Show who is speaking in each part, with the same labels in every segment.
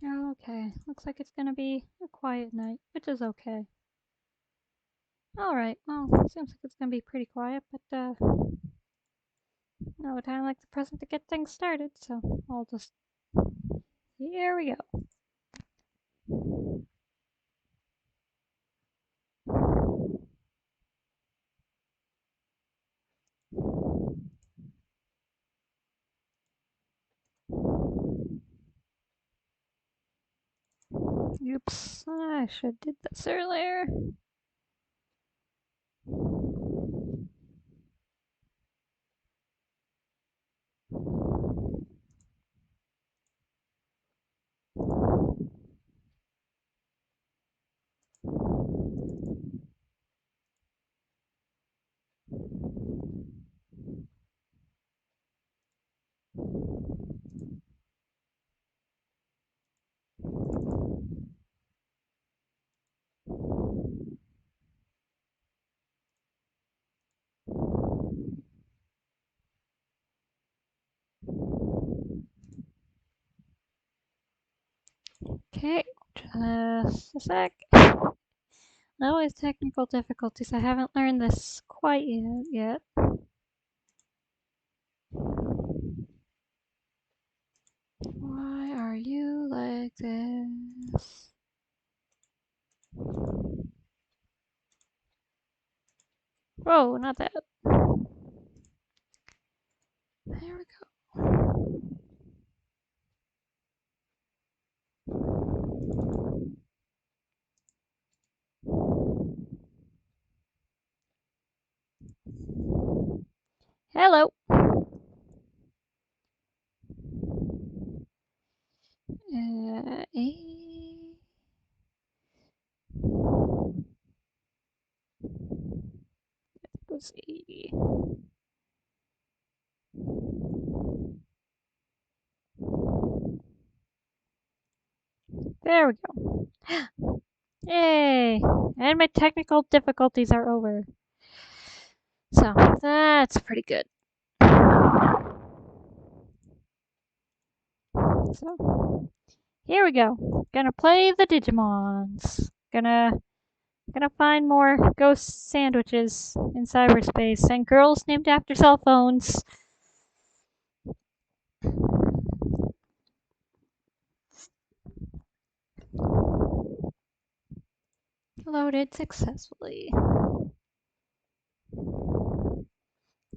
Speaker 1: Okay, looks like it's gonna be a quiet night, which is okay. Alright, well, seems like it's gonna be pretty quiet, but no time like the present to get things started, so I'll just... Here we go. Oops, I should did this earlier. Okay, just a sec. Always technical difficulties. I haven't learned this quite yet. Why are you like this? Whoa, not that. There we go. Hello. Let's see. There we go. Yay! And my technical difficulties are over. So, that's pretty good. So, here we go. Gonna play the Digimons. Gonna find more ghost sandwiches in cyberspace and girls named after cell phones. Loaded successfully.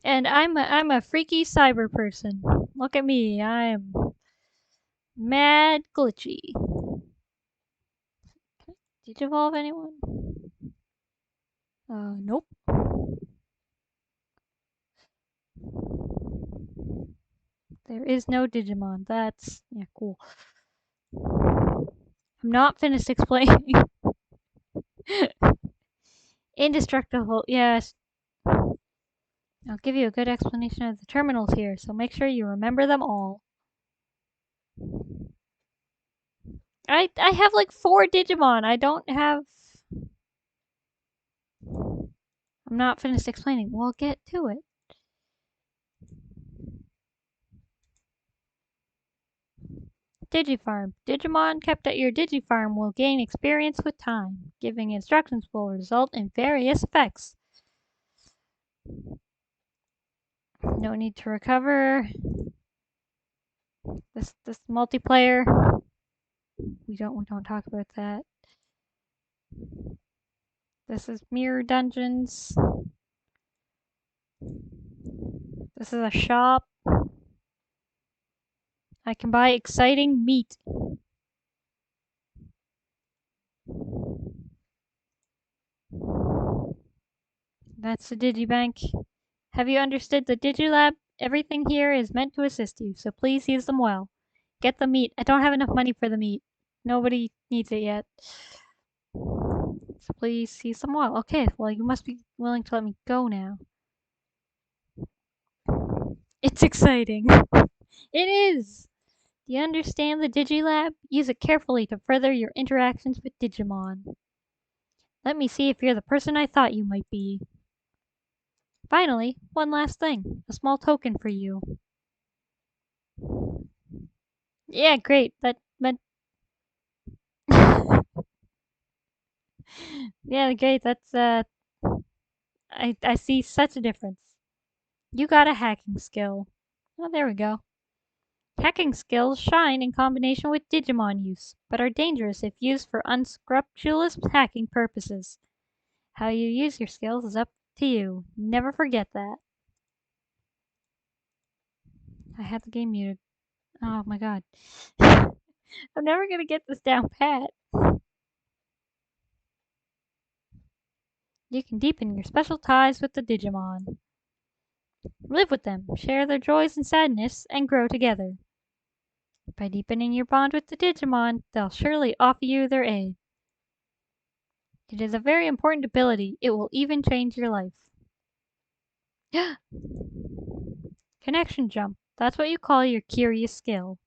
Speaker 1: And I'm a freaky cyber person. Look at me. I'm mad glitchy. Did you evolve anyone? Nope. There is no Digimon. That's yeah, cool. I'm not finished explaining. Indestructible. Yes. I'll give you a good explanation of the terminals here, so make sure you remember them all. I have like 4 Digimon. I don't have... I'm not finished explaining. We'll get to it. Digifarm. Digimon kept at your Digifarm will gain experience with time. Giving instructions will result in various effects. No need to recover. This multiplayer. We don't talk about that. This is mirror dungeons. This is a shop. I can buy exciting meat. That's the Digibank. Have you understood the Digilab? Everything here is meant to assist you, so please use them well. Get the meat. I don't have enough money for the meat. Nobody needs it yet. So please use them well. Okay, well, you must be willing to let me go now. It's exciting. It is! Do you understand the Digilab? Use it carefully to further your interactions with Digimon. Let me see if you're the person I thought you might be. Finally, one last thing. A small token for you. Yeah, great. That meant Yeah, great. I see such a difference. You got a hacking skill. Oh, there we go. Hacking skills shine in combination with Digimon use, but are dangerous if used for unscrupulous hacking purposes. How you use your skills is up to you. Never forget that. I had the game muted. Oh my god. I'm never gonna get this down pat. You can deepen your special ties with the Digimon. Live with them, share their joys and sadness, and grow together. By deepening your bond with the Digimon, they'll surely offer you their aid. It is a very important ability. It will even change your life. Connection jump. That's what you call your curious skill.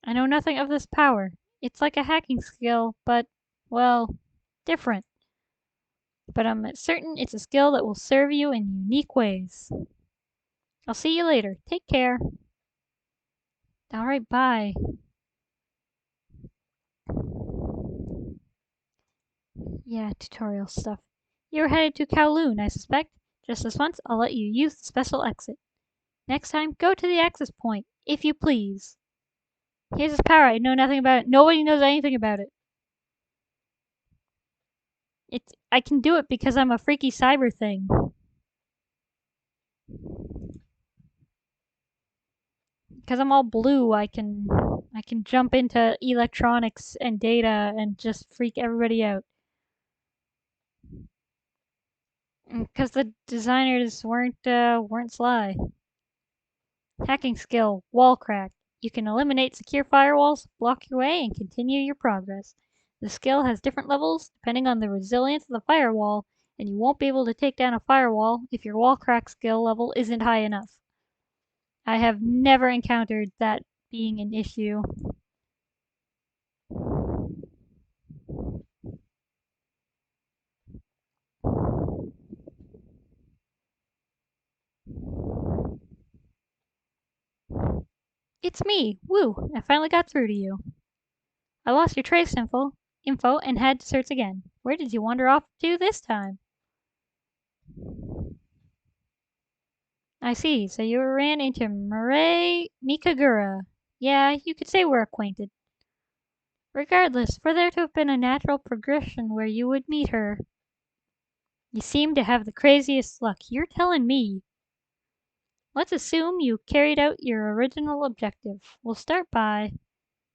Speaker 1: I know nothing of this power. It's like a hacking skill, but, well, different. But I'm certain it's a skill that will serve you in unique ways. I'll see you later. Take care. Alright, bye. Yeah, tutorial stuff. You're headed to Kowloon, I suspect. Just this once, I'll let you use the special exit. Next time, go to the access point, if you please. Here's his power. I know nothing about it. Nobody knows anything about it. I can do it because I'm a freaky cyber thing. Because I'm all blue, I can jump into electronics and data and just freak everybody out. Because the designers weren't sly. Hacking skill, wall crack. You can eliminate secure firewalls, block your way, and continue your progress. The skill has different levels depending on the resilience of the firewall, and you won't be able to take down a firewall if your wall crack skill level isn't high enough. I have never encountered that being an issue. It's me! Woo! I finally got through to you. I lost your trace info and had to search again. Where did you wander off to this time? I see, so you ran into Mirai Mikagura. Yeah, you could say we're acquainted. Regardless, for there to have been a natural progression where you would meet her. You seem to have the craziest luck. You're telling me. Let's assume you carried out your original objective. We'll start by...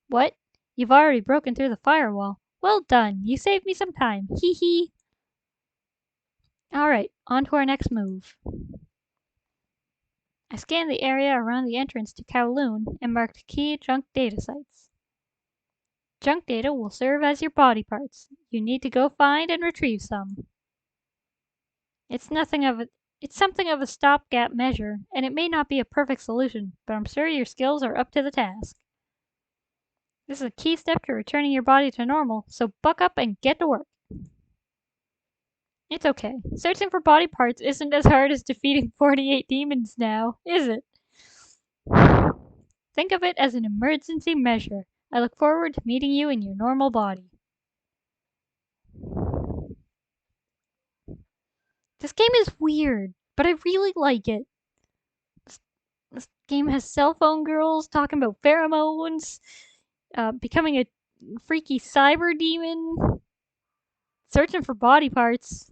Speaker 1: What? You've already broken through the firewall. Well done. You saved me some time. Hee hee. Alright, on to our next move. I scanned the area around the entrance to Kowloon and marked key junk data sites. Junk data will serve as your body parts. You need to go find and retrieve some. It's something of a stopgap measure, and it may not be a perfect solution, but I'm sure your skills are up to the task. This is a key step to returning your body to normal, so buck up and get to work. It's okay. Searching for body parts isn't as hard as defeating 48 demons now, is it? Think of it as an emergency measure. I look forward to meeting you in your normal body. This game is weird, but I really like it. This game has cell phone girls talking about pheromones, becoming a freaky cyber demon, searching for body parts.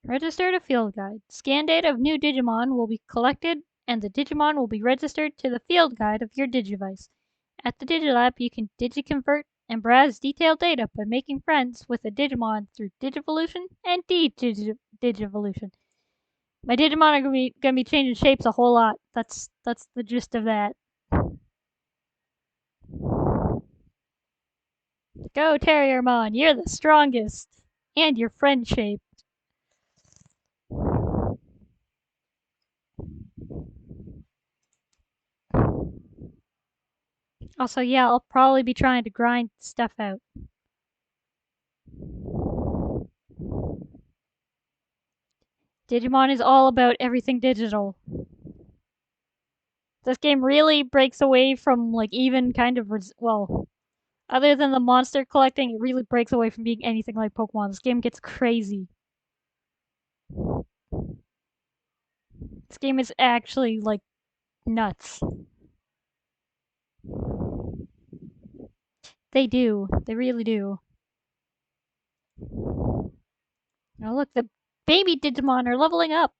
Speaker 1: Register to field guide. Scan data of new Digimon will be collected and the Digimon will be registered to the field guide of your Digivice. At the Digilab, you can digiconvert and browse detailed data by making friends with a Digimon through Digivolution and Digivolution. My Digimon are gonna be changing shapes a whole lot. That's the gist of that. Go, Terriermon, you're the strongest! And you're friend shaped. Also, yeah, I'll probably be trying to grind stuff out. Digimon is all about everything digital. This game really breaks away from like even kind of well, other than the monster collecting, it really breaks away from being anything like Pokemon. This game gets crazy. This game is actually like nuts. They do. They really do. Oh look, the baby Digimon are leveling up.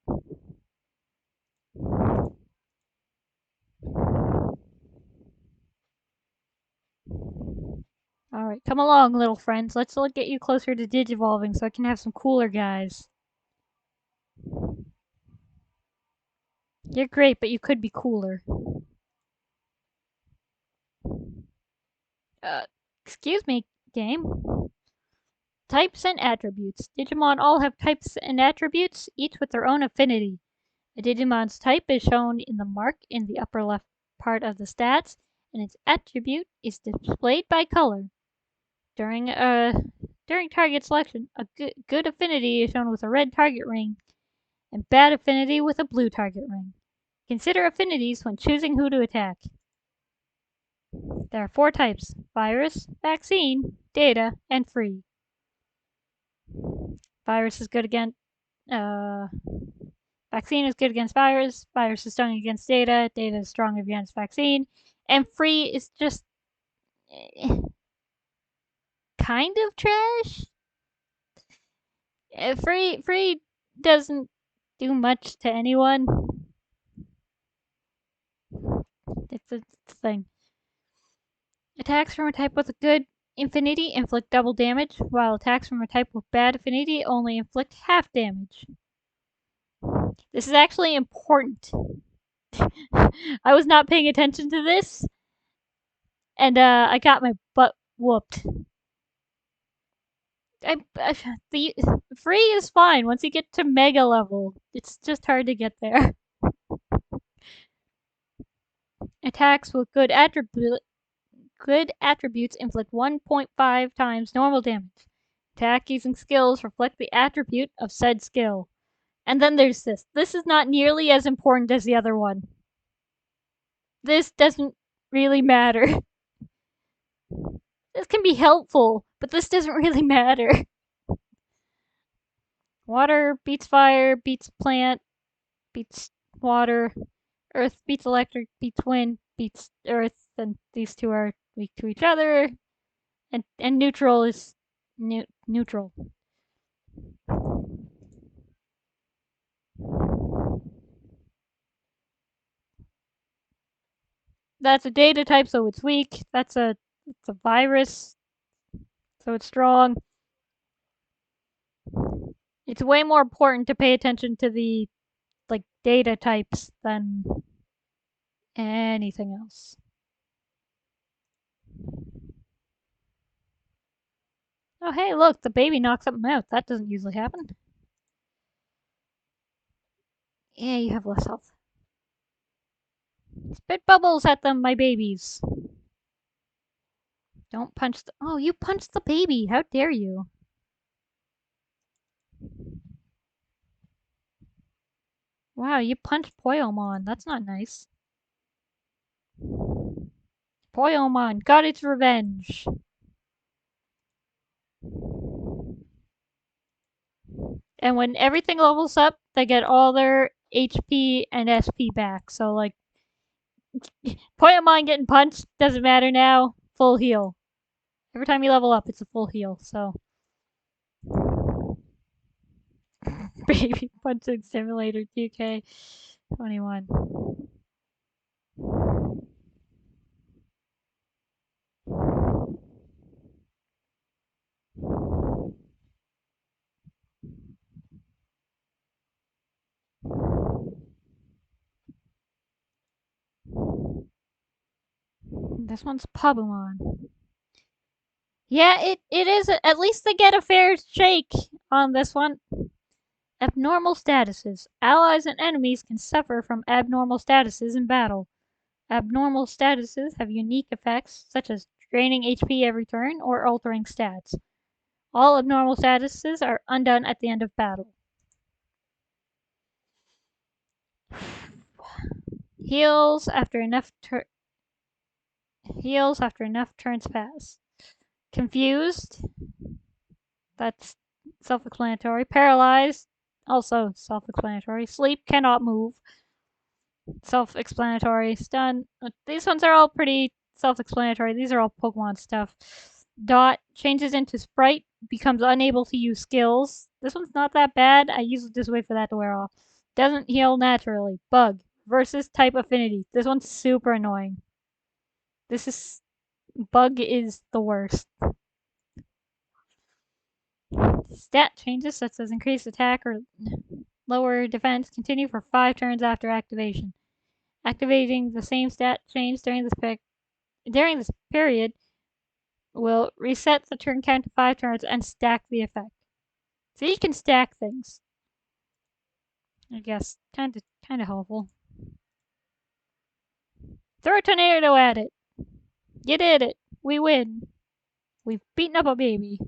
Speaker 1: Alright, come along, little friends. Let's get you closer to Digivolving so I can have some cooler guys. You're great, but you could be cooler. Uh, excuse me, game. Types and attributes. Digimon all have types and attributes, each with their own affinity. A Digimon's type is shown in the mark in the upper left part of the stats, and its attribute is displayed by color. During target selection, a good affinity is shown with a red target ring, and bad affinity with a blue target ring. Consider affinities when choosing who to attack. There are 4 types: virus, vaccine, data, and free. Virus is good against vaccine is good against virus, virus is strong against data, data is strong against vaccine, and free is just kind of trash. Free doesn't do much to anyone. It's a thing. Attacks from a type with a good affinity inflict double damage, while attacks from a type with bad affinity only inflict half damage. This is actually important. I was not paying attention to this, and I got my butt whooped. The free is fine once you get to mega level. It's just hard to get there. Attacks with good attributes inflict 1.5 times normal damage. Attack using skills reflect the attribute of said skill. And then there's this. This is not nearly as important as the other one. This doesn't really matter. This can be helpful, but this doesn't really matter. Water beats fire, beats plant, beats water. Earth beats electric, beats wind, beats earth, and these two are weak to each other. And neutral is neutral. That's a data type, so it's weak. It's a virus, so it's strong. It's way more important to pay attention to the like data types than anything else. Oh hey, look, the baby knocks something out. That doesn't usually happen. Yeah, you have less health. Spit bubbles at them, my babies. Don't punch the— oh, you punched the baby. How dare you? Wow, you punched Poyomon. That's not nice. Poyomon got its revenge. And when everything levels up, they get all their HP and SP back. So, like, Poyomon getting punched doesn't matter now. Full heal. Every time you level up, it's a full heal. So, Baby Punching Simulator 2K21. This one's Pabumon. Yeah, it is. At least they get a fair shake on this one. Abnormal statuses. Allies and enemies can suffer from abnormal statuses in battle. Abnormal statuses have unique effects, such as draining HP every turn or altering stats. All abnormal statuses are undone at the end of battle. Heals after enough turns pass. Confused. That's self-explanatory. Paralyzed. Also self-explanatory. Sleep, cannot move. Self-explanatory. Stun. These ones are all pretty self-explanatory. These are all Pokemon stuff. Dot changes into Sprite, becomes unable to use skills. This one's not that bad. I usually just wait for that to wear off. Doesn't heal naturally. Bug. Versus type affinity. This one's super annoying. This is... Bug is the worst. Stat changes such as increased attack or lower defense continue for 5 turns after activation. Activating the same stat change during this period will reset the turn count to 5 turns and stack the effect. So you can stack things. I guess kinda helpful. Throw a tornado at it. You did it. We win. We've beaten up a baby.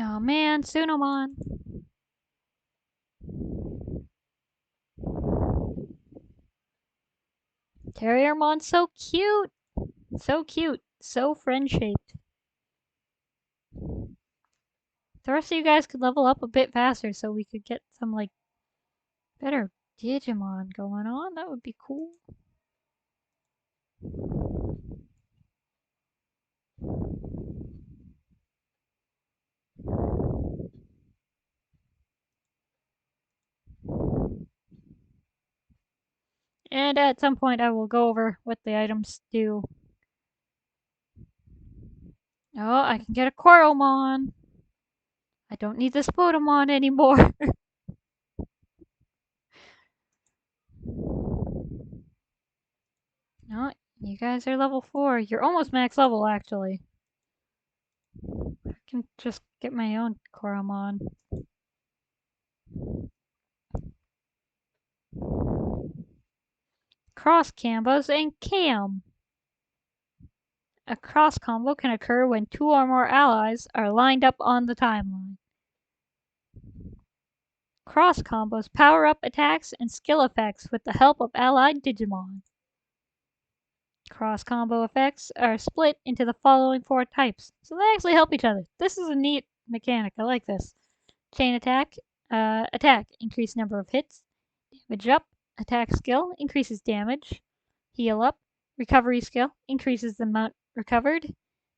Speaker 1: Oh man, Sunomon. Terriermon's so cute. So cute. So friend-shaped. The rest of you guys could level up a bit faster so we could get some, like, better Digimon going on. That would be cool. And at some point I will go over what the items do. Oh, I can get a Coromon. I don't need the Spotamon anymore. No, you guys are level 4. You're almost max level, actually. I can just get my own Coromon. Cross combos and Cam. A cross combo can occur when 2 or more allies are lined up on the timeline. Cross combos power up attacks and skill effects with the help of allied Digimon. Cross combo effects are split into the following 4 types, so they actually help each other. This is a neat mechanic. I like this. Chain attack. Attack, increased number of hits. Damage up. Attack skill, increases damage. Heal up. Recovery skill, increases the amount recovered.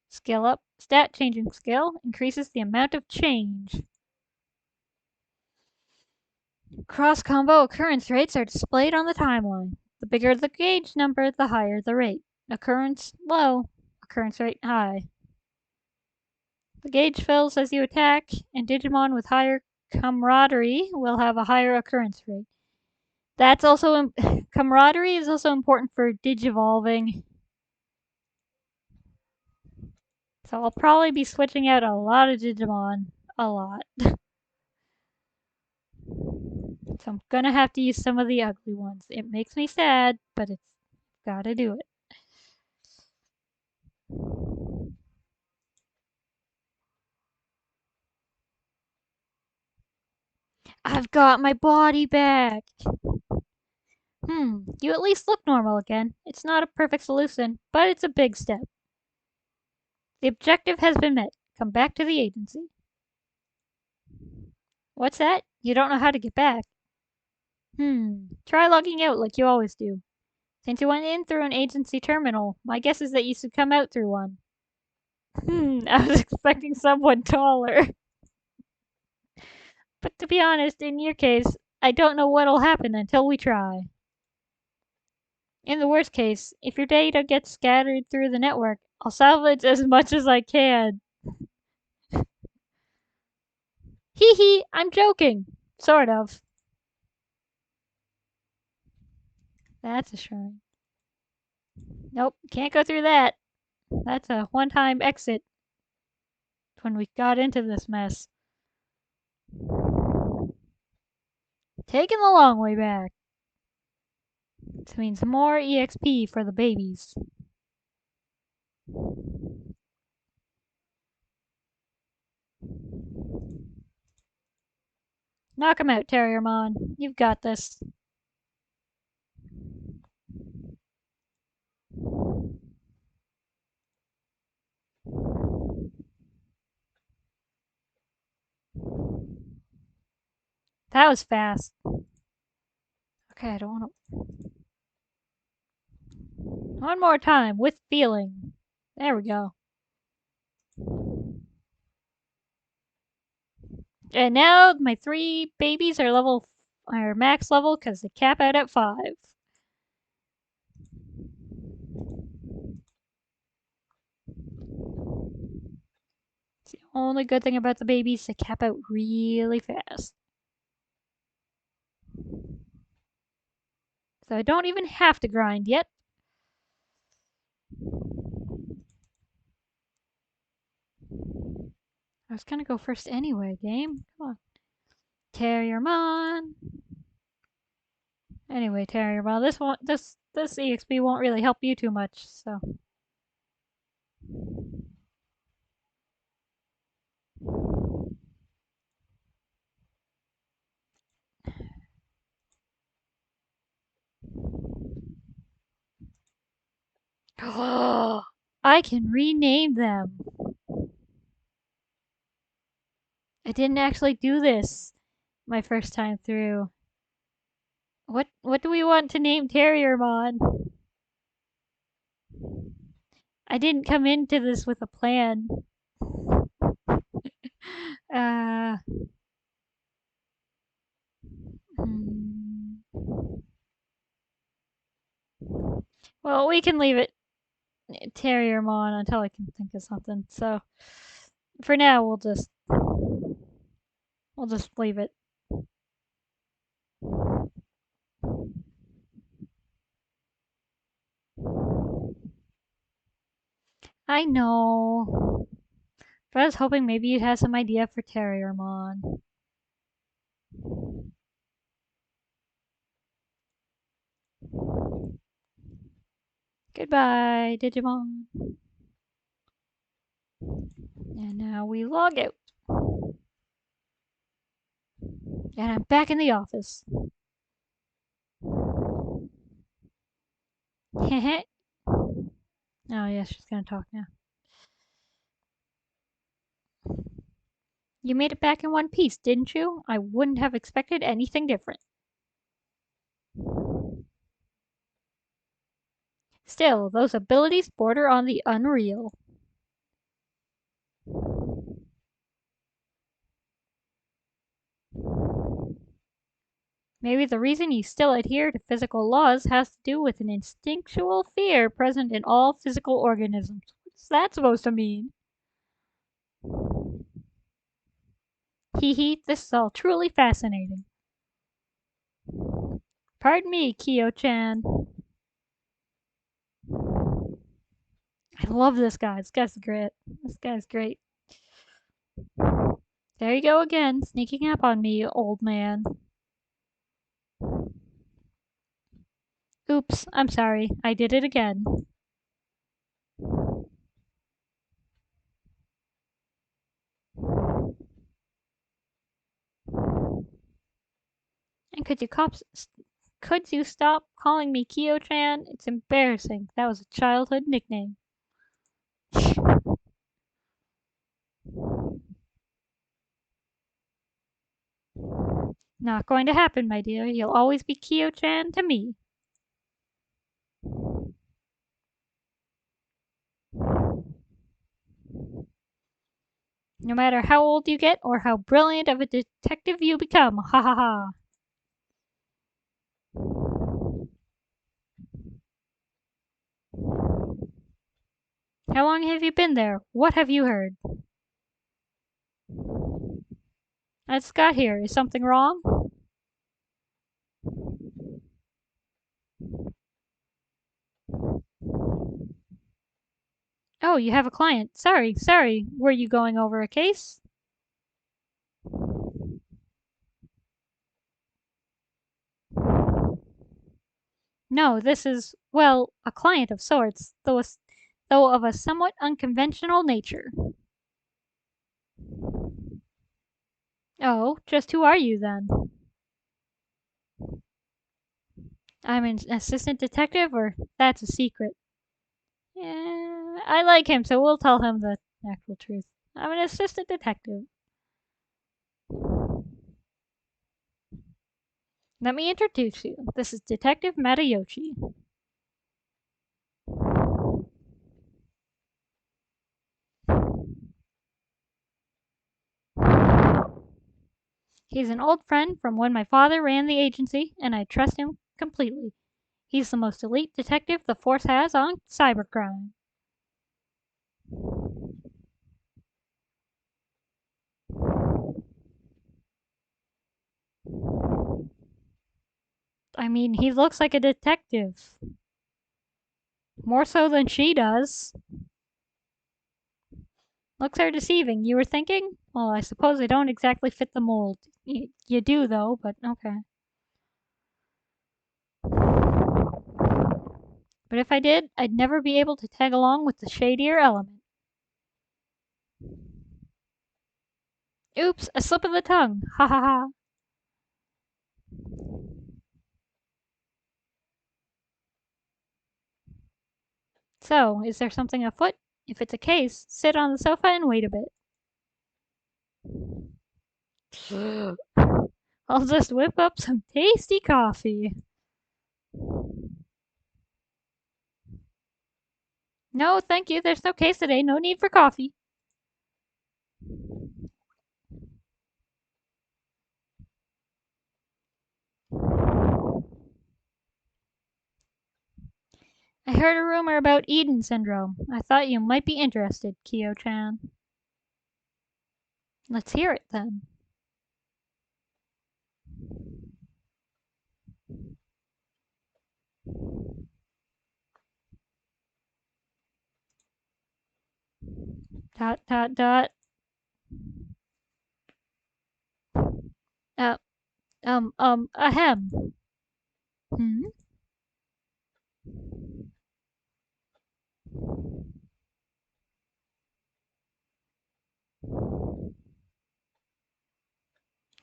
Speaker 1: Skill up. Stat changing skill, increases the amount of change. Cross combo occurrence rates are displayed on the timeline. The bigger the gauge number, the higher the rate. Occurrence low, occurrence rate high. The gauge fills as you attack, and Digimon with higher camaraderie will have a higher occurrence rate. That's also camaraderie is also important for digivolving. So I'll probably be switching out a lot of Digimon. A lot. So I'm gonna have to use some of the ugly ones. It makes me sad, but it's gotta do it. I've got my body back! You at least look normal again. It's not a perfect solution, but it's a big step. The objective has been met. Come back to the agency. What's that? You don't know how to get back. Try logging out like you always do. Since you went in through an agency terminal, my guess is that you should come out through one. I was expecting someone taller. But to be honest, in your case, I don't know what'll happen until we try. In the worst case, if your data gets scattered through the network, I'll salvage as much as I can. Hee hee, I'm joking. Sort of. That's a shrine. Nope, can't go through that. That's a one-time exit when we got into this mess. Taking the long way back. This means more EXP for the babies. Knock him out, Terriermon. You've got this. That was fast. Okay, I don't want to. One more time, with feeling. There we go. And now my 3 babies are max level because they cap out at 5. It's the only good thing about the babies, they cap out really fast. So I don't even have to grind yet. I was gonna go first anyway, game. Come on. Terriermon. Anyway, Terriermon, this EXP won't really help you too much, so. I can rename them. I didn't actually do this my first time through. What do we want to name Terriermon? I didn't come into this with a plan. Uh, hmm. Well, we can leave it Terriermon until I can think of something. So for now, we'll just leave it. I know. But I was hoping maybe you'd have some idea for Terriermon. Goodbye, Digimon. And now we log out. And I'm back in the office. Heh. Oh, yeah, she's gonna talk now. You made it back in one piece, didn't you? I wouldn't have expected anything different. Still, those abilities border on the unreal. Maybe the reason you still adhere to physical laws has to do with an instinctual fear present in all physical organisms. What's that supposed to mean? Hee hee, this is all truly fascinating. Pardon me, Kyo-chan. I love this guy. This guy's great. This guy's great. There you go again, sneaking up on me, old man. Oops, I'm sorry. I did it again. And could you stop calling me Kyo-chan? It's embarrassing. That was a childhood nickname. Not going to happen, my dear. You'll always be Kyo-chan to me. No matter how old you get or how brilliant of a detective you become. Ha ha ha. How long have you been there? What have you heard? I just got here. Is something wrong? Oh, you have a client. Sorry. Were you going over a case? No, this is, well, a client of sorts, though of a somewhat unconventional nature. Oh, just who are you then? I'm an assistant detective, or that's a secret? Yeah, I like him, so we'll tell him the actual truth. I'm an assistant detective. Let me introduce you. This is Detective Matayoshi. He's an old friend from when my father ran the agency, and I trust him completely. He's the most elite detective the force has on cybercrime. I mean, he looks like a detective. More so than she does. Looks are deceiving, you were thinking? Well, I suppose they don't exactly fit the mold. You do, though, but okay. But if I did, I'd never be able to tag along with the shadier element. Oops, a slip of the tongue. Ha ha ha. So, is there something afoot? If it's a case, sit on the sofa and wait a bit. I'll just whip up some tasty coffee. No, thank you. There's no case today. No need for coffee. I heard a rumor about Eden syndrome. I thought you might be interested, Kyo-chan. Let's hear it then. Dot dot dot. Uh, ahem. Hmm?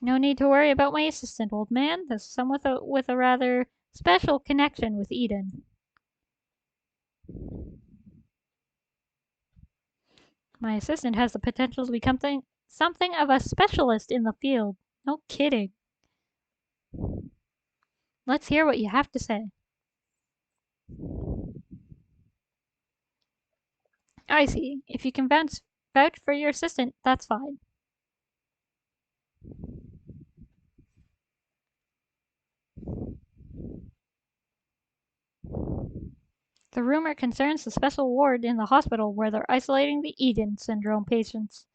Speaker 1: No need to worry about my assistant, old man. There's some with a rather special connection with Eden. My assistant has the potential to become something of a specialist in the field. No kidding. Let's hear what you have to say. I see. If you can vouch for your assistant, that's fine. The rumor concerns the special ward in the hospital where they're isolating the Eden syndrome patients.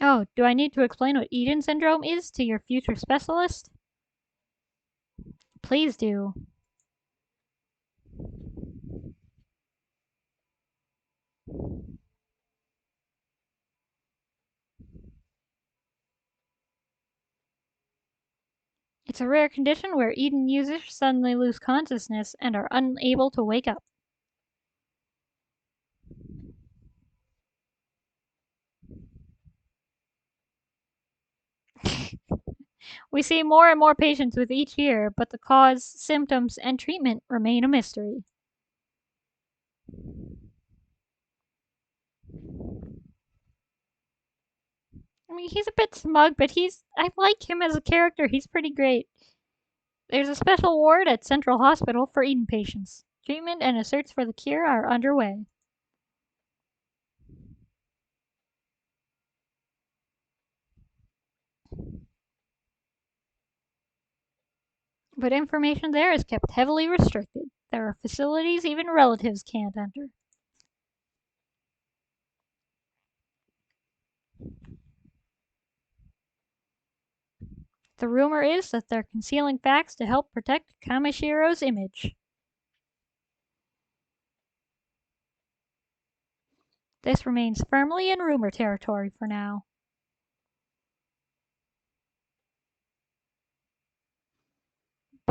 Speaker 1: Oh, do I need to explain what Eden syndrome is to your future specialist? Please do. It's a rare condition where Eden users suddenly lose consciousness and are unable to wake up. We see more and more patients with each year, but the cause, symptoms, and treatment remain a mystery. I mean, he's a bit smug, but I like him as a character. He's pretty great. There's a special ward at Central Hospital for Eden patients. Treatment and a search for the cure are underway. But information there is kept heavily restricted. There are facilities even relatives can't enter. The rumor is that they're concealing facts to help protect Kamashiro's image. This remains firmly in rumor territory for now.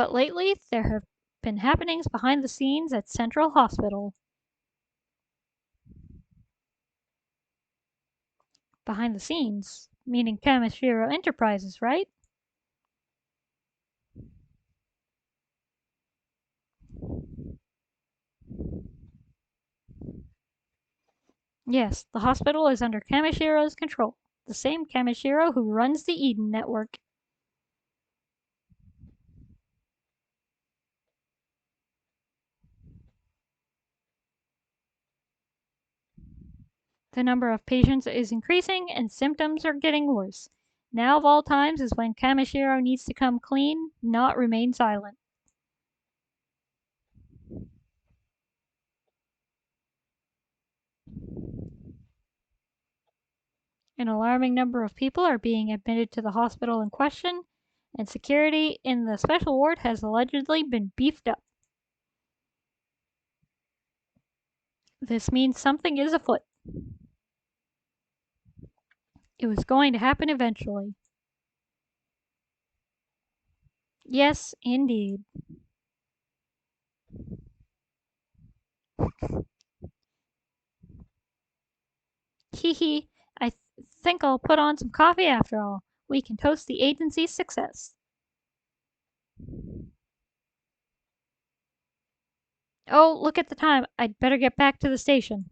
Speaker 1: But lately, there have been happenings behind the scenes at Central Hospital. Behind the scenes, meaning Kamishiro Enterprises, right? Yes, the hospital is under Kamishiro's control. The same Kamishiro who runs the Eden Network. The number of patients is increasing and symptoms are getting worse. Now of all times is when Kamishiro needs to come clean, not remain silent. An alarming number of people are being admitted to the hospital in question, and security in the special ward has allegedly been beefed up. This means something is afoot. It was going to happen eventually. Yes, indeed. Hee hee, think I'll put on some coffee after all. We can toast the agency's success. Oh, look at the time. I'd better get back to the station.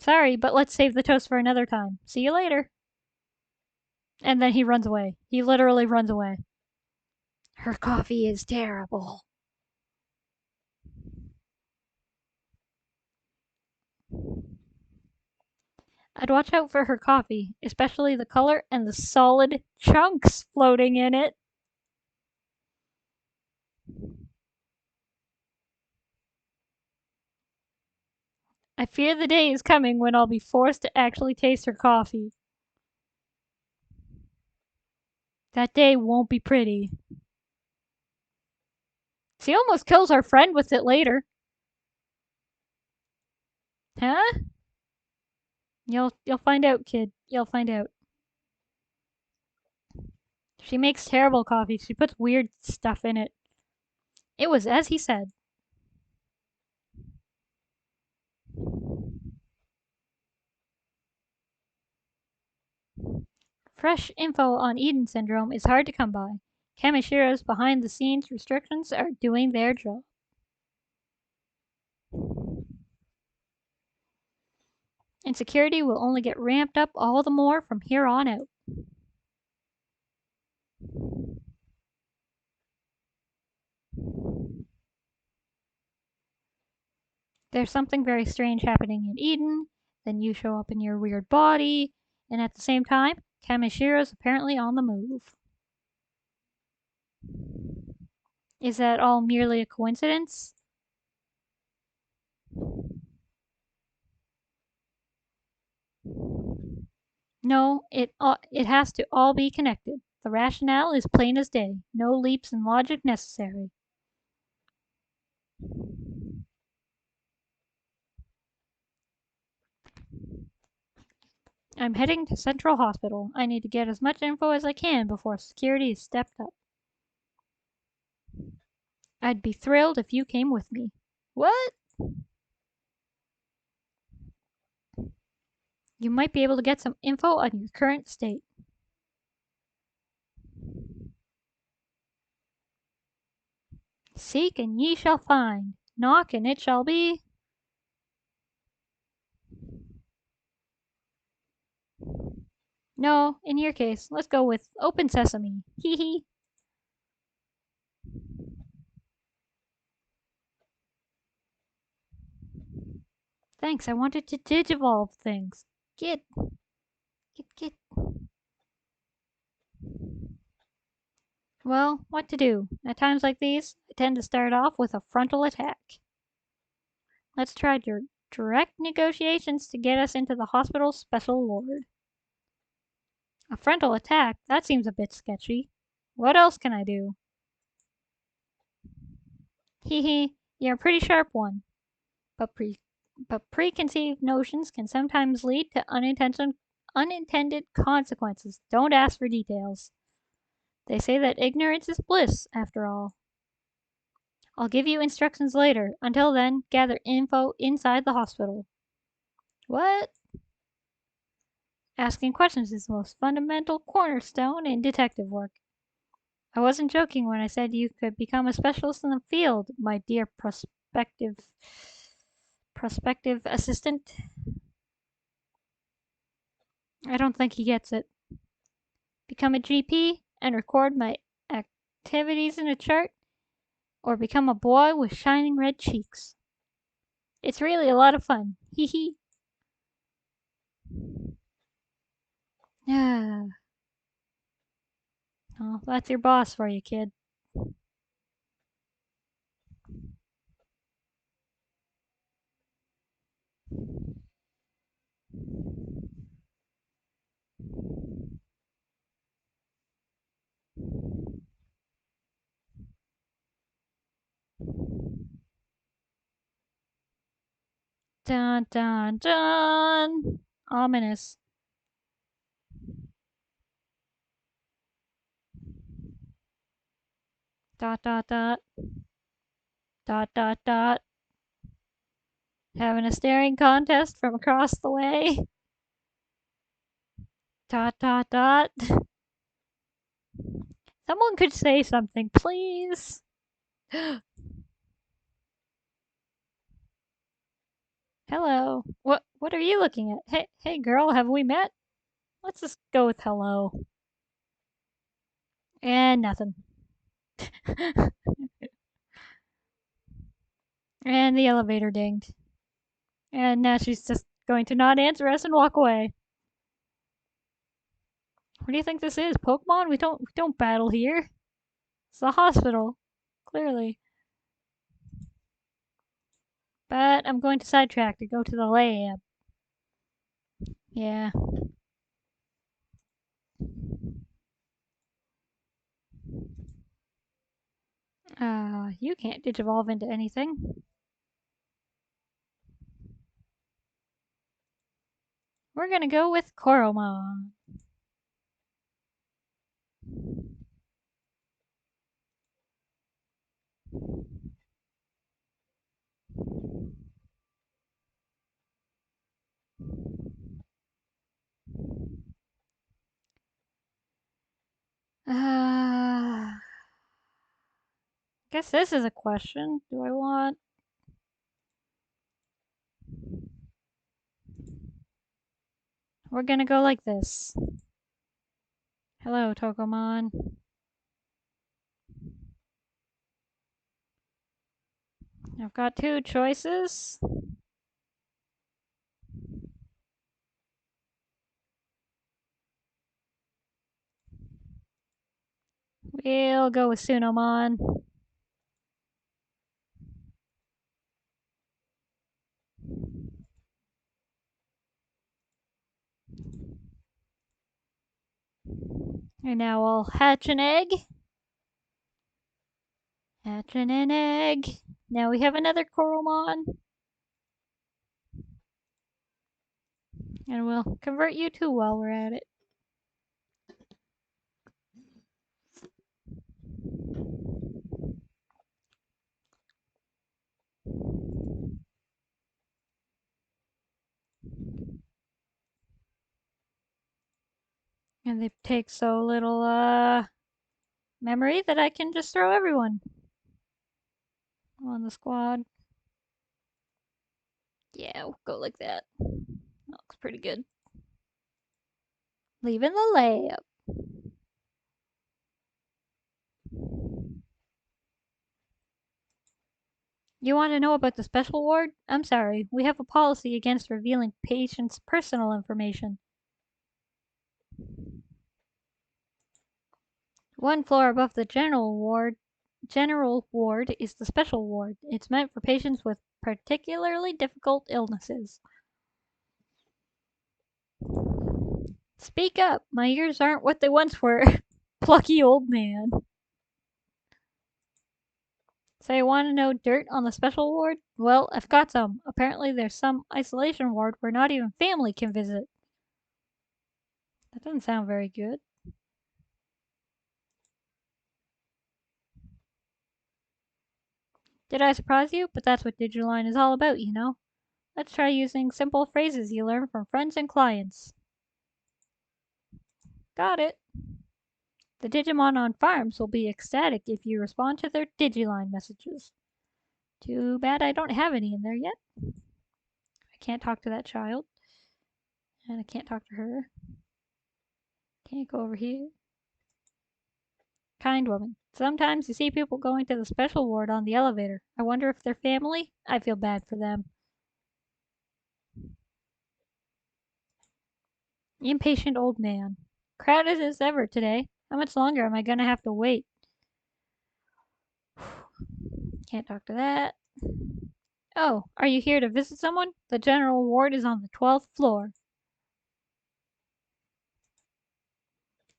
Speaker 1: Sorry, but let's save the toast for another time. See you later. And then he runs away. He literally runs away. Her coffee is terrible. I'd watch out for her coffee, especially the color and the solid chunks floating in it. I fear the day is coming when I'll be forced to actually taste her coffee. That day won't be pretty. She almost kills our friend with it later. Huh? You'll find out, kid. You'll find out. She makes terrible coffee. She puts weird stuff in it. It was as he said. Fresh info on Eden syndrome is hard to come by. Kamishiro's behind the scenes restrictions are doing their job. Insecurity will only get ramped up all the more from here on out. There's something very strange happening in Eden, then you show up in your weird body, and at the same time, Kamishiro's apparently on the move. Is that all merely a coincidence? No, it has to all be connected. The rationale is plain as day. No leaps in logic necessary. I'm heading to Central Hospital. I need to get as much info as I can before security is stepped up. I'd be thrilled if you came with me. What? You might be able to get some info on your current state. Seek and ye shall find. Knock and it shall be. No, in your case, let's go with open sesame. Hee hee. Thanks, I wanted to digivolve things. Get. Well, what to do? At times like these, I tend to start off with a frontal attack. Let's try direct negotiations to get us into the hospital's special ward. A frontal attack? That seems a bit sketchy. What else can I do? Hee hee, you're a pretty sharp one. But preconceived notions can sometimes lead to unintended consequences. Don't ask for details. They say that ignorance is bliss, after all. I'll give you instructions later. Until then, gather info inside the hospital. What? Asking questions is the most fundamental cornerstone in detective work. I wasn't joking when I said you could become a specialist in the field, my dear prospective assistant. I don't think he gets it. Become a GP and record my activities in a chart, or become a boy with shining red cheeks. It's really a lot of fun. Hee hee. Yeah. Oh, that's your boss for you, kid. Dun dun dun. Ominous. Dot dot dot. Dot dot dot. Having a staring contest from across the way. Dot dot dot. Someone could say something, please. Hello. What are you looking at? Hey girl, have we met? Let's just go with hello. And nothing. And the elevator dinged. And now she's just going to not answer us and walk away. What do you think this is? Pokemon? We don't battle here. It's a hospital. Clearly. But I'm going to sidetrack to go to the lab. Yeah. You can't digivolve into anything. We're gonna go with Koromon. Guess this is a question. Do I want... We're gonna go like this. Hello, Tokomon. I've got two choices. We'll go with Sunomon. And now I'll hatch an egg. Hatching an egg. Now we have another Koromon. And we'll convert you too while we're at it. And they take so little memory that I can just throw everyone on the squad. Yeah, we'll go like that. That looks pretty good. Leaving the lab. You want to know about the special ward? I'm sorry, we have a policy against revealing patients' personal information. One floor above the general ward is the special ward. It's meant for patients with particularly difficult illnesses. Speak up, my ears aren't what they once were. Plucky old man. So you want to know dirt on the special ward? Well, I've got some. Apparently there's some isolation ward where not even family can visit. That doesn't sound very good. Did I surprise you? But that's what Digiline is all about, you know. Let's try using simple phrases you learn from friends and clients. Got it. The Digimon on farms will be ecstatic if you respond to their Digiline messages. Too bad I don't have any in there yet. I can't talk to that child. And I can't talk to her. Can't go over here. Kind woman. Sometimes you see people going to the special ward on the elevator. I wonder if they're family? I feel bad for them. Impatient old man. Crowded as ever today. How much longer am I gonna have to wait? Can't talk to that. Oh, are you here to visit someone? The general ward is on the 12th floor.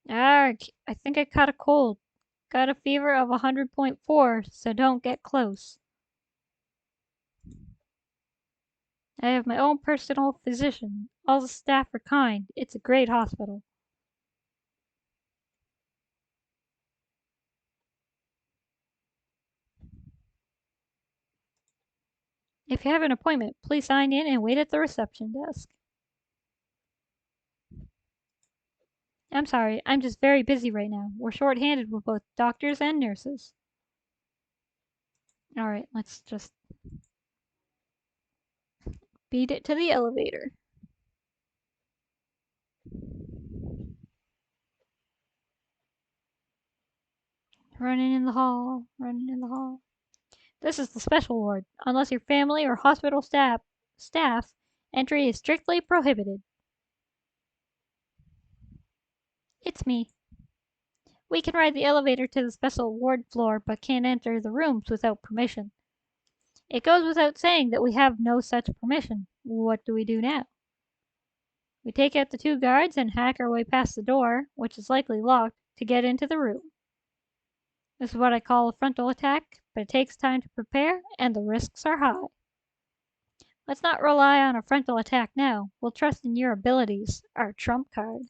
Speaker 1: Arg, I think I caught a cold. Got a fever of 100.4, so don't get close. I have my own personal physician. All the staff are kind. It's a great hospital. If you have an appointment, please sign in and wait at the reception desk. I'm sorry, I'm just very busy right now. We're short-handed with both doctors and nurses. Alright, let's just beat it to the elevator. Running in the hall, running in the hall. This is the special ward. Unless you're family or hospital staff, entry is strictly prohibited. It's me. We can ride the elevator to the special ward floor, but can't enter the rooms without permission. It goes without saying that we have no such permission. What do we do now? We take out the two guards and hack our way past the door, which is likely locked, to get into the room. This is what I call a frontal attack, but it takes time to prepare and the risks are high. Let's not rely on a frontal attack now. We'll trust in your abilities, our trump card.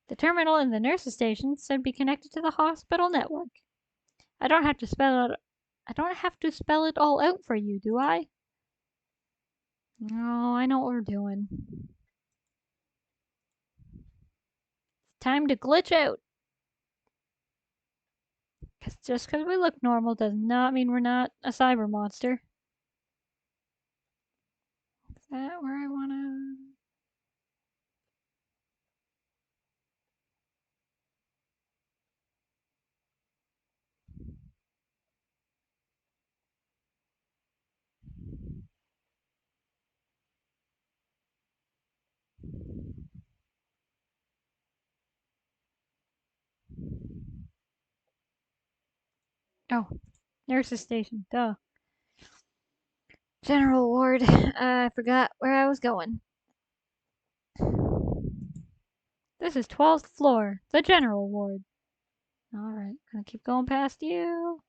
Speaker 1: The terminal in the nurse's station should be connected to the hospital network. I don't have to spell it all out for you, do I? No, I know what we're doing. Time to glitch out. Just because we look normal does not mean we're not a cyber monster. Is that where I wanna... Oh, nurse's station, duh. General ward. I forgot where I was going. This is 12th floor, the general ward. Alright, gonna keep going past you.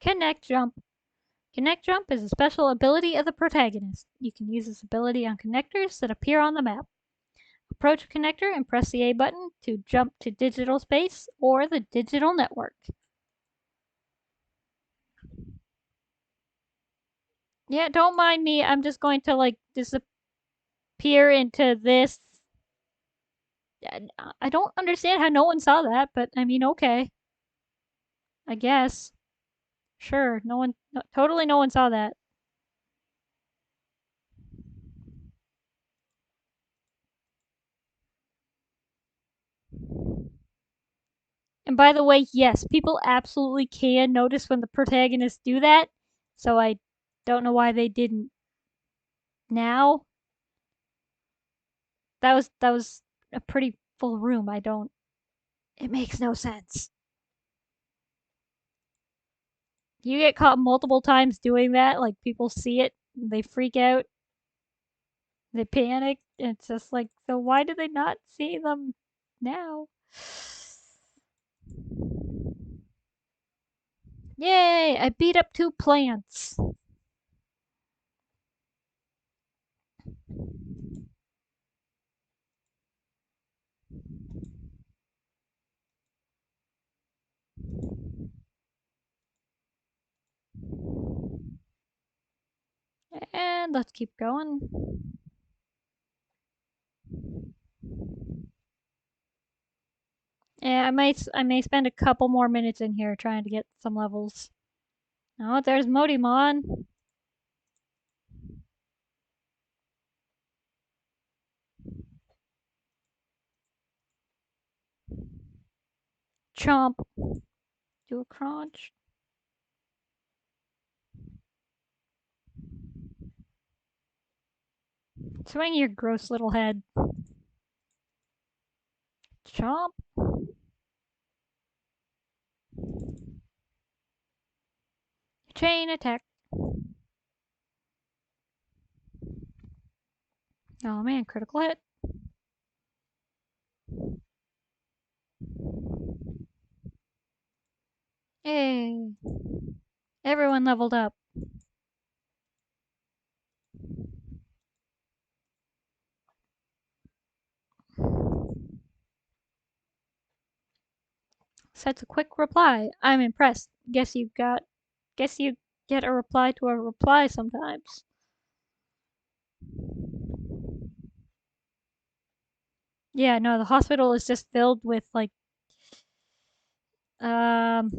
Speaker 1: Connect jump. Connect jump is a special ability of the protagonist. You can use this ability on connectors that appear on the map. Approach a connector and press the A button to jump to digital space or the digital network. Yeah, don't mind me. I'm just going to like disappear into this. I don't understand how no one saw that, but I mean, okay. I guess. Sure, totally no one saw that. And by the way, yes, people absolutely can notice when the protagonists do that. So I don't know why they didn't now. That was a pretty full room. It makes no sense. You get caught multiple times doing that, like people see it, they freak out, they panic. It's just like, so why do they not see them now? Yay! I beat up two plants. And let's keep going. Yeah, I may spend a couple more minutes in here trying to get some levels. Oh, there's Modimon. Chomp. Do a crunch. Swing your gross little head. Chomp. Chain attack. Oh man, critical hit. Hey, everyone leveled up. Sets a quick reply. I'm impressed. Guess you get a reply to a reply sometimes. Yeah, no, the hospital is just filled with like um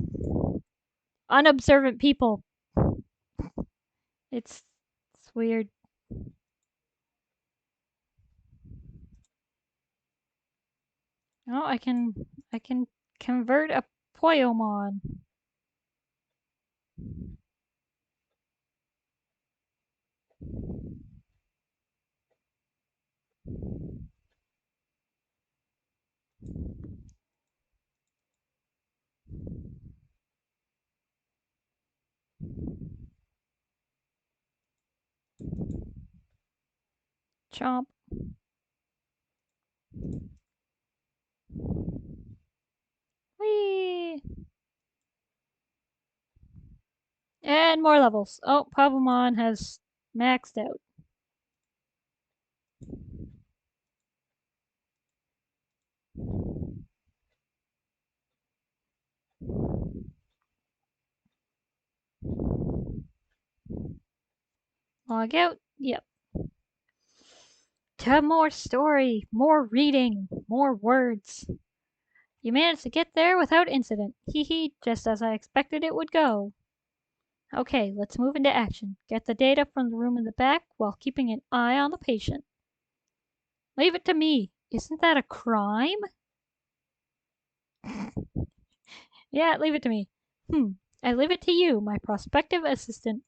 Speaker 1: unobservant people. It's weird. Oh, I can convert a Poyomon. Chomp. Whee! And more levels. Oh, Pavemon has maxed out. Log out. Yep. To more story, more reading, more words. You managed to get there without incident. Hee hee, just as I expected it would go. Okay, let's move into action. Get the data from the room in the back while keeping an eye on the patient. Leave it to me. Isn't that a crime? Yeah, leave it to me. I leave it to you, my prospective assistant.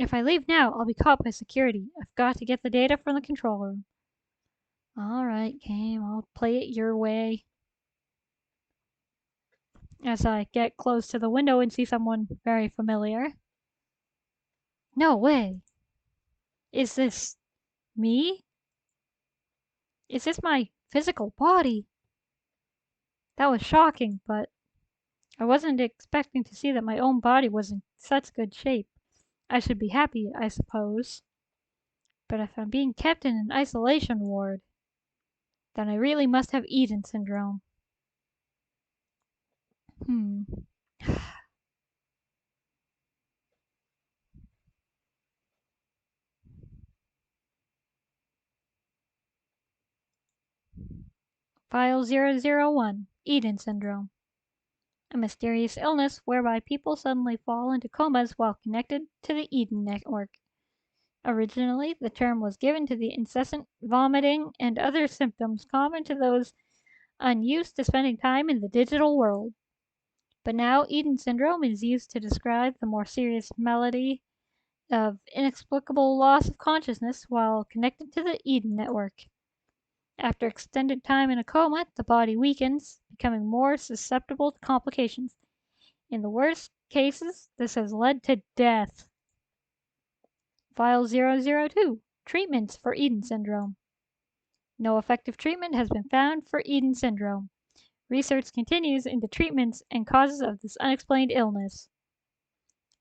Speaker 1: If I leave now, I'll be caught by security. I've got to get the data from the control room. Alright, game, I'll play it your way. As I get close to the window and see someone very familiar. No way! Is this me? Is this my physical body? That was shocking, but I wasn't expecting to see that my own body was in such good shape. I should be happy, I suppose. But if I'm being kept in an isolation ward, then I really must have Eden syndrome. Hmm. File 001, Eden syndrome. A mysterious illness whereby people suddenly fall into comas while connected to the Eden network. Originally, the term was given to the incessant vomiting and other symptoms common to those unused to spending time in the digital world. But now Eden syndrome is used to describe the more serious malady of inexplicable loss of consciousness while connected to the Eden network. After extended time in a coma, the body weakens, becoming more susceptible to complications. In the worst cases, this has led to death. File 002, Treatments for Eden syndrome. No effective treatment has been found for Eden syndrome. Research continues into treatments and causes of this unexplained illness.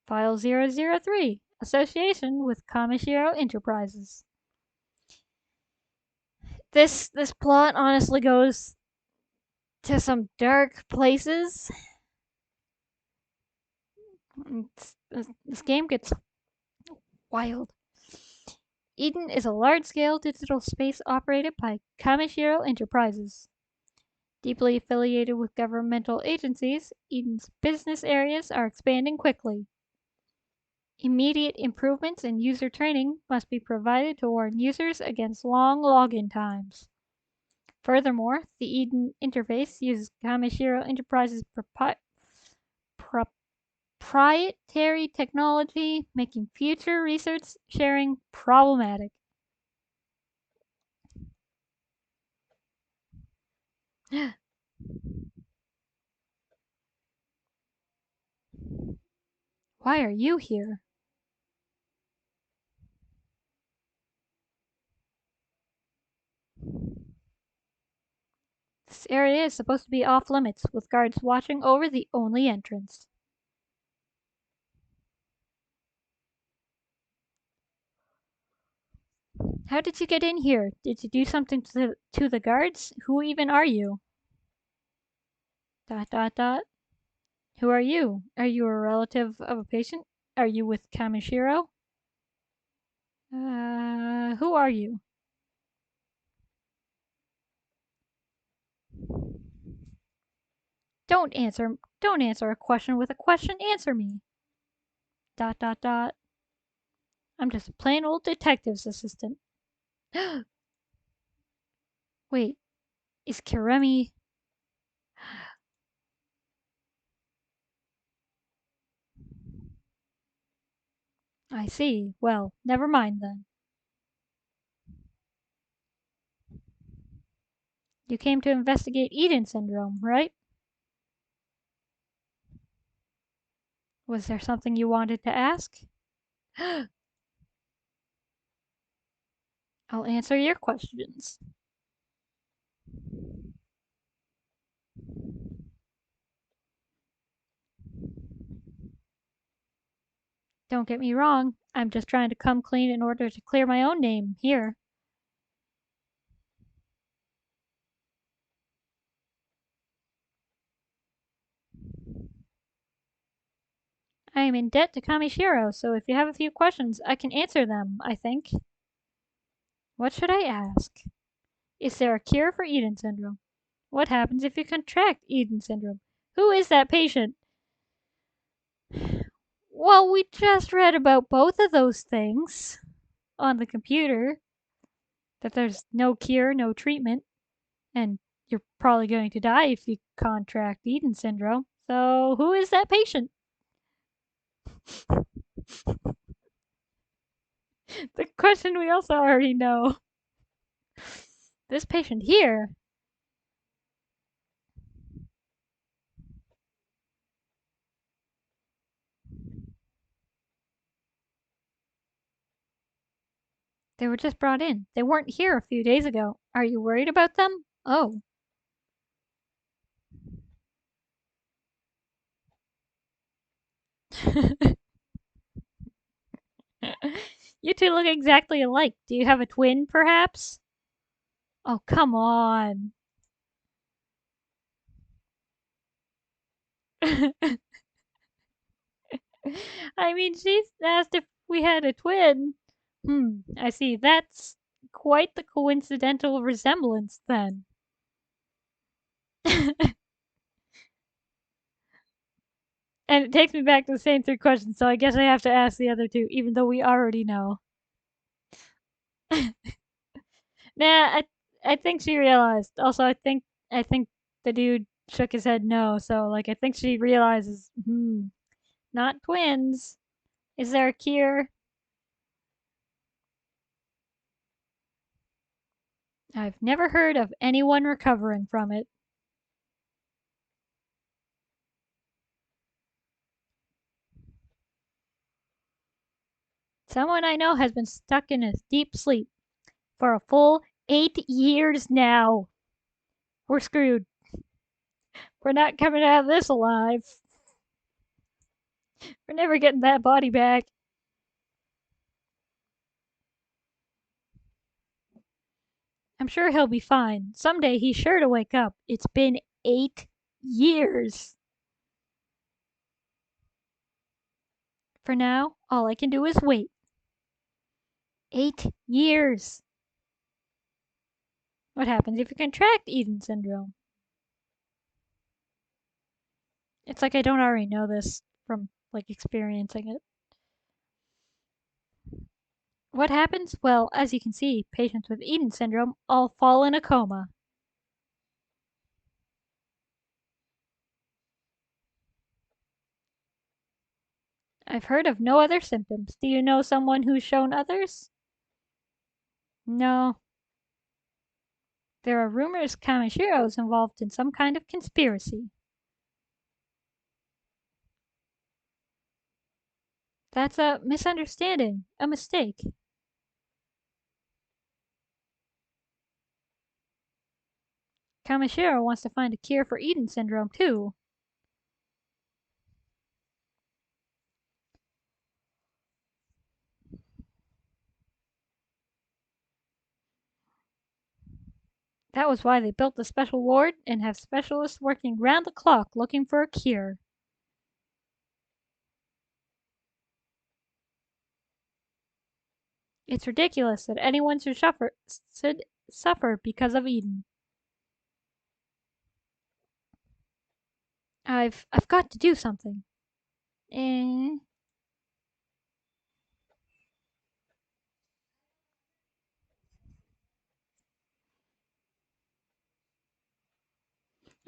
Speaker 1: File 003, Association with Kamishiro Enterprises. This plot honestly goes to some dark places. This game gets wild. Eden is a large-scale digital space operated by Kamishiro Enterprises. Deeply affiliated with governmental agencies, Eden's business areas are expanding quickly. Immediate improvements in user training must be provided to warn users against long login times. Furthermore, the Eden interface uses Kamishiro Enterprises' proprietary technology, making future research sharing problematic. Why are you here? This area is supposed to be off limits, with guards watching over the only entrance. How did you get in here? Did you do something to the guards? Who even are you? Dot dot dot. Who are you? Are you a relative of a patient? Are you with Kamishiro? Who are you? Don't answer a question with a question. Answer me. Dot dot dot. I'm just a plain old detective's assistant. Wait, is Kiremi? I see. Well, never mind then. You came to investigate Eden syndrome, right? Was there something you wanted to ask? I'll answer your questions. Don't get me wrong, I'm just trying to come clean in order to clear my own name here. I am in debt to Kamishiro, so if you have a few questions, I can answer them, I think. What should I ask? Is there a cure for Eden syndrome? What happens if you contract Eden syndrome? Who is that patient? Well, we just read about both of those things on the computer. That there's no cure, no treatment, and you're probably going to die if you contract Eden syndrome. So, who is that patient? The question we also already know. This patient here, they were just brought in. They weren't here a few days ago. Are you worried about them? Oh. You two look exactly alike. Do you have a twin, perhaps? Oh, come on. I mean, she asked if we had a twin. I see. That's quite the coincidental resemblance, then. And it takes me back to the same three questions, so I guess I have to ask the other two, even though we already know. Nah, I think she realized. Also, I think the dude shook his head no, so like I think she realizes, not twins. Is there a cure? I've never heard of anyone recovering from it. Someone I know has been stuck in a deep sleep for a full 8 years now. We're screwed. We're not coming out of this alive. We're never getting that body back. I'm sure he'll be fine. Someday he's sure to wake up. It's been 8 years. For now, all I can do is wait. 8 years. What happens if you contract Eden syndrome? It's like I don't already know this from experiencing it. What happens? Well, as you can see, patients with Eden syndrome all fall in a coma. I've heard of no other symptoms. Do you know someone who's shown others? No. There are rumors Kamashiro's involved in some kind of conspiracy. That's a misunderstanding, a mistake. Kamashiro wants to find a cure for Eden syndrome, too. That was why they built the special ward and have specialists working round the clock looking for a cure. It's ridiculous that anyone should suffer because of Eden. I've got to do something. Eh.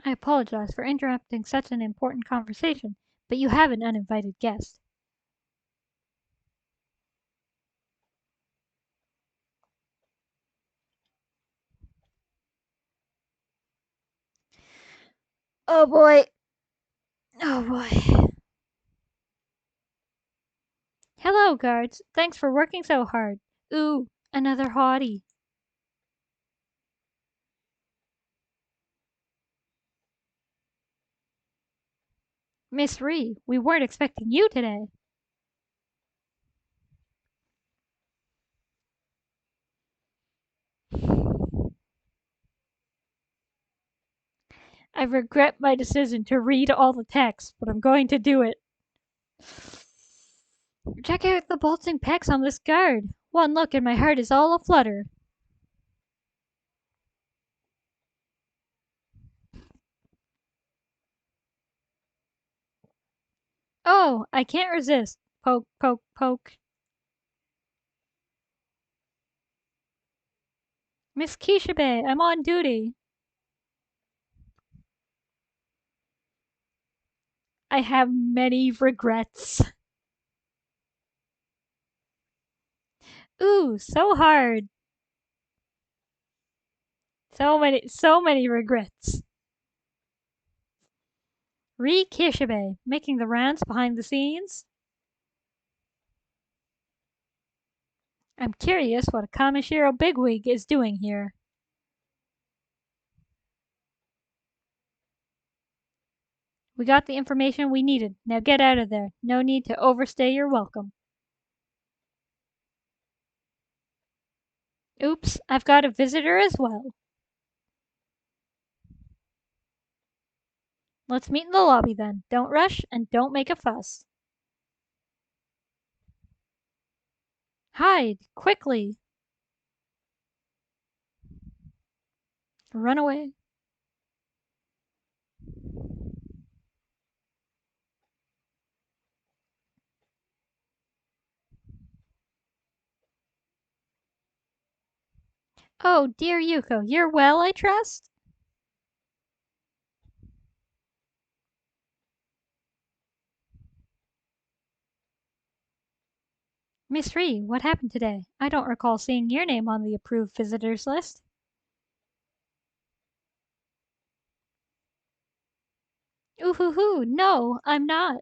Speaker 1: I apologize for interrupting such an important conversation, but you have an uninvited guest. Oh boy. Oh boy. Hello, guards. Thanks for working so hard. Ooh, another hottie. Miss Ree, we weren't expecting you today. I regret my decision to read all the text, but I'm going to do it. Check out the bulging pecs on this guard. One look and my heart is all aflutter. Oh, I can't resist. Poke, poke, poke. Miss Kishibe, I'm on duty. I have many regrets. Ooh, so hard. So many regrets. Re Kishibe, making the rounds behind the scenes. I'm curious what a Kamishiro bigwig is doing here. We got the information we needed. Now get out of there. No need to overstay your welcome. Oops, I've got a visitor as well. Let's meet in the lobby then. Don't rush and don't make a fuss. Hide, quickly. Run away. Oh, dear Yuko, you're well, I trust? Miss Ree, what happened today? I don't recall seeing your name on the approved visitors list. Ooh hoo hoo, no, I'm not.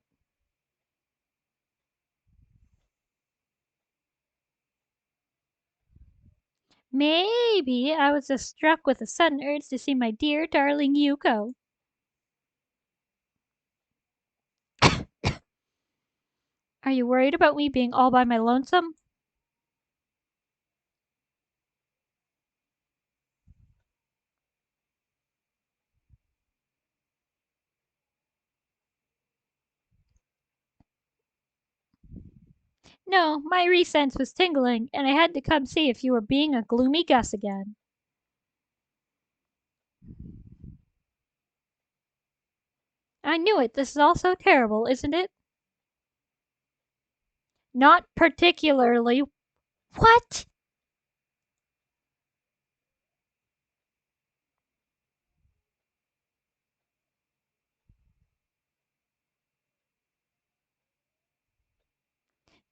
Speaker 1: Maybe I was just struck with a sudden urge to see my dear darling Yuko. Are you worried about me being all by my lonesome? No, my resense was tingling, and I had to come see if you were being a gloomy Gus again. I knew it. This is all so terrible, isn't it? Not particularly. What?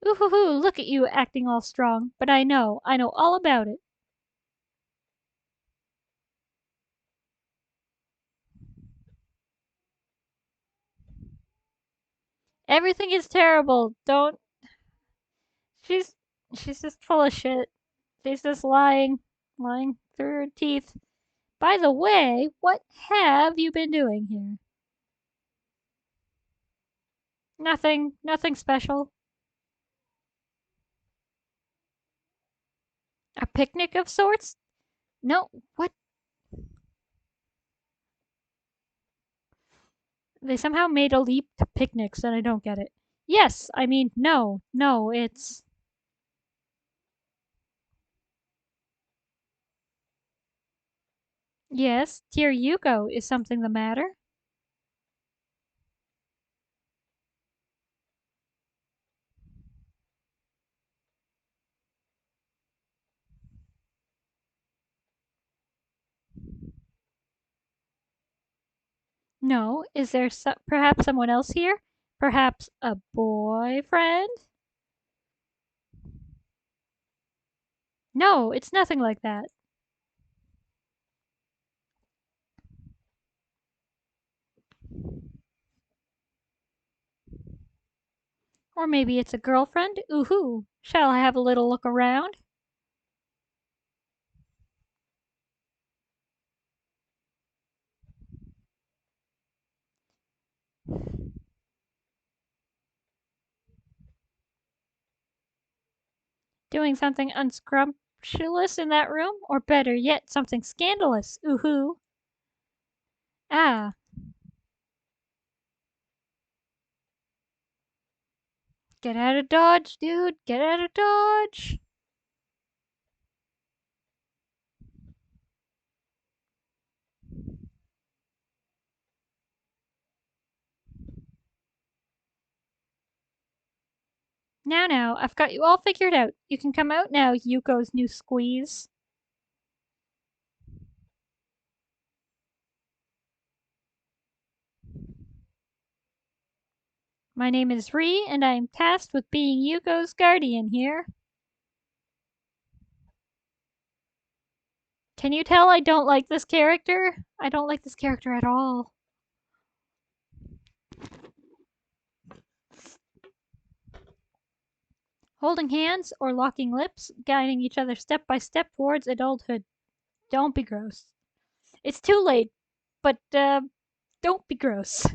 Speaker 1: Ooh hoo hoo, look at you acting all strong. But I know all about it. Everything is terrible. Don't. She's. She's just full of shit. She's just lying through her teeth. By the way, what have you been doing here? Nothing special. A picnic of sorts? No, what? They somehow made a leap to picnics and I don't get it. Yes, I mean, no, it's. Yes, dear Yuko, is something the matter? No, is there perhaps someone else here? Perhaps a boyfriend? No, it's nothing like that. Or maybe it's a girlfriend? Ooh-hoo. Shall I have a little look around? Doing something unscrumptious in that room? Or better yet, something scandalous? Ooh-hoo. Ah, get out of Dodge, dude. Get out of Dodge. Now, I've got you all figured out. You can come out now, Yuko's new squeeze. My name is Ree, and I am tasked with being Yuko's guardian here. Can you tell I don't like this character? I don't like this character at all. Holding hands or locking lips, guiding each other step by step towards adulthood. Don't be gross. It's too late, but don't be gross.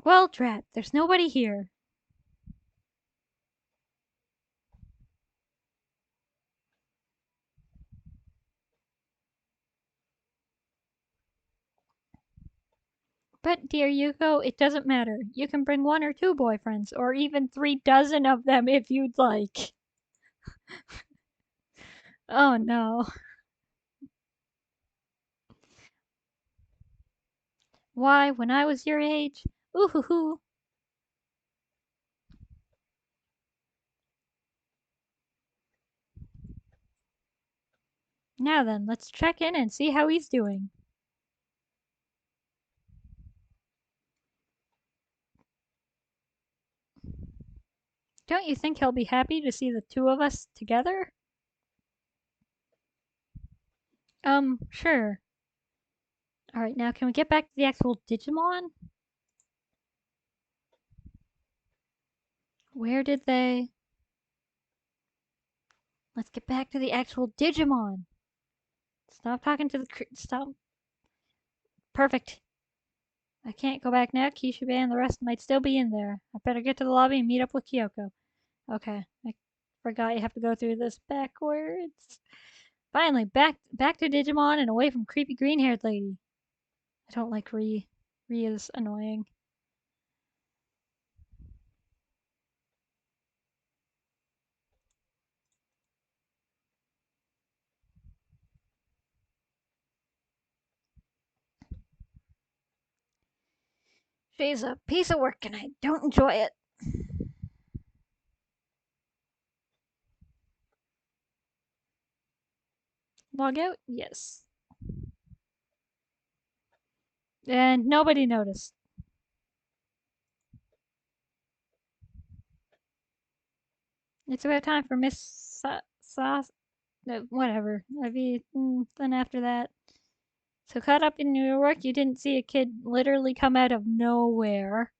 Speaker 1: Well, drat, there's nobody here. But, dear Yuko, it doesn't matter. You can bring one or two boyfriends, or even 3 dozen of them if you'd like. Oh no. Why, when I was your age? Ooh hoo hoo. Now then, let's check in and see how he's doing. Don't you think he'll be happy to see the two of us together? Sure. Alright, now can we get back to the actual Digimon? Where did they. Let's get back to the actual Digimon. Stop talking to the. Stop. Perfect. I can't go back now. Kishibe and the rest might still be in there. I better get to the lobby and meet up with Kyoko. Okay, I forgot you have to go through this backwards. Finally, back to Digimon and away from creepy green-haired lady. I don't like Ree. Ri is annoying. She's a piece of work and I don't enjoy it. Log out? Yes. And nobody noticed. It's about time for Miss Sauce. No, whatever. Then after that. So caught up in your work, you didn't see a kid literally come out of nowhere.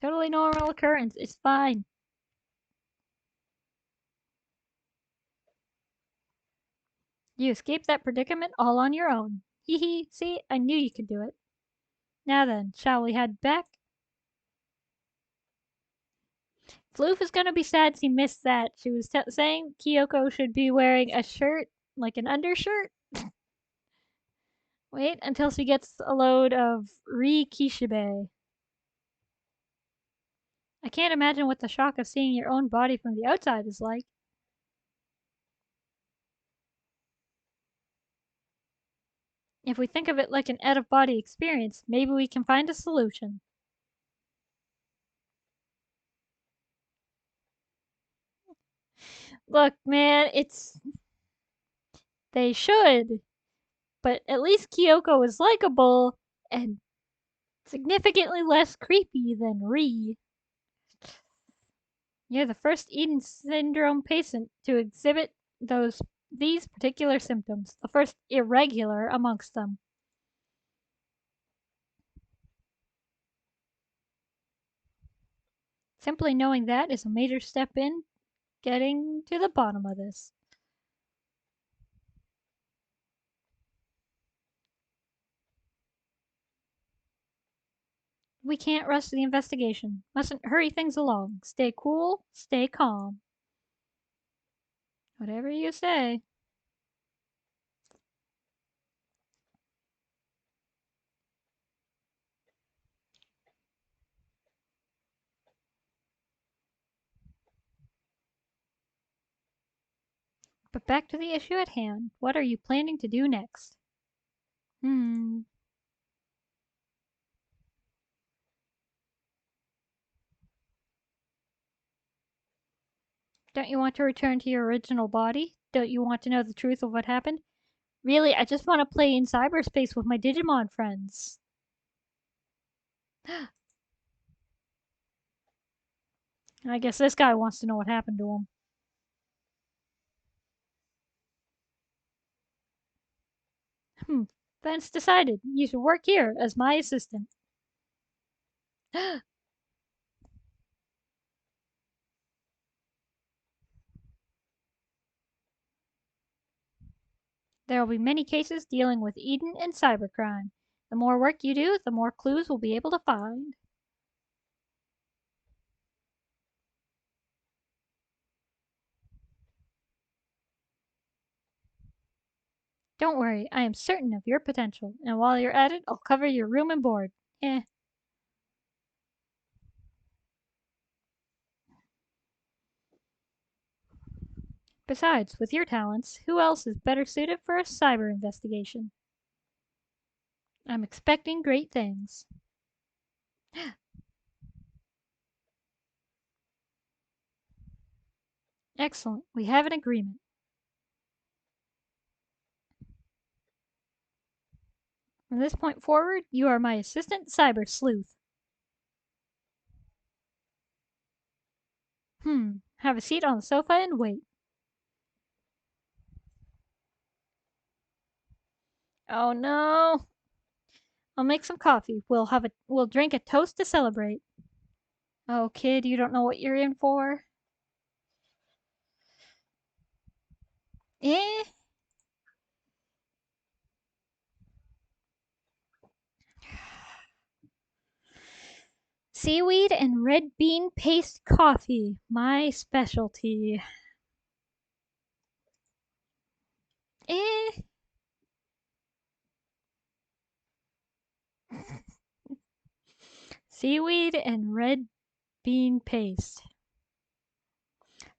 Speaker 1: Totally normal occurrence. It's fine. You escaped that predicament all on your own. Hee hee. See, I knew you could do it. Now then, shall we head back? Sleuth is gonna be sad she missed that. She was saying Kyoko should be wearing a shirt, like an undershirt. Wait until she gets a load of Kishibe. I can't imagine what the shock of seeing your own body from the outside is like. If we think of it like an out of body experience, maybe we can find a solution. Look, man, it's. They should, but at least Kyoko is likable and significantly less creepy than Ri. You're the first Eden syndrome patient to exhibit these particular symptoms, the first irregular amongst them. Simply knowing that is a major step in getting to the bottom of this. We can't rush the investigation. Mustn't hurry things along. Stay cool, stay calm. Whatever you say. But back to the issue at hand. What are you planning to do next? Hmm. Don't you want to return to your original body? Don't you want to know the truth of what happened? Really, I just want to play in cyberspace with my Digimon friends. I guess this guy wants to know what happened to him. Hmm. Then it's decided. You should work here as my assistant. There will be many cases dealing with Eden and cybercrime. The more work you do, the more clues we'll be able to find. Don't worry, I am certain of your potential, and while you're at it, I'll cover your room and board. Eh. Besides, with your talents, who else is better suited for a cyber investigation? I'm expecting great things. Excellent, we have an agreement. From this point forward, you are my assistant cyber sleuth. Have a seat on the sofa and wait. Oh no. I'll make some coffee. We'll drink a toast to celebrate. Oh kid, you don't know what you're in for? Eh? Seaweed and red bean paste coffee, my specialty. Eh? Seaweed and red bean paste.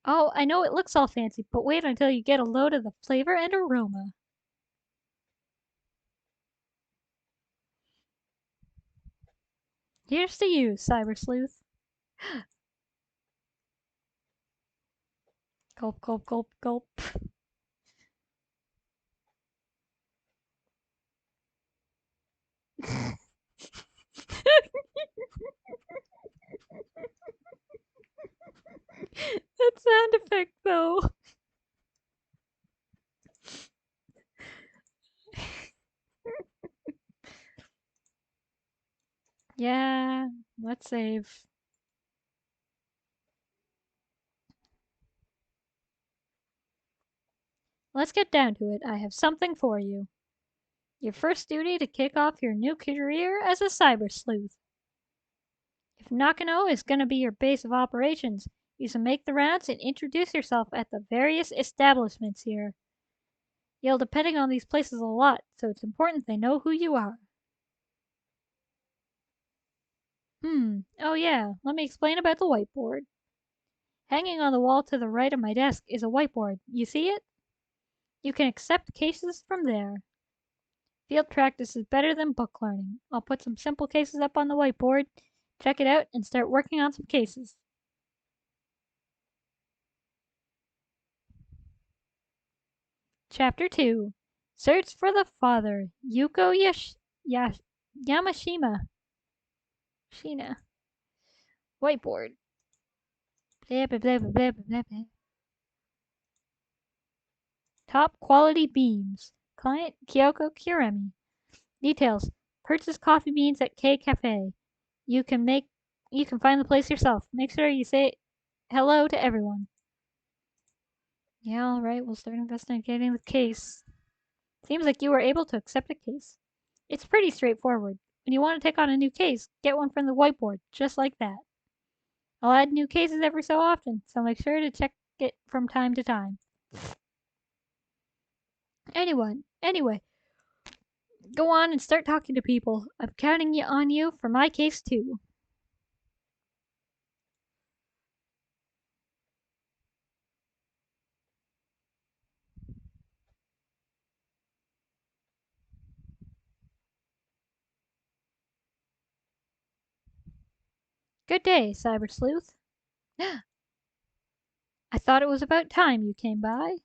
Speaker 1: Oh, I know it looks all fancy, but wait until you get a load of the flavor and aroma. Here's to you, Cyber Sleuth. Gulp, gulp, gulp, gulp. That sound effect, though. Yeah, let's save. Let's get down to it. I have something for you. Your first duty to kick off your new career as a cyber sleuth. If Nakano is going to be your base of operations, you should make the rounds and introduce yourself at the various establishments here. You'll depending on these places a lot, so it's important they know who you are. Oh yeah, let me explain about the whiteboard. Hanging on the wall to the right of my desk is a whiteboard. You see it? You can accept cases from there. Field practice is better than book learning. I'll put some simple cases up on the whiteboard, check it out, and start working on some cases. Chapter 2 Search for the Father, Yuko Yamashima. Shina. Whiteboard. Blah, blah, blah, blah, blah, blah, blah. Top quality beans. Client Kyoko Kuremi. Details. Purchase coffee beans at K Cafe. You can find the place yourself. Make sure you say hello to everyone. Yeah, alright, we'll start investigating the case. Seems like you were able to accept a case. It's pretty straightforward. When you want to take on a new case, get one from the whiteboard, just like that. I'll add new cases every so often, so make sure to check it from time to time. Anyway, go on and start talking to people. I'm counting on you for my case too. Good day, Cyber Sleuth. I thought it was about time you came by.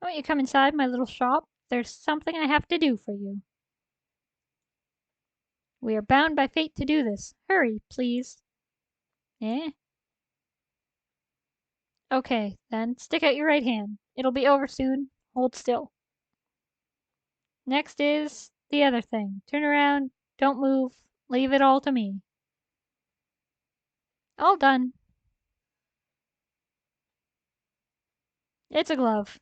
Speaker 1: Won't you come inside my little shop? There's something I have to do for you. We are bound by fate to do this. Hurry, please. Eh? Okay, then stick out your right hand. It'll be over soon. Hold still. Next is the other thing. Turn around, don't move, leave it all to me. All done. It's a glove.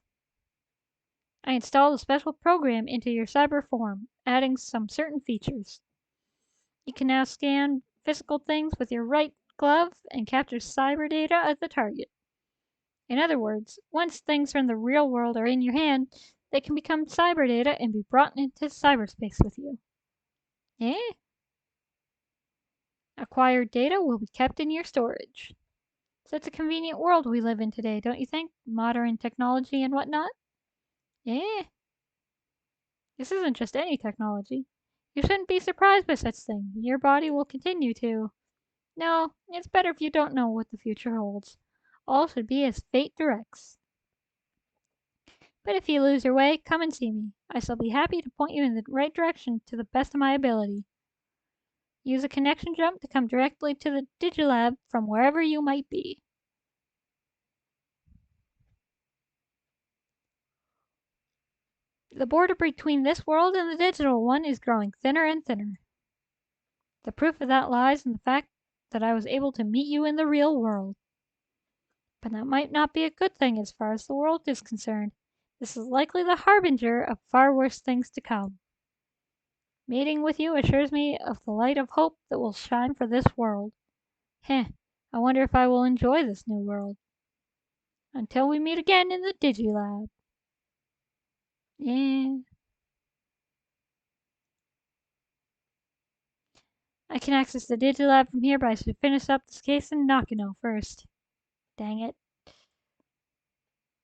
Speaker 1: I installed a special program into your cyber form, adding some certain features. You can now scan physical things with your right glove and capture cyber data of the target. In other words, once things from the real world are in your hand, they can become cyber data and be brought into cyberspace with you. Eh? Acquired data will be kept in your storage. Such a convenient world we live in today, don't you think? Modern technology and whatnot? Eh? This isn't just any technology. You shouldn't be surprised by such things. Your body will continue to. No, it's better if you don't know what the future holds. All should be as fate directs. But if you lose your way, come and see me. I shall be happy to point you in the right direction to the best of my ability. Use a connection jump to come directly to the Digilab from wherever you might be. The border between this world and the digital one is growing thinner and thinner. The proof of that lies in the fact that I was able to meet you in the real world. But that might not be a good thing as far as the world is concerned. This is likely the harbinger of far worse things to come. Meeting with you assures me of the light of hope that will shine for this world. Heh, I wonder if I will enjoy this new world. Until we meet again in the Digilab. Yeah. I can access the Digilab from here, but I should finish up this case in Nakano first. Dang it.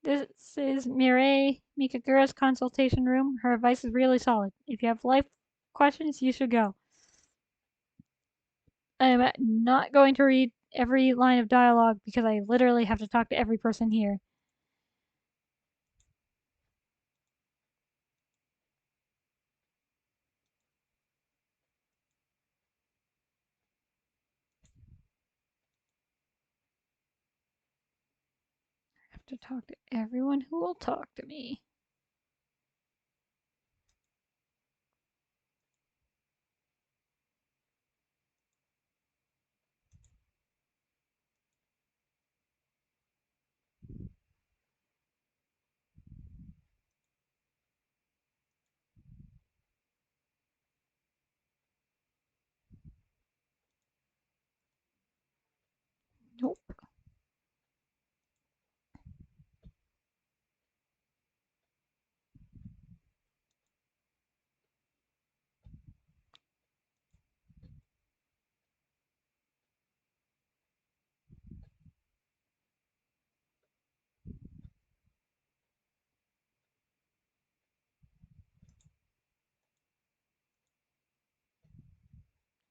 Speaker 1: This is Mireille Mikagura's consultation room. Her advice is really solid. If you have life questions, you should go. I'm not going to read every line of dialogue because I literally have to talk to every person here. I have to talk to everyone who will talk to me. Nope.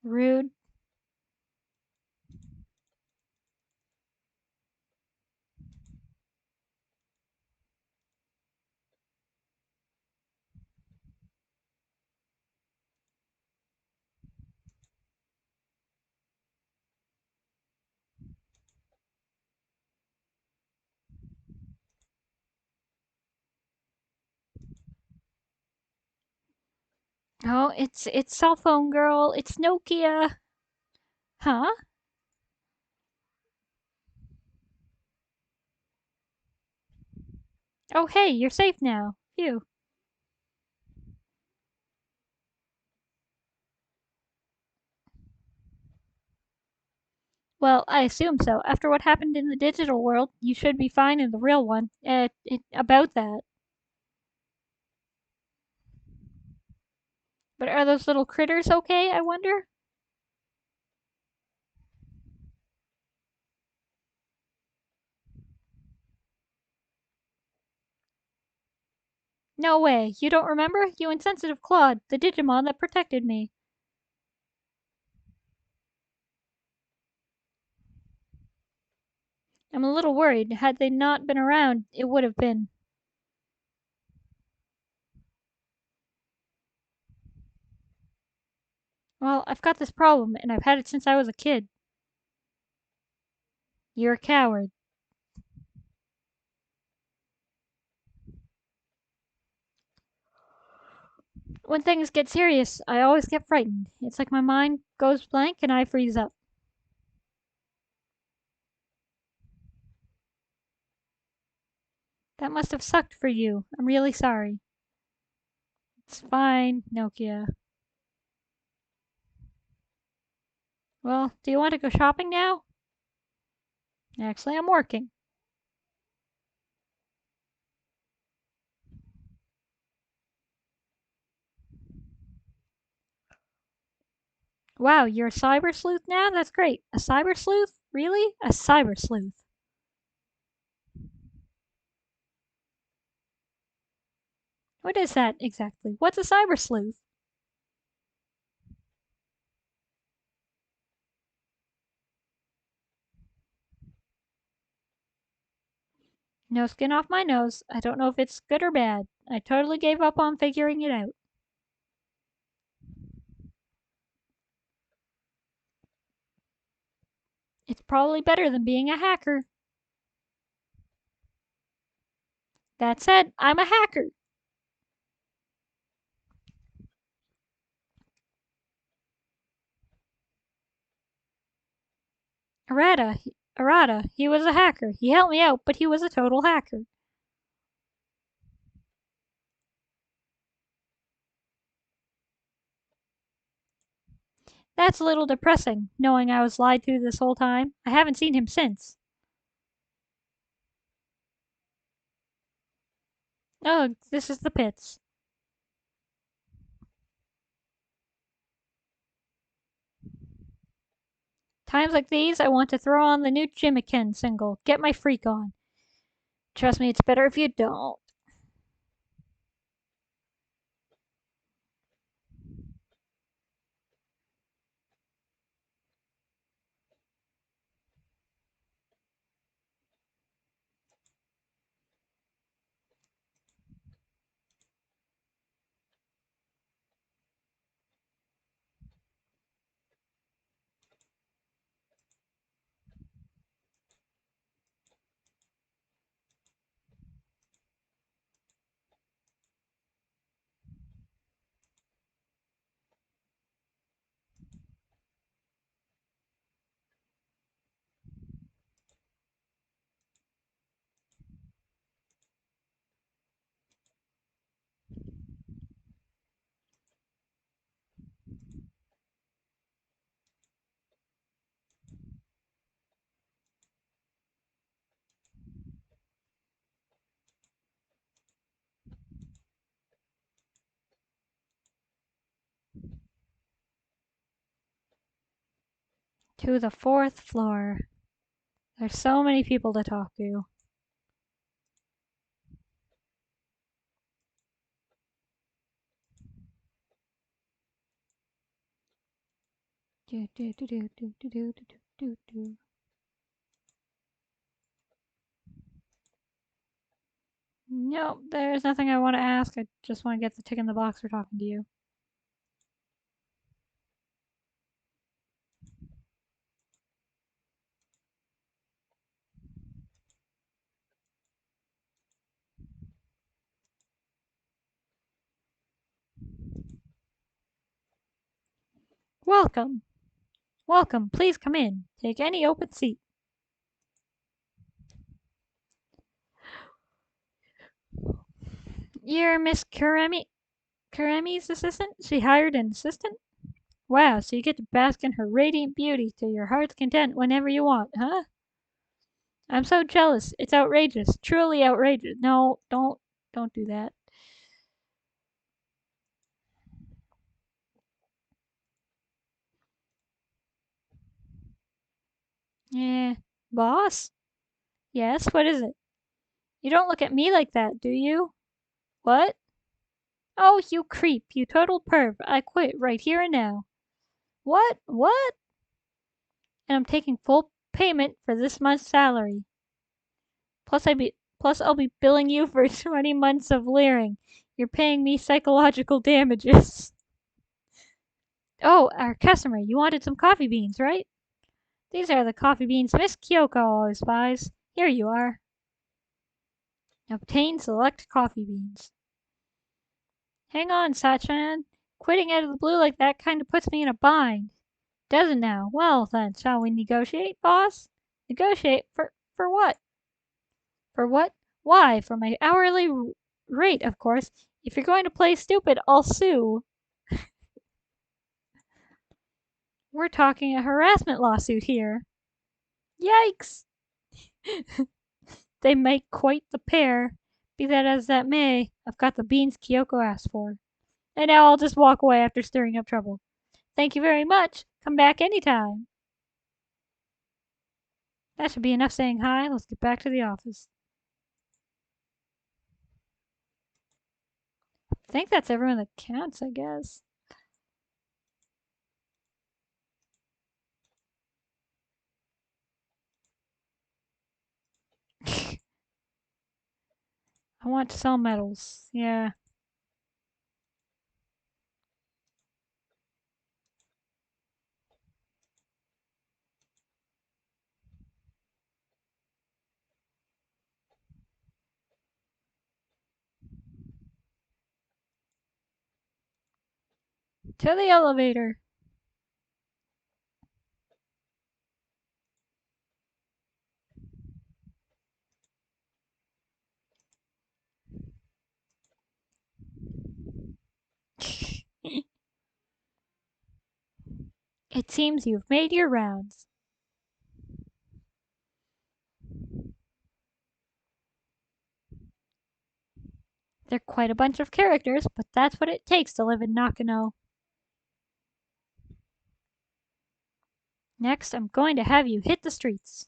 Speaker 1: Rude. Oh, it's cell phone girl. It's Nokia. Huh? Oh, hey, you're safe now. Phew. Well, I assume so. After what happened in the digital world, you should be fine in the real one. About that. But are those little critters okay, I wonder? No way. You don't remember? You insensitive Claude, the Digimon that protected me. I'm a little worried. Had they not been around, it would have been. Well, I've got this problem, and I've had it since I was a kid. You're a coward. When things get serious, I always get frightened. It's like my mind goes blank and I freeze up. That must have sucked for you. I'm really sorry. It's fine, Nokia. Well, do you want to go shopping now? Actually, I'm working. Wow, you're a cyber sleuth now? That's great. A cyber sleuth? Really? A cyber sleuth. What is that exactly? What's a cyber sleuth? No skin off my nose. I don't know if it's good or bad. I totally gave up on figuring it out. It's probably better than being a hacker. That said, I'm a hacker. Arata, he was a hacker. He helped me out, but he was a total hacker. That's a little depressing, knowing I was lied to this whole time. I haven't seen him since. Oh, this is the pits. Times like these, I want to throw on the new Jimiken single, Get My Freak On. Trust me, it's better if you don't. To the fourth floor. There's so many people to talk to. Do, do, do, do, do, do, do, do, do, do. Nope, there's nothing I want to ask. I just want to get the tick in the box for talking to you. Welcome. Welcome. Please come in. Take any open seat. You're Miss Kuremi's assistant? She hired an assistant? Wow, so you get to bask in her radiant beauty to your heart's content whenever you want, huh? I'm so jealous. It's outrageous. Truly outrageous. No, don't do that. Eh, boss? Yes, what is it? You don't look at me like that, do you? What? Oh, you creep, you total perv. I quit right here and now. What? What? And I'm taking full payment for this month's salary. Plus I'll be billing you for 20 months of leering. You're paying me psychological damages. Oh, our customer, you wanted some coffee beans, right? These are the coffee beans Miss Kyoko always buys. Here you are. Obtain select coffee beans. Hang on, Sachan. Quitting out of the blue like that kinda puts me in a bind. Doesn't now. Well then, shall we negotiate, boss? Negotiate? For what? For what? Why, for my hourly rate, of course. If you're going to play stupid, I'll sue. We're talking a harassment lawsuit here. Yikes! They make quite the pair. Be that as that may, I've got the beans Kyoko asked for. And now I'll just walk away after stirring up trouble. Thank you very much. Come back anytime. That should be enough saying hi. Let's get back to the office. I think that's everyone that counts, I guess. I want to sell medals. Yeah. To the elevator. It seems you've made your rounds. They're quite a bunch of characters, but that's what it takes to live in Nakano. Next, I'm going to have you hit the streets.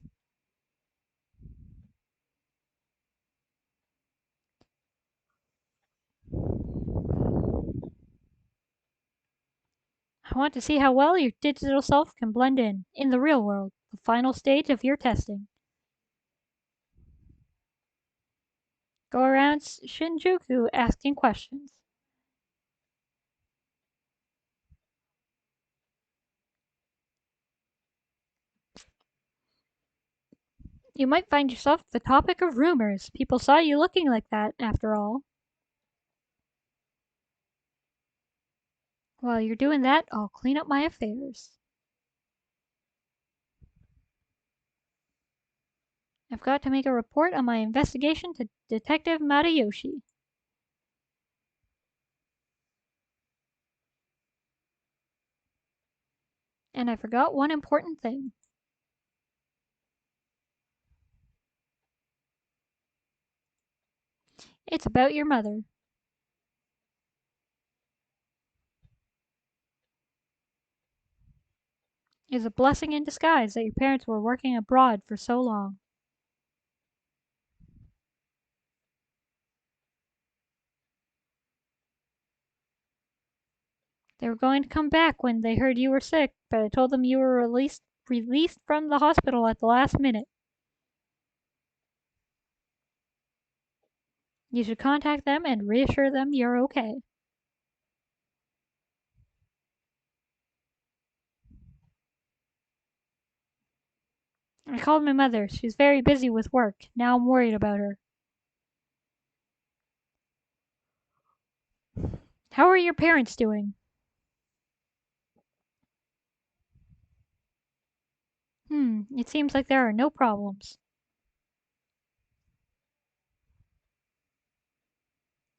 Speaker 1: I want to see how well your digital self can blend in the real world, the final stage of your testing. Go around Shinjuku asking questions. You might find yourself the topic of rumors. People saw you looking like that, after all. While you're doing that, I'll clean up my affairs. I've got to make a report on my investigation to Detective Matayoshi. And I forgot one important thing. It's about your mother. It's a blessing in disguise that your parents were working abroad for so long. They were going to come back when they heard you were sick, but I told them you were released from the hospital at the last minute. You should contact them and reassure them you're okay. I called my mother. She's very busy with work. Now I'm worried about her. How are your parents doing? It seems like there are no problems.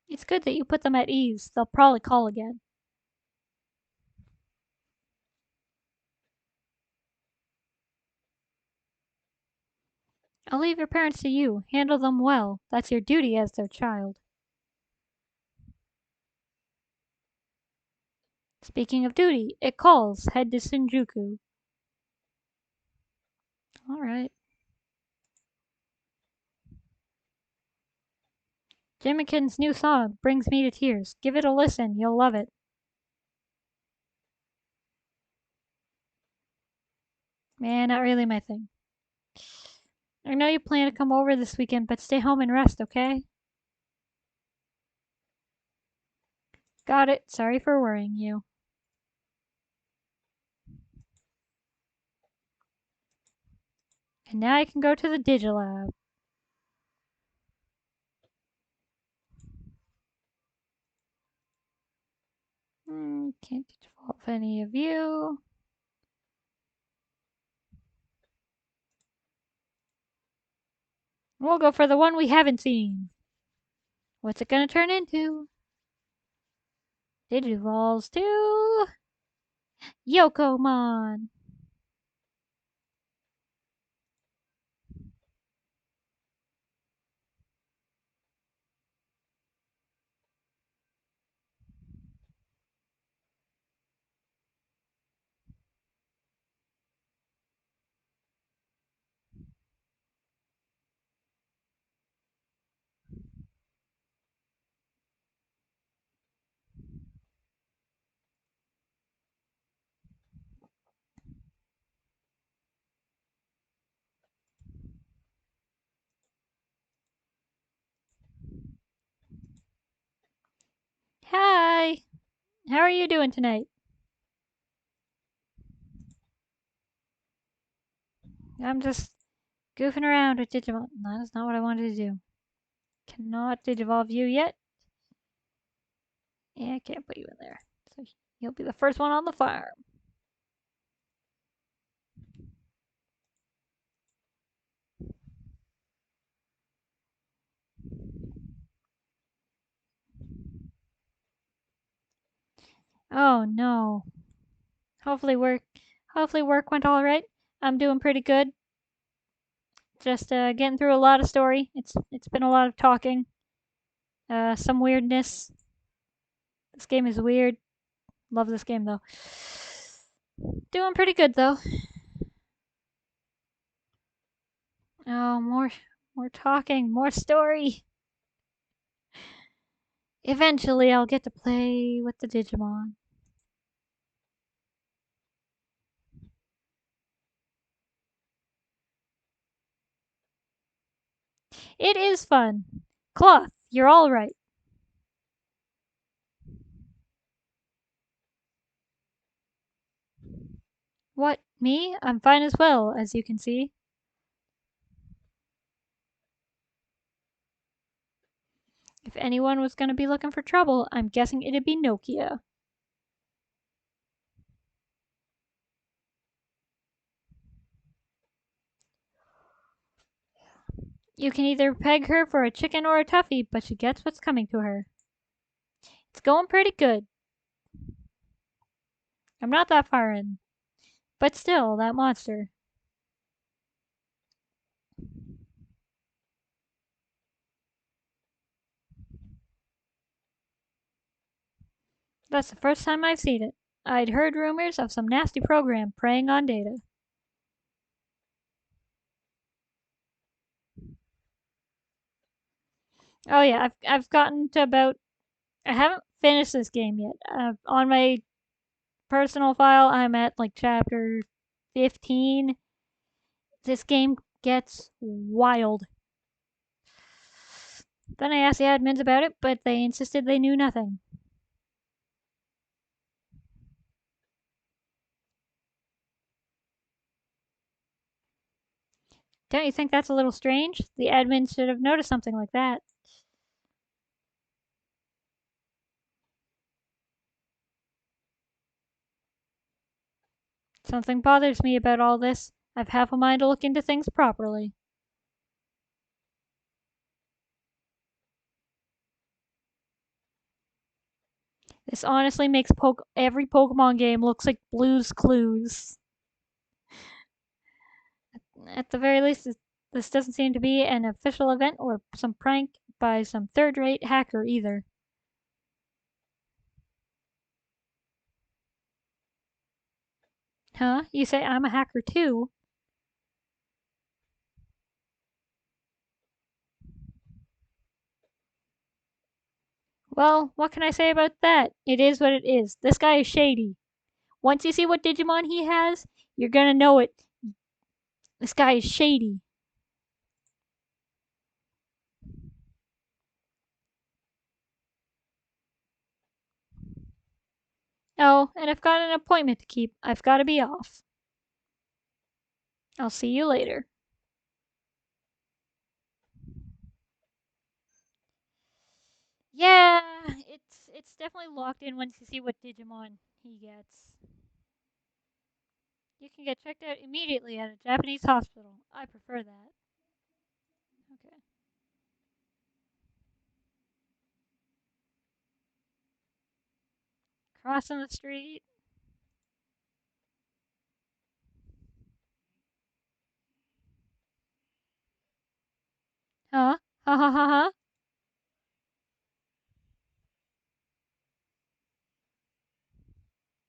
Speaker 1: It's good that you put them at ease. They'll probably call again. I'll leave your parents to you. Handle them well. That's your duty as their child. Speaking of duty, it calls. Head to Shinjuku. Alright. Jimikin's new song brings me to tears. Give it a listen. You'll love it. Man, not really my thing. I know you plan to come over this weekend, but stay home and rest, okay? Got it. Sorry for worrying you. And now I can go to the Digilab. Can't evolve any of you. We'll go for the one we haven't seen. What's it gonna turn into? Digivolves to Yokomon. Hi! How are you doing tonight? I'm just goofing around with Digimon. That is not what I wanted to do. Cannot Digivolve you yet. Yeah, I can't put you in there. So you'll be the first one on the farm. Oh no. Hopefully work hopefully work went alright. I'm doing pretty good. Just getting through a lot of story. It's been a lot of talking. Some weirdness. This game is weird. Love this game though. Doing pretty good though. Oh, more talking, more story. Eventually, I'll get to play with the Digimon. It is fun. Cloth, you're all right. What, me? I'm fine as well, as you can see. If anyone was going to be looking for trouble, I'm guessing it'd be Nokia. You can either peg her for a chicken or a toughie, but she gets what's coming to her. It's going pretty good. I'm not that far in. But still, that monster. That's the first time I've seen it. I'd heard rumors of some nasty program preying on data. Oh yeah, I've gotten to about. I haven't finished this game yet. On my personal file, I'm at like chapter 15. This game gets wild. Then I asked the admins about it, but they insisted they knew nothing. Don't you think that's a little strange? The admins should have noticed something like that. Something bothers me about all this. I've half a mind to look into things properly. This honestly makes every Pokemon game looks like Blue's Clues. At the very least, this doesn't seem to be an official event or some prank by some third-rate hacker either. Huh? You say I'm a hacker too? Well, what can I say about that? It is what it is. This guy is shady. Once you see what Digimon he has, you're gonna know it. This guy is shady. Oh, and I've got an appointment to keep. I've got to be off. I'll see you later. Yeah, it's definitely locked in once you see what Digimon he gets. You can get checked out immediately at a Japanese hospital. I prefer that. Okay. Crossing the street. Huh? Ha ha ha ha.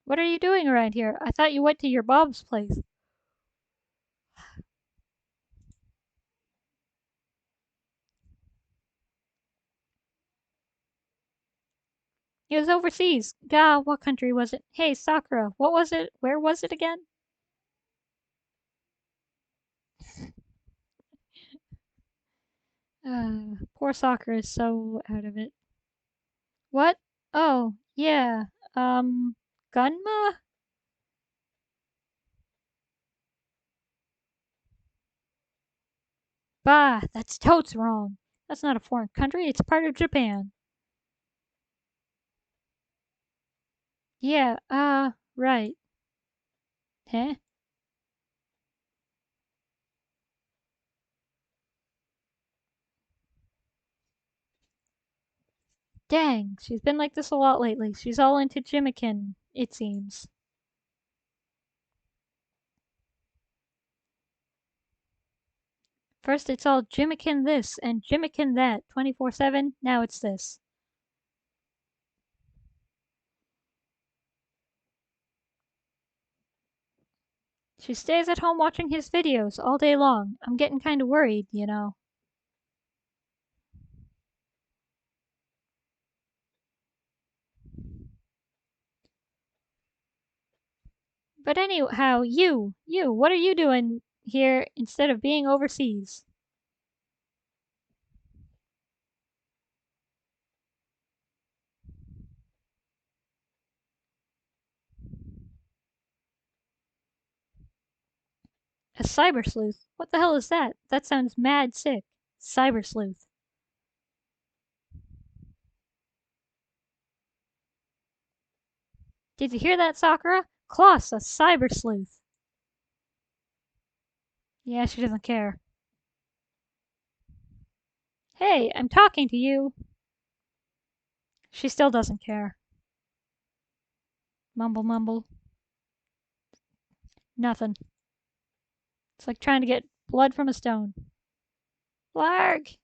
Speaker 1: What are you doing around here? I thought you went to your Bob's place. He was overseas. Gah, what country was it? Hey, Sakura, what was it? Where was it again? Poor Sakura is so out of it. What? Oh, yeah. Gunma? Bah, that's totes wrong. That's not a foreign country, it's part of Japan. Yeah, right. Huh? Dang, she's been like this a lot lately. She's all into Jimikin, it seems. First it's all Jimikin this and Jimikin that 24/7, now it's this. She stays at home watching his videos all day long. I'm getting kind of worried, But anyhow, what are you doing here instead of being overseas? A cyber sleuth? What the hell is that? That sounds mad sick. Cyber sleuth. Did you hear that, Sakura? Kloss, a cyber sleuth. Yeah, she doesn't care. Hey, I'm talking to you. She still doesn't care. Mumble, mumble. Nothing. It's like trying to get blood from a stone. Larg!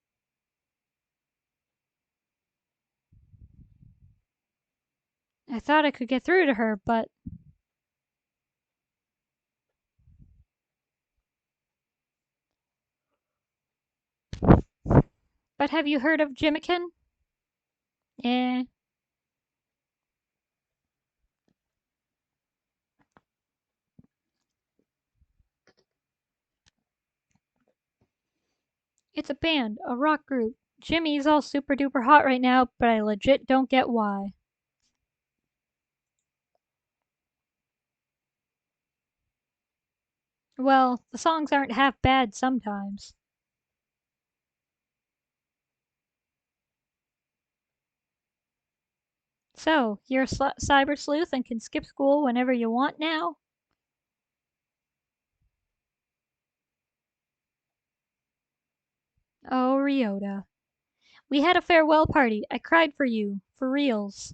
Speaker 1: I thought I could get through to her, but. But have you heard of Jimmikin? Eh. It's a band, a rock group. Jimmy's all super duper hot right now, but I legit don't get why. Well, the songs aren't half bad sometimes. So, you're a cyber sleuth and can skip school whenever you want now? Oh, Ryota. We had a farewell party. I cried for you. For reals.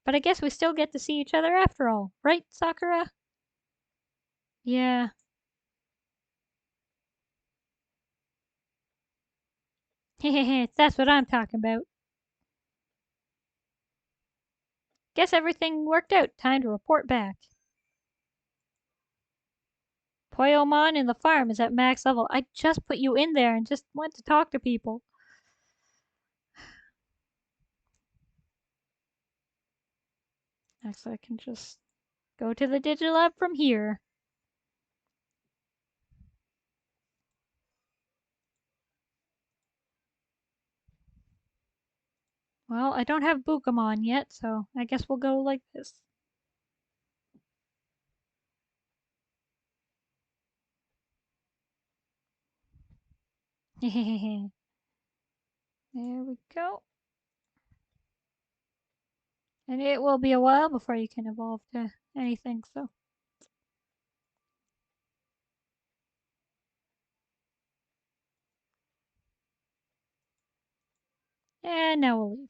Speaker 1: But I guess we still get to see each other after all, right, Sakura? Yeah. Hehehe, that's what I'm talking about. Guess everything worked out. Time to report back. Poyomon in the farm is at max level. I just put you in there and just went to talk to people. Next, I can just go to the Digilab from here. Well, I don't have Bukamon yet, so I guess we'll go like this. Hehehe. There we go. And it will be a while before you can evolve to anything, so. And now we'll leave.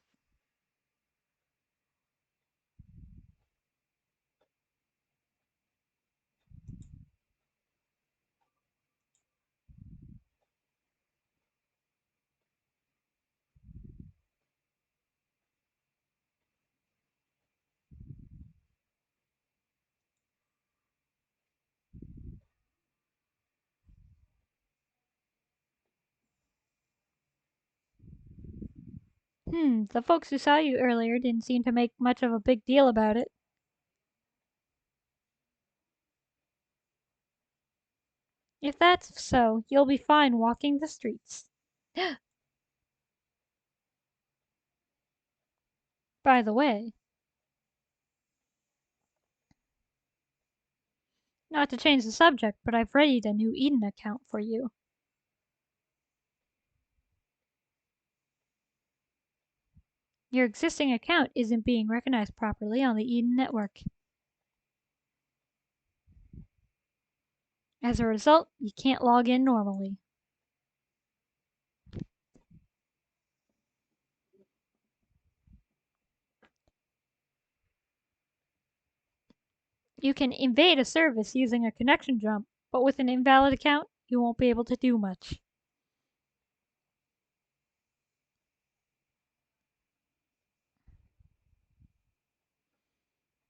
Speaker 1: The folks who saw you earlier didn't seem to make much of a big deal about it. If that's so, you'll be fine walking the streets. By the way, not to change the subject, but I've readied a new Eden account for you. Your existing account isn't being recognized properly on the Eden network. As a result, you can't log in normally. You can invade a service using a connection jump, but with an invalid account, you won't be able to do much.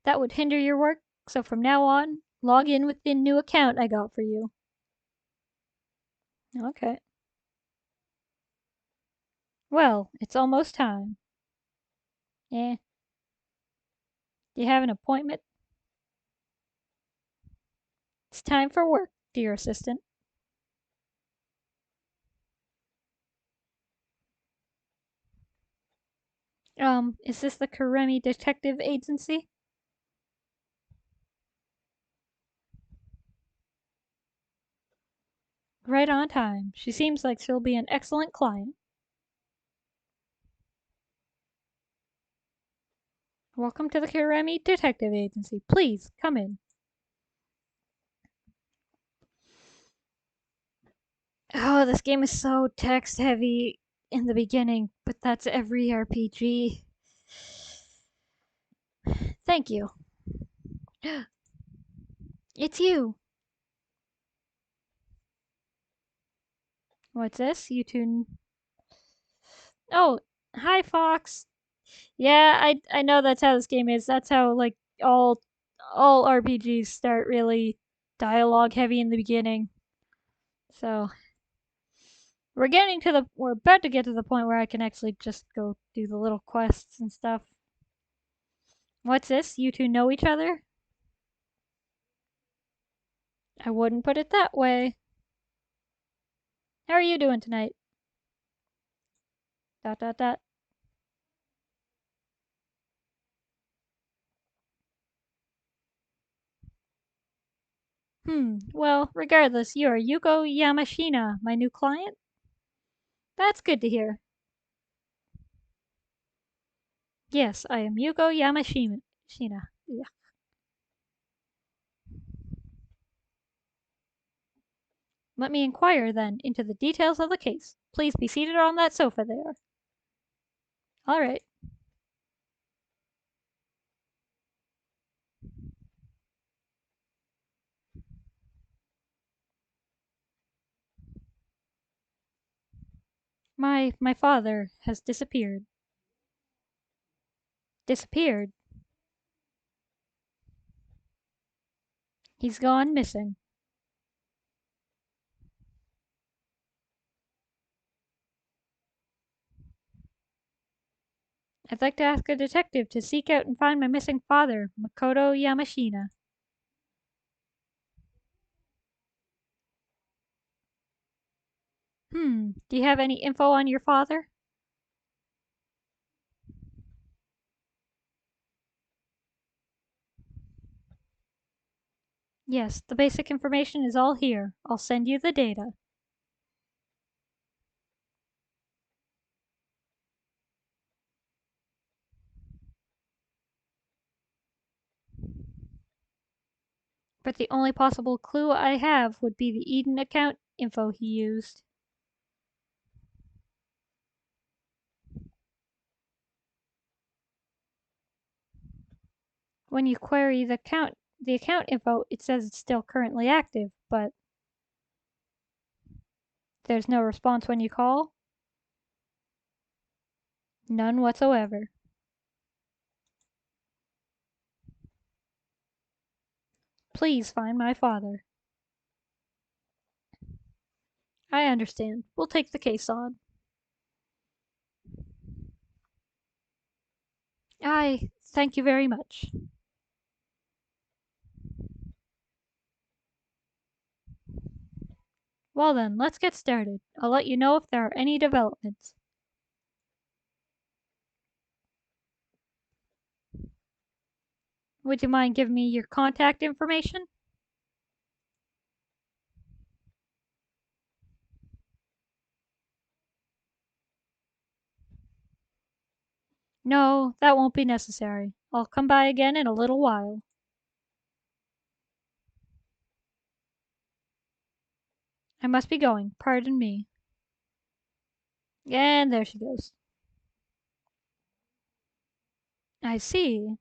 Speaker 1: That would hinder your work, so from now on, log in with the new account I got for you. Okay. Well, it's almost time. Eh, do you have an appointment? It's time for work, dear assistant. Is this the Karemi Detective Agency? Right on time. She seems like she'll be an excellent client. Welcome to the Karemi Detective Agency. Please, come in. Oh, this game is so text heavy in the beginning, but that's every RPG. Thank you. It's you. What's this? You two. Oh, hi, Fox. Yeah, I know that's how this game is. That's how like all RPGs start really dialogue heavy in the beginning. So we're about to get to the point where I can actually just go do the little quests and stuff. What's this? You two know each other? I wouldn't put it that way. How are you doing tonight? Dot dot dot. Well, regardless, you are Yuko Yamashina, my new client? That's good to hear. Yes, I am Yuko Yamashina. Yeah. Let me inquire, then, into the details of the case. Please be seated on that sofa there. All right. My father has disappeared. Disappeared? He's gone missing. I'd like to ask a detective to seek out and find my missing father, Makoto Yamashina. Do you have any info on your father? Yes, the basic information is all here. I'll send you the data. But the only possible clue I have would be the Eden account info he used. When you query the account info, it says it's still currently active, but there's no response when you call? None whatsoever. Please find my father. I understand. We'll take the case on. I thank you very much. Well then, let's get started. I'll let you know if there are any developments. Would you mind giving me your contact information? No, that won't be necessary. I'll come by again in a little while. I must be going. Pardon me. And there she goes. I see.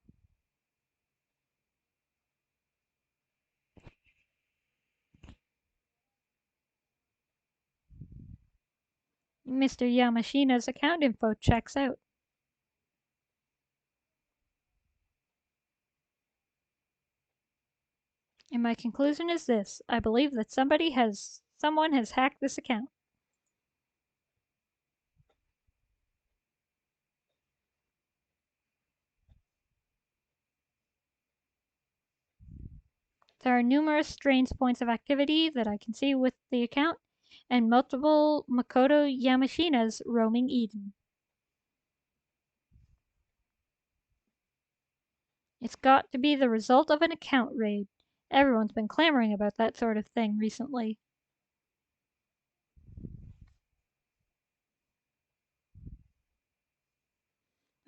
Speaker 1: Mr. Yamashina's account info checks out. And my conclusion is this: I believe that someone has hacked this account. There are numerous strange points of activity that I can see with the account, and multiple Makoto Yamashinas roaming Eden. It's got to be the result of an account raid. Everyone's been clamoring about that sort of thing recently.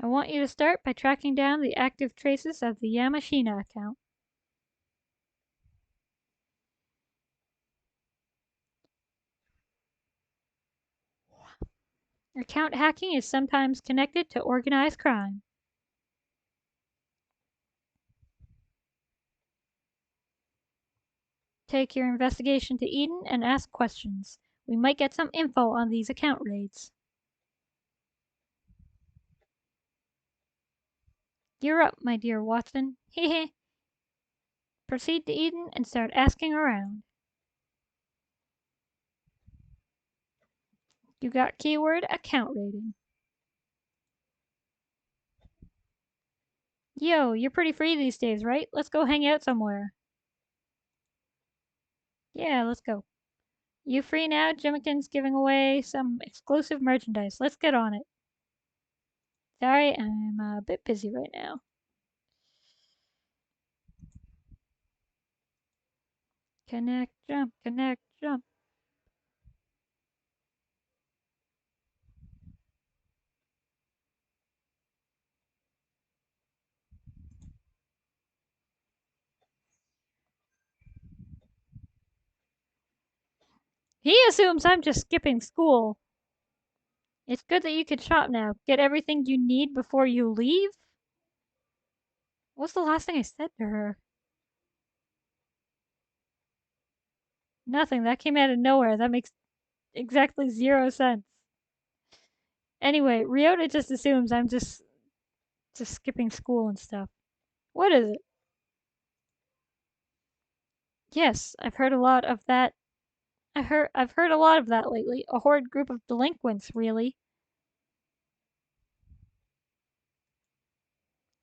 Speaker 1: I want you to start by tracking down the active traces of the Yamashina account. Account hacking is sometimes connected to organized crime. Take your investigation to Eden and ask questions. We might get some info on these account raids. You're up, my dear Watson. Hehe. Proceed to Eden and start asking around. You got keyword account rating. Yo, you're pretty free these days, right? Let's go hang out somewhere. Yeah, let's go. You free now? Jimikin's giving away some exclusive merchandise. Let's get on it. Sorry, I'm a bit busy right now. Connect, jump, connect, jump. He assumes I'm just skipping school. It's good that you can shop now. Get everything you need before you leave? What's the last thing I said to her? Nothing. That came out of nowhere. That makes exactly 0 sense. Anyway, Ryota just assumes I'm just skipping school and stuff. What is it? Yes, I've heard a lot of that. I've heard a lot of that lately. A horrid group of delinquents, really.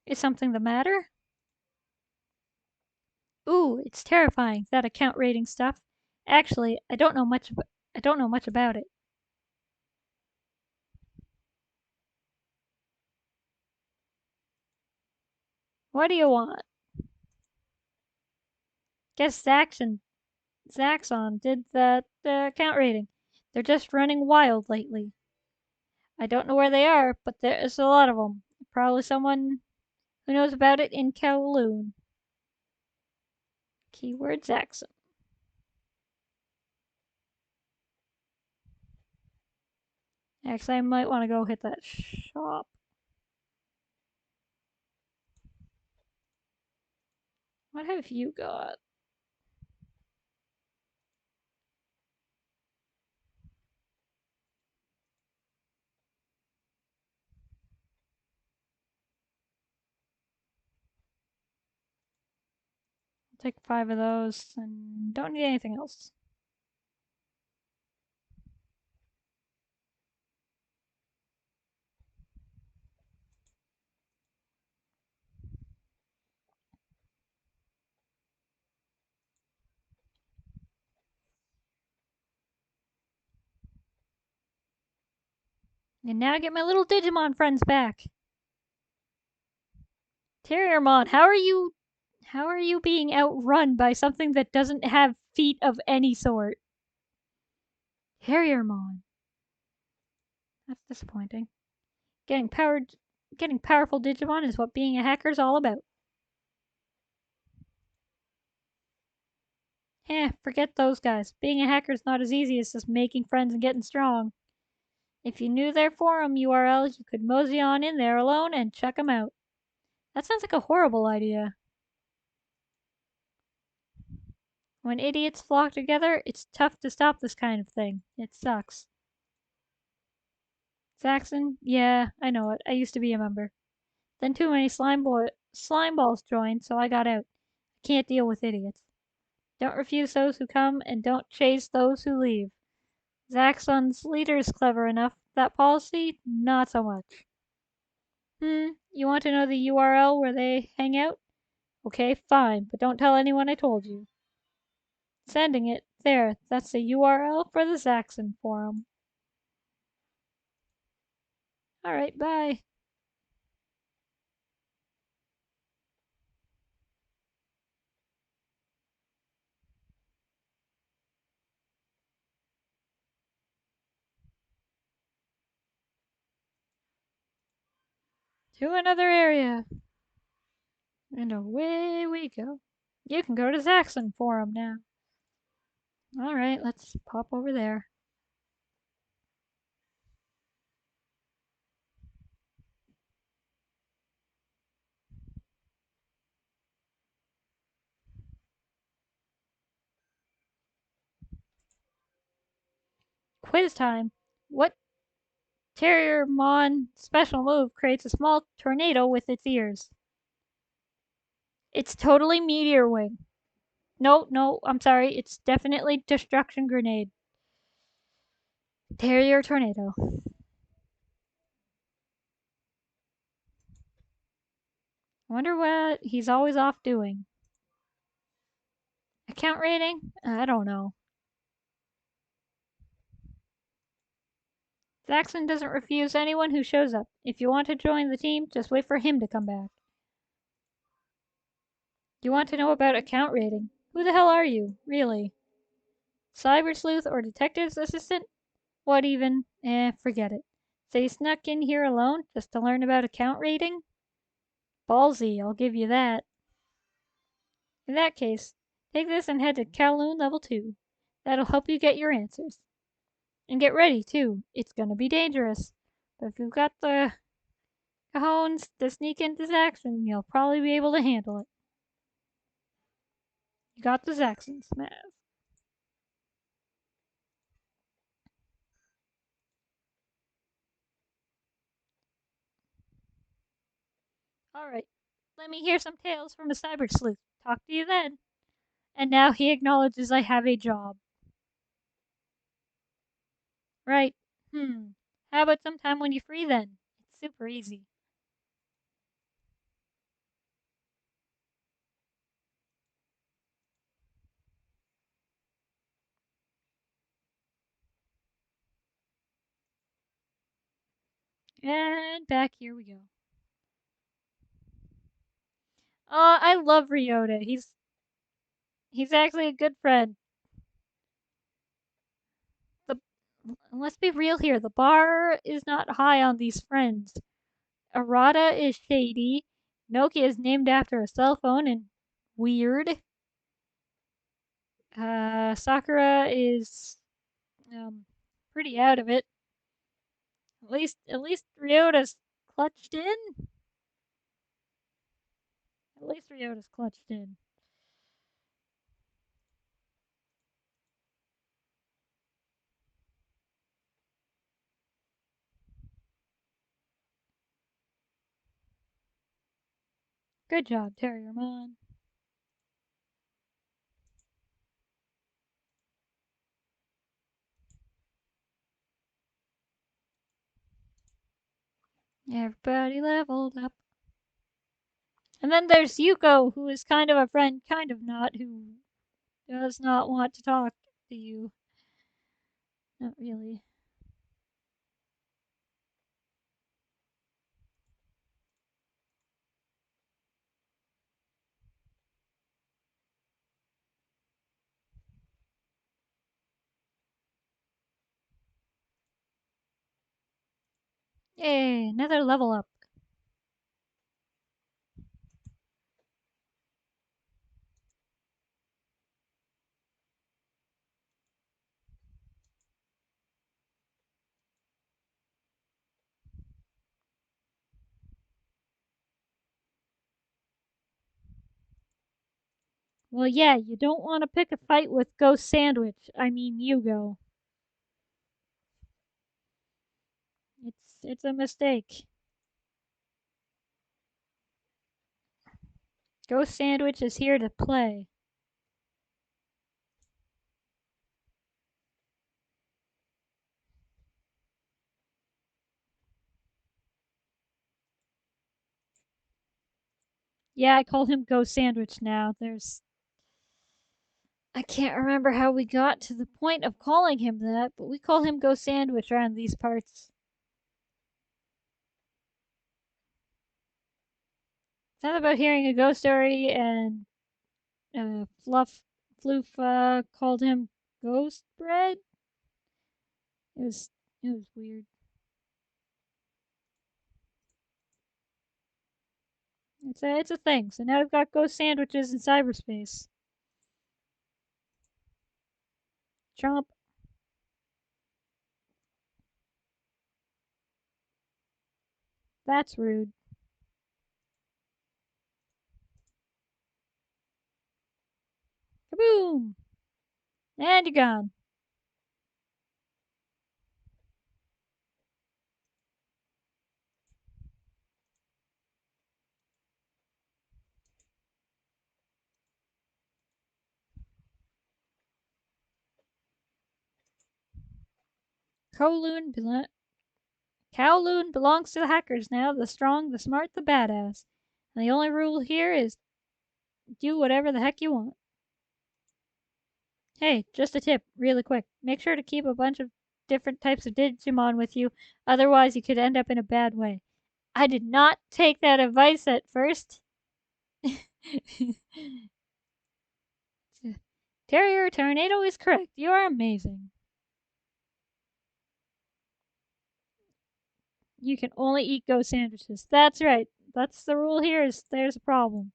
Speaker 1: Is something the matter? Ooh, it's terrifying, that account rating stuff. Actually, I don't know much about it. What do you want? Guess Zaxxon did that account rating. They're just running wild lately. I don't know where they are, but there's a lot of them. Probably someone who knows about it in Kowloon. Keyword Zaxxon. Actually, I might want to go hit that shop. What have you got? I'll take 5 of those and don't need anything else. And now I get my little Digimon friends back. Terriermon, how are you being outrun by something that doesn't have feet of any sort? Terriermon. That's disappointing. Getting powered Getting powerful Digimon is what being a hacker's all about. Forget those guys. Being a hacker's not as easy as just making friends and getting strong. If you knew their forum URLs, you could mosey on in there alone and check them out. That sounds like a horrible idea. When idiots flock together, it's tough to stop this kind of thing. It sucks. Saxon? Yeah, I know it. I used to be a member. Then too many slime balls joined, so I got out. I can't deal with idiots. Don't refuse those who come, and don't chase those who leave. Zaxxon's leader is clever enough. That policy, not so much. You want to know the URL where they hang out? Okay, fine, but don't tell anyone I told you. Sending it. There, that's the URL for the Zaxxon forum. Alright, bye. To another area. And away we go. You can go to Zaxxon forum now. Alright, let's pop over there. Quiz time. What Terriermon special move creates a small tornado with its ears? It's totally Meteor Wing. No, no, I'm sorry. It's definitely Destruction Grenade. Terrier Tornado. I wonder what he's always off doing. Account rating? I don't know. Zaxxon doesn't refuse anyone who shows up. If you want to join the team, just wait for him to come back. You want to know about account rating? Who the hell are you, really? Cyber sleuth or detective's assistant? What even? Forget it. So you snuck in here alone just to learn about account rating? Ballsy, I'll give you that. In that case, take this and head to Kowloon Level 2. That'll help you get your answers. And get ready, too. It's gonna be dangerous. But if you've got the cojones to sneak into Zaxxon, you'll probably be able to handle it. You got the Zaxxons, Mav. Alright, let me hear some tales from a cyber sleuth. Talk to you then. And now he acknowledges I have a job. Right. How about sometime when you're free then? It's super easy. And back here we go. I love Ryota. He's actually a good friend. The Let's be real here. The bar is not high on these friends. Arata is shady. Nokia is named after a cell phone and weird. Sakura is pretty out of it. At least Ryota's clutched in. At least Ryota's clutched in. Good job, Terriermon. Everybody leveled up. And then there's Yuko, who is kind of a friend, kind of not, who does not want to talk to you. Not really. Yay, another level up. Well, yeah, you don't want to pick a fight with Ghost Sandwich. I mean, Yugo. It's a mistake. Ghost Sandwich is here to play. Yeah, I call him Ghost Sandwich now. I can't remember how we got to the point of calling him that, but we call him Ghost Sandwich around these parts. It's not about hearing a ghost story and Floof called him Ghost Bread. It was it was weird. It's a thing. So now we've got ghost sandwiches in cyberspace. Chomp. That's rude. Kaboom! And you're gone. Kowloon, belo- Kowloon belongs to the hackers now. The strong, the smart, the badass. And the only rule here is do whatever the heck you want. Hey, just a tip, really quick. Make sure to keep a bunch of different types of Digimon with you, otherwise you could end up in a bad way. I did not take that advice at first. Terrier Tornado is correct. You are amazing. You can only eat ghost sandwiches. That's right. That's the rule here is there's a problem.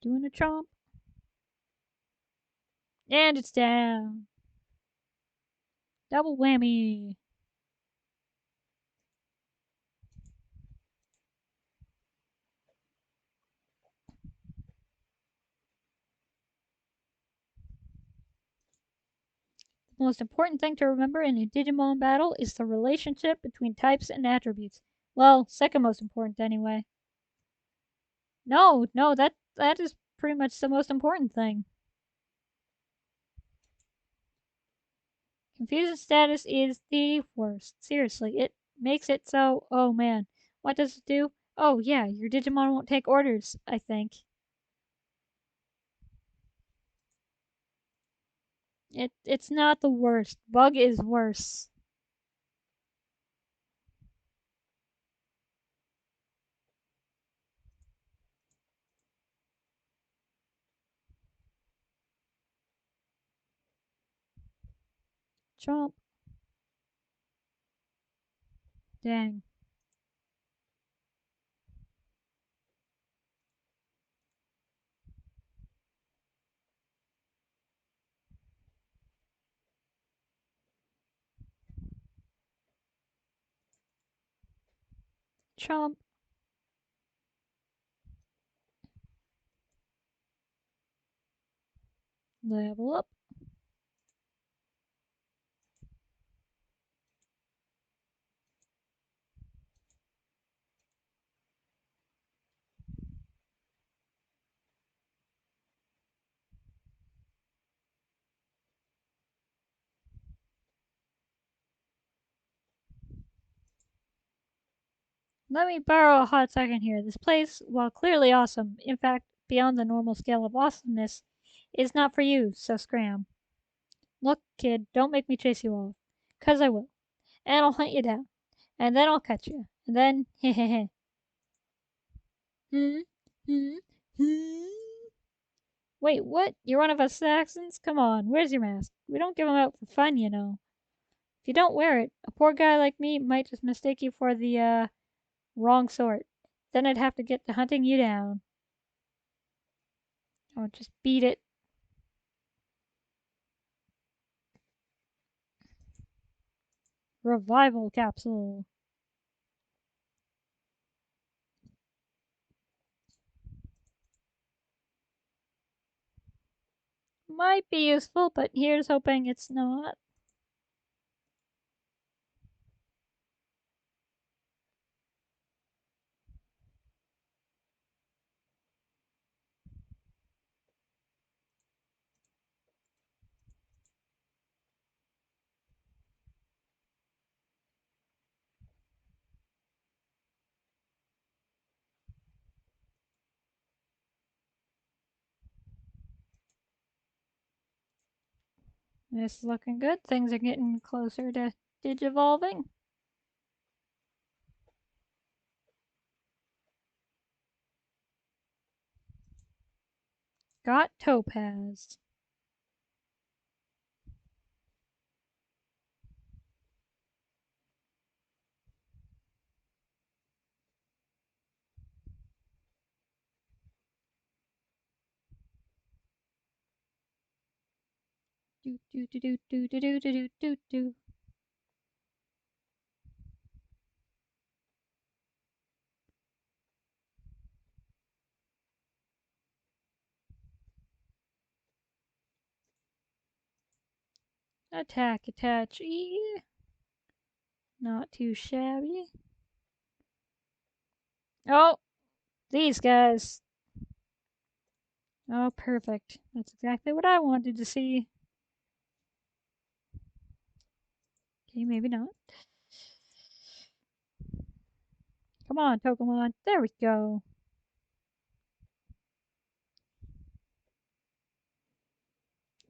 Speaker 1: Doing a chomp. And it's down. Double whammy. The most important thing to remember in a Digimon battle is the relationship between types and attributes. Well, second most important anyway. No, that is pretty much the most important thing. Confusion status is the worst. Seriously, it makes it so. Oh man, what does it do? Oh yeah, your Digimon won't take orders, I think. It's not the worst. Bug is worse. Chomp. Dang. Chomp. Level up. Let me borrow a hot second here. This place, while clearly awesome, in fact, beyond the normal scale of awesomeness, is not for you, so scram. Look, kid, don't make me chase you off. 'Cause I will. And I'll hunt you down. And then I'll catch you. And then, hehehe. Hmm? Hmm? Hmm? Wait, what? You're one of us Saxons? Come on, where's your mask? We don't give 'em out for fun, you know. If you don't wear it, a poor guy like me might just mistake you for the, wrong sort. Then I'd have to get to hunting you down. Oh, just beat it. Revival capsule. Might be useful, but here's hoping it's not. This is looking good. Things are getting closer to digivolving. Got Topaz. Do do do do do do do do do do. Attack, attach, E. Not too shabby. Oh, these guys. Oh, perfect. That's exactly what I wanted to see. Okay, maybe not. Come on, Pokemon. There we go.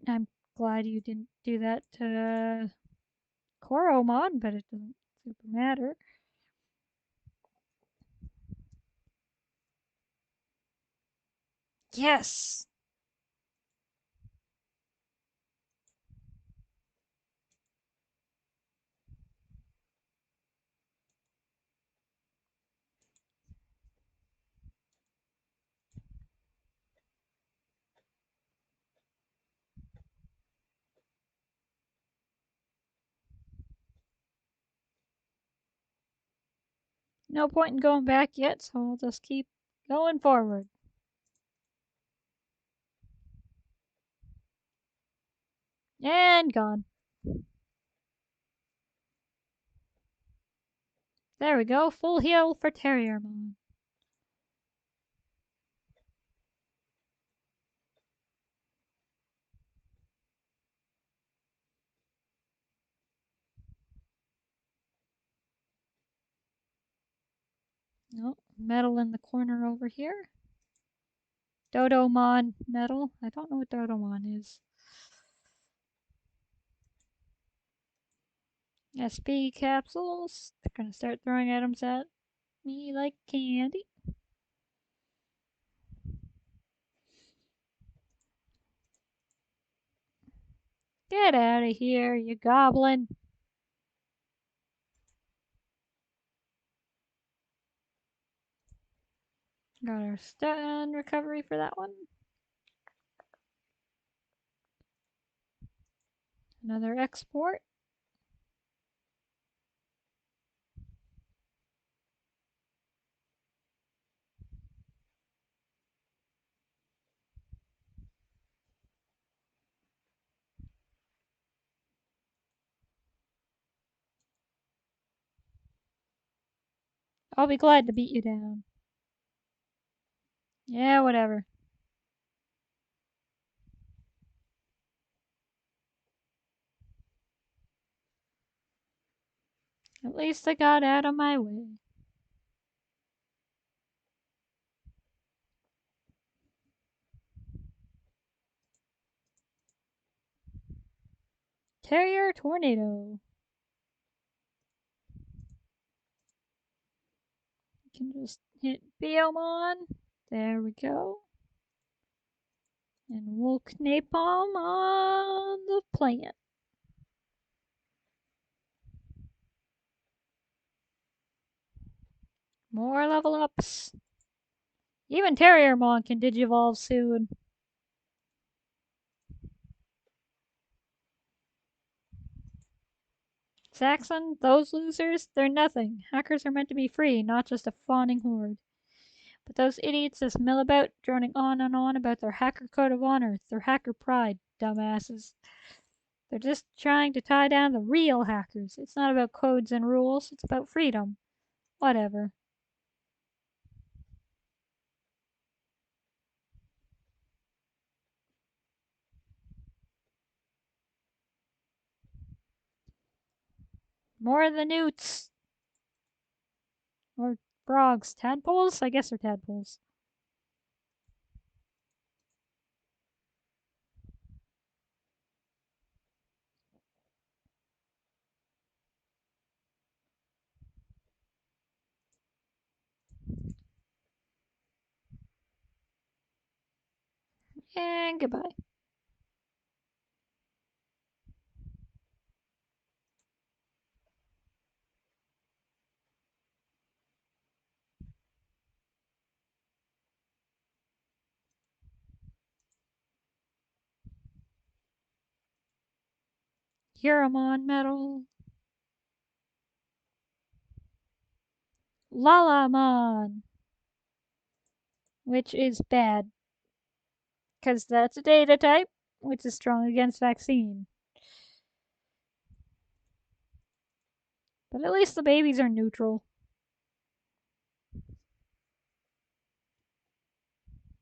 Speaker 1: I'm glad you didn't do that to Koromon, but it doesn't super matter. Yes! No point in going back yet, so I'll just keep going forward. And gone. There we go. Full heal for Terriermon. Oh, metal in the corner over here. Dodomon metal. I don't know what Dodomon is. SP capsules. They're gonna start throwing items at me like candy. Get out of here, you goblin. Got our stun recovery for that one. Another export. I'll be glad to beat you down. Yeah, whatever. At least I got out of my way. Terrier Tornado. You can just hit Biomon. There we go. And we'll Napalm on the plant. More level ups. Even Terriermon can Digivolve soon. Saxon, those losers, they're nothing. Hackers are meant to be free, not just a fawning horde. But those idiots just mill about, droning on and on about their hacker code of honor, their hacker pride, dumbasses. They're just trying to tie down the real hackers. It's not about codes and rules, it's about freedom. Whatever. More of the newts. Or frogs. Tadpoles? I guess they're tadpoles. And goodbye. Huramon Metal. Lalamon, which is bad, because that's a data type, which is strong against vaccine. But at least the babies are neutral.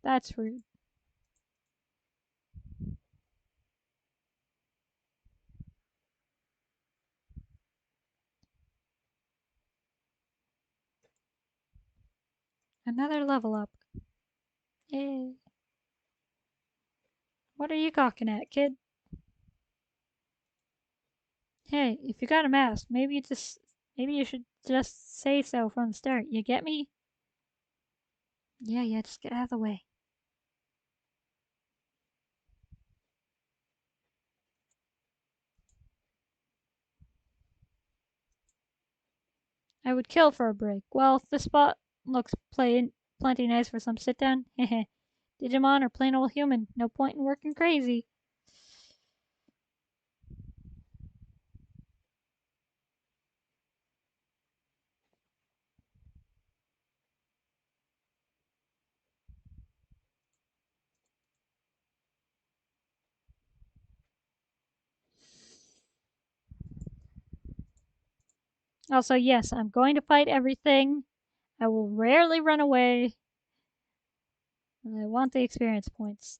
Speaker 1: That's rude. Another level up. Yay. What are you gawking at, kid? Hey, if you got a mask, maybe you should just say so from the start. You get me? Yeah, just get out of the way. I would kill for a break. Well, this spot looks plenty nice for some sit down. Heh. Digimon or plain old human. No point in working crazy. Also, yes, I'm going to fight everything. I will rarely run away. And I want the experience points.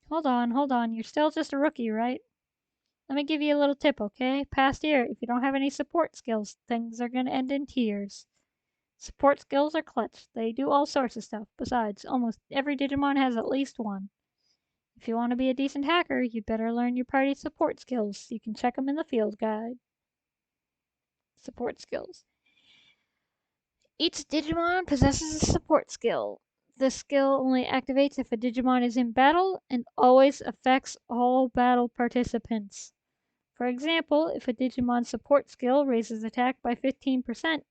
Speaker 1: Hold on. You're still just a rookie, right? Let me give you a little tip, okay? Past year, if you don't have any support skills, things are gonna end in tears. Support skills are clutch. They do all sorts of stuff. Besides, almost every Digimon has at least one. If you want to be a decent hacker, you'd better learn your party's support skills. You can check them in the field guide. Support skills. Each Digimon possesses a support skill. This skill only activates if a Digimon is in battle and always affects all battle participants. For example, if a Digimon's support skill raises attack by 15%,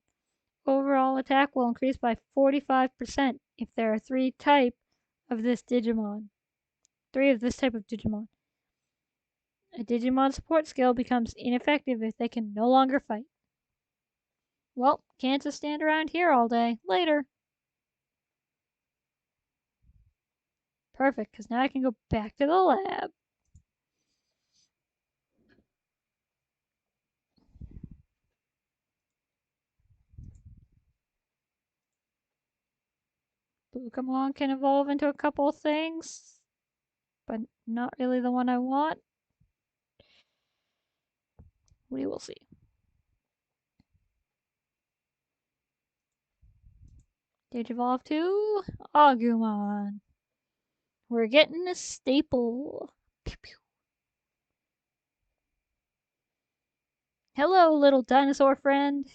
Speaker 1: overall attack will increase by 45% if there are three of this Digimon. Three of this type of Digimon. A Digimon support skill becomes ineffective if they can no longer fight. Well, can't just stand around here all day. Later. Perfect, because now I can go back to the lab. Pokemon can evolve into a couple of things, but not really the one I want. We will see. Digivolve to Agumon. We're getting a staple. Pew, pew. Hello, little dinosaur friend.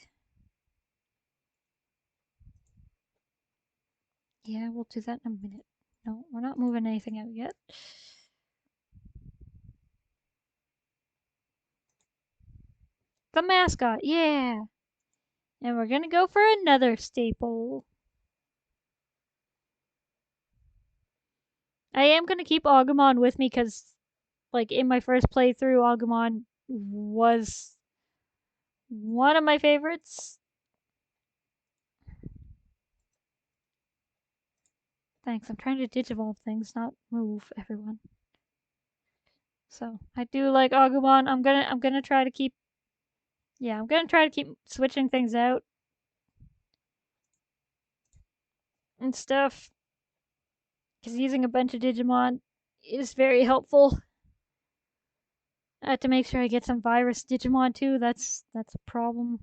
Speaker 1: Yeah, we'll do that in a minute. No, we're not moving anything out yet. The mascot, yeah. And we're gonna go for another staple. I am gonna keep Agumon with me because, like, in my first playthrough, Agumon was one of my favorites. Thanks, I'm trying to digivolve things, not move everyone. So I do like Agumon. I'm gonna try to keep I'm gonna try to keep switching things out and stuff. Because using a bunch of Digimon is very helpful. I have to make sure I get some virus Digimon too. That's a problem.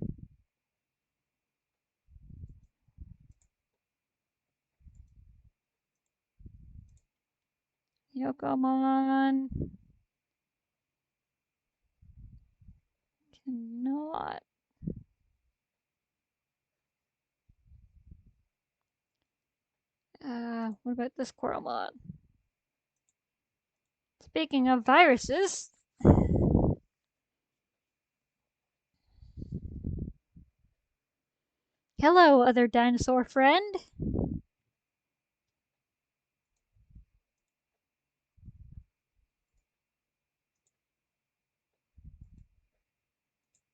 Speaker 1: Yokomon cannot. What about this Coromon? Speaking of viruses, hello, other dinosaur friend.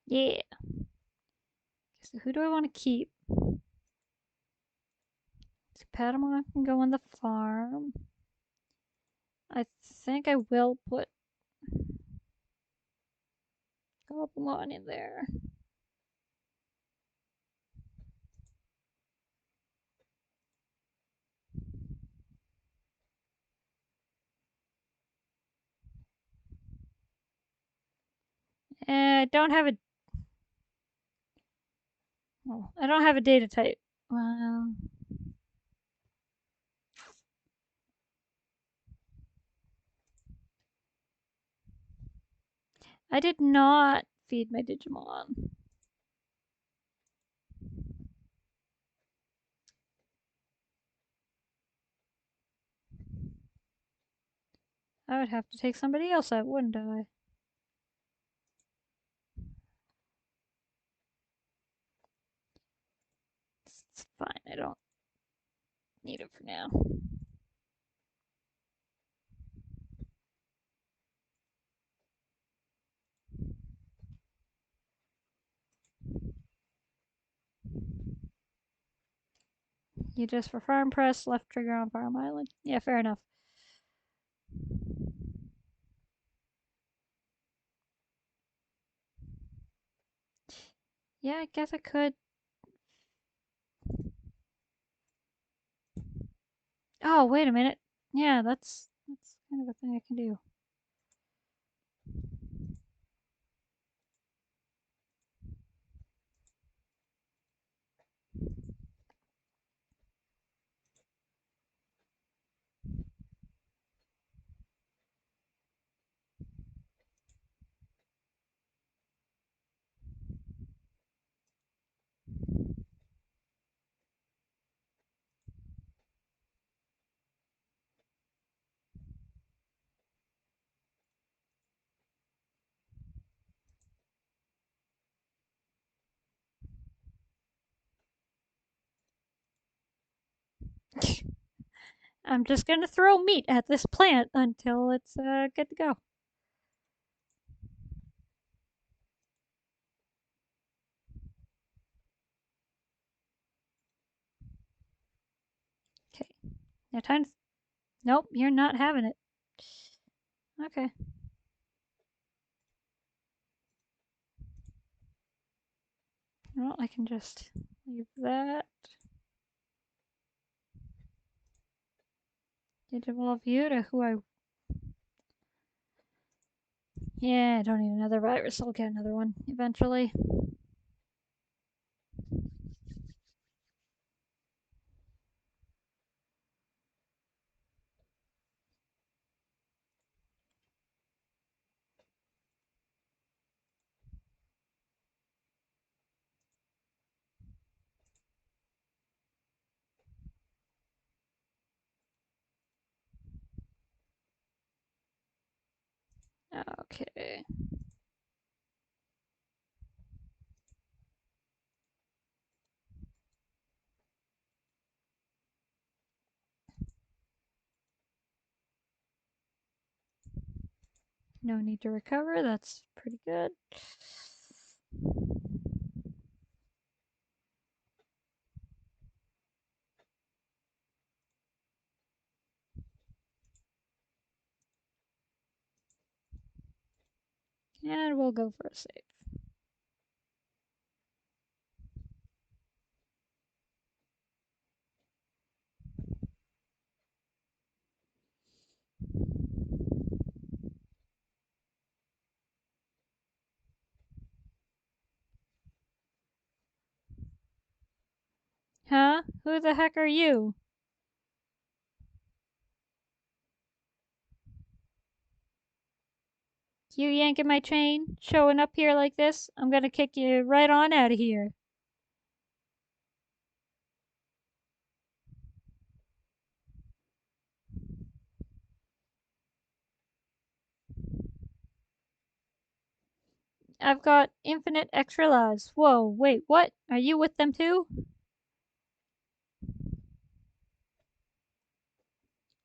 Speaker 1: Yeah. So who do I want to keep? So Patamon can go on the farm. I think I will put Goblimon in there. I don't have a. Well, I don't have a data type. Well, I did not feed my Digimon. I would have to take somebody else out, wouldn't I? It's fine. I don't need it for now. You just for farm press, left trigger on farm island. Yeah, fair enough. Yeah, I guess I could. Oh, wait a minute. Yeah, that's kind of a thing I can do. I'm just gonna throw meat at this plant until it's good to go. Okay. Now time. Nope, you're not having it. Okay. Well, I can just leave that. Digivolve you to who I. Yeah, I don't need another virus. I'll get another one eventually. Okay. No need to recover. That's pretty good. And we'll go for a save. Huh? Who the heck are you? You yanking my chain, showing up here like this, I'm gonna kick you right on out of here. I've got infinite extra lives. Whoa, wait, what? Are you with them too?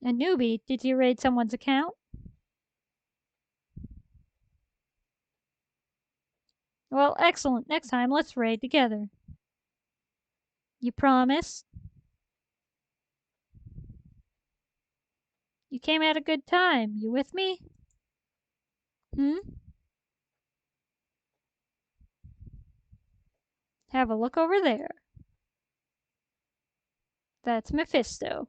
Speaker 1: A newbie? Did you raid someone's account? Well, excellent. Next time, let's raid together. You promise? You came at a good time. You with me? Hmm? Have a look over there. That's Mephisto.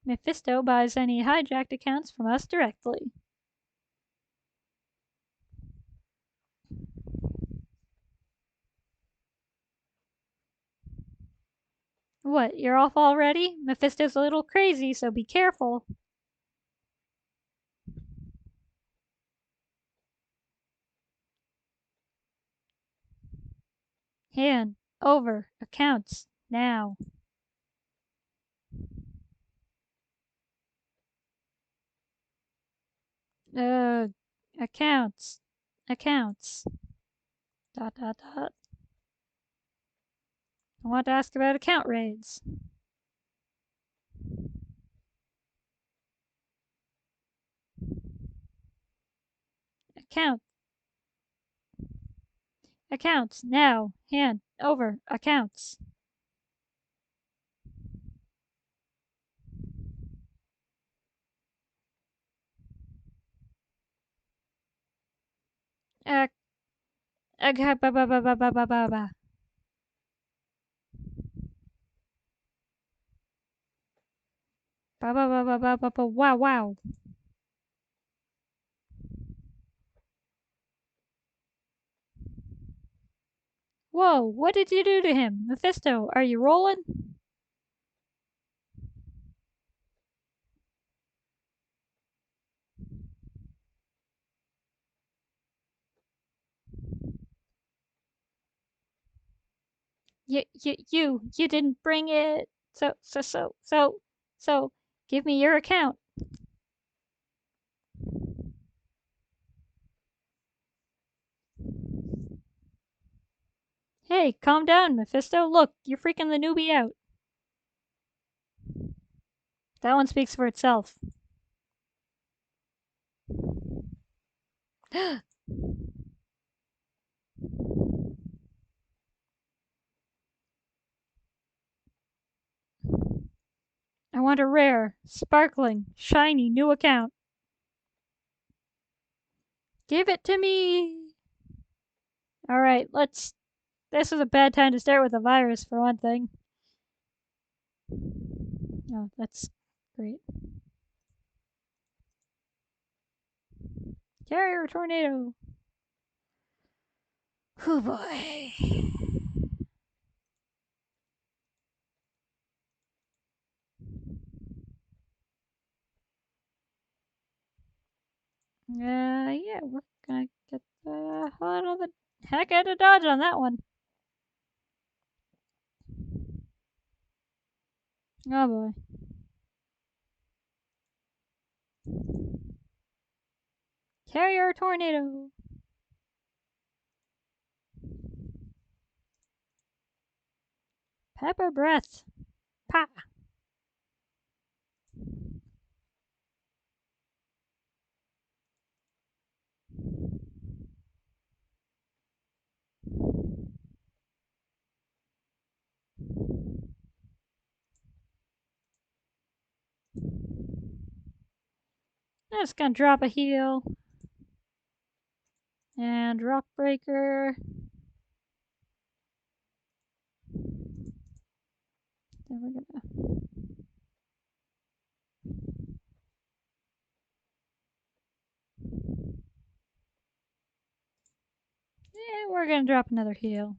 Speaker 1: Mephisto buys any hijacked accounts from us directly. What, you're off already? Mephisto's a little crazy, so be careful. Hand over accounts now. Uh, accounts. Accounts. Dot dot dot. I want to ask about account raids. Account. Accounts now. Hand over accounts. Ac- ba ba ba ba ba ba ba ba. Ba ba ba ba ba ba ba. Wow wow. Whoa! What did you do to him, Mephisto? Are you rolling? You didn't bring it. So, give me your account. Hey, calm down, Mephisto. Look, you're freaking the newbie out. That one speaks for itself. I want a rare, sparkling, shiny new account. Give it to me. Alright, let's. This is a bad time to start with a virus, for one thing. Oh, that's great. Carrier tornado. Oh boy. Yeah, we're gonna get the hell out of the heck out of Dodge on that one. Oh boy. Carrier tornado. Pepper breath. Pa. I'm just gonna drop a heal. And rock breaker. Then we're gonna. Yeah, we're gonna drop another heal.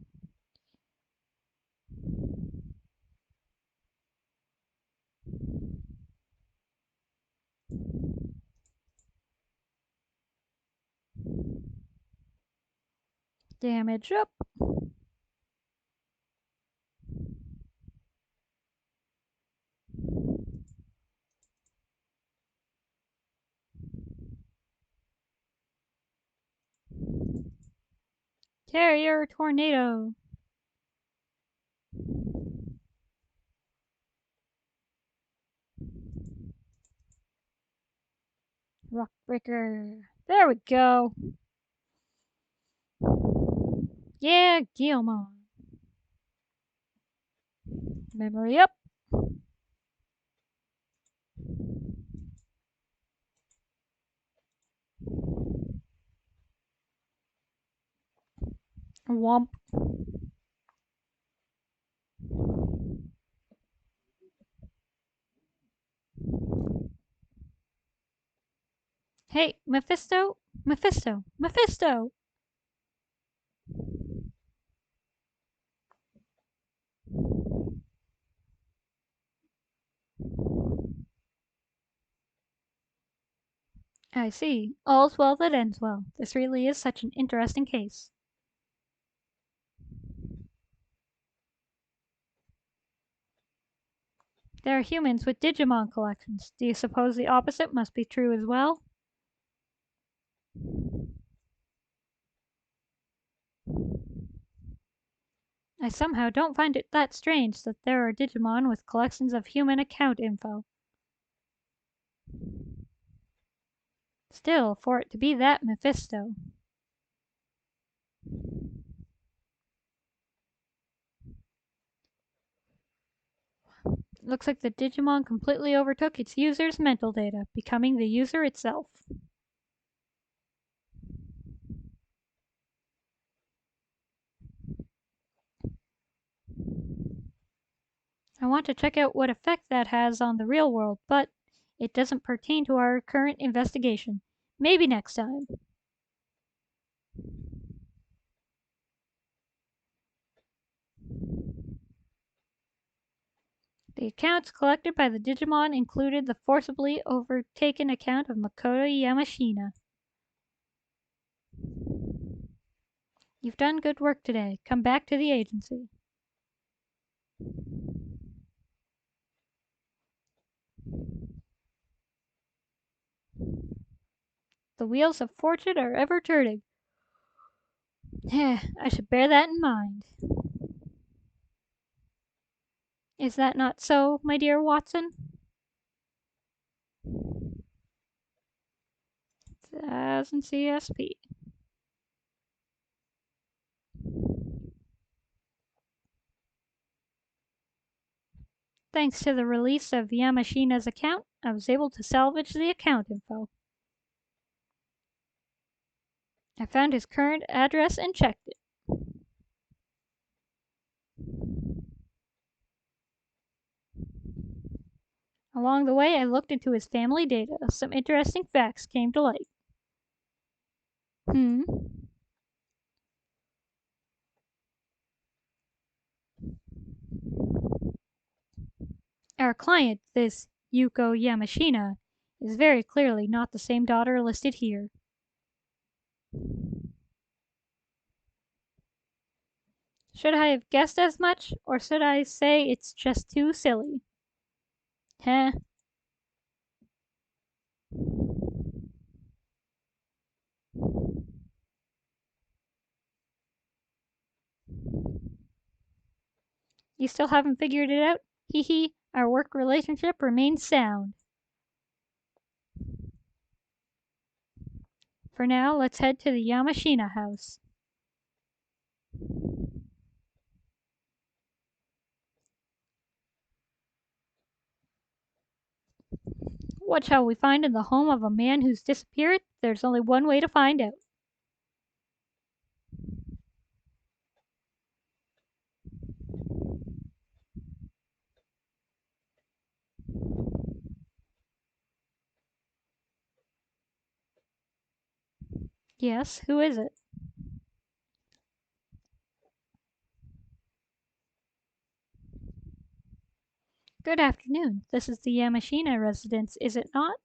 Speaker 1: Damage up. Carrier tornado. Rock breaker. There we go. Yeah, Guillemon. Memory up. Womp. Hey, Mephisto? Mephisto! Mephisto! I see. All's well that ends well. This really is such an interesting case. There are humans with Digimon collections. Do you suppose the opposite must be true as well? I somehow don't find it that strange that there are Digimon with collections of human account info. Still, for it to be that Mephisto. Looks like the Digimon completely overtook its user's mental data, becoming the user itself. I want to check out what effect that has on the real world, but it doesn't pertain to our current investigation. Maybe next time. The accounts collected by the Digimon included the forcibly overtaken account of Makoto Yamashina. You've done good work today. Come back to the agency. The wheels of fortune are ever turning. I should bear that in mind. Is that not so, my dear Watson? 1000 CSP. Thanks to the release of Yamashina's account, I was able to salvage the account info. I found his current address and checked it. Along the way, I looked into his family data. Some interesting facts came to light. Hmm? Our client, this Yuko Yamashina, is very clearly not the same daughter listed here. Should I have guessed as much, or should I say it's just too silly? Heh. You still haven't figured it out? Hee hee, our work relationship remains sound. For now, let's head to the Yamashina house. What shall we find in the home of a man who's disappeared? There's only one way to find out. Yes, who is it? Good afternoon. This is the Yamashina residence, is it not?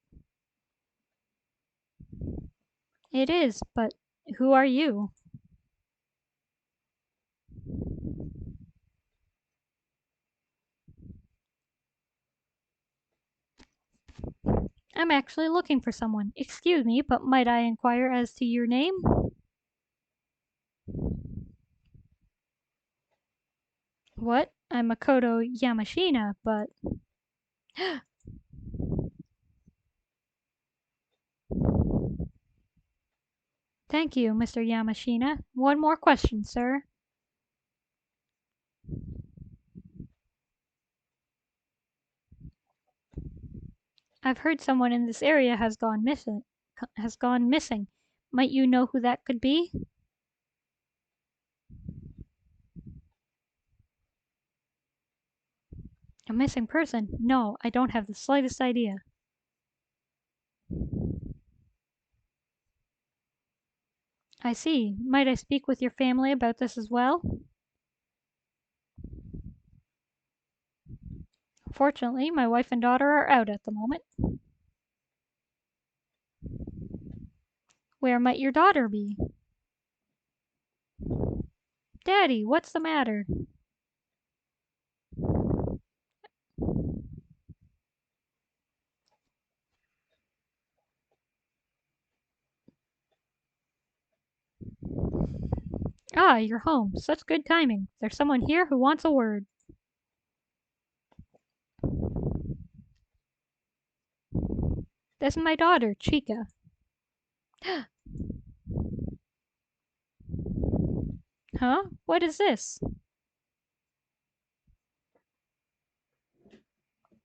Speaker 1: It is, but who are you? I'm actually looking for someone. Excuse me, but might I inquire as to your name? What? I'm Makoto Yamashina, but... Thank you, Mr. Yamashina. One more question, sir. I've heard someone in this area has gone missing. Might you know who that could be? A missing person? No, I don't have the slightest idea. I see. Might I speak with your family about this as well? Fortunately, my wife and daughter are out at the moment. Where might your daughter be? Daddy, what's the matter? Ah, you're home. Such good timing. There's someone here who wants a word. This is my daughter, Chica. Huh? What is this?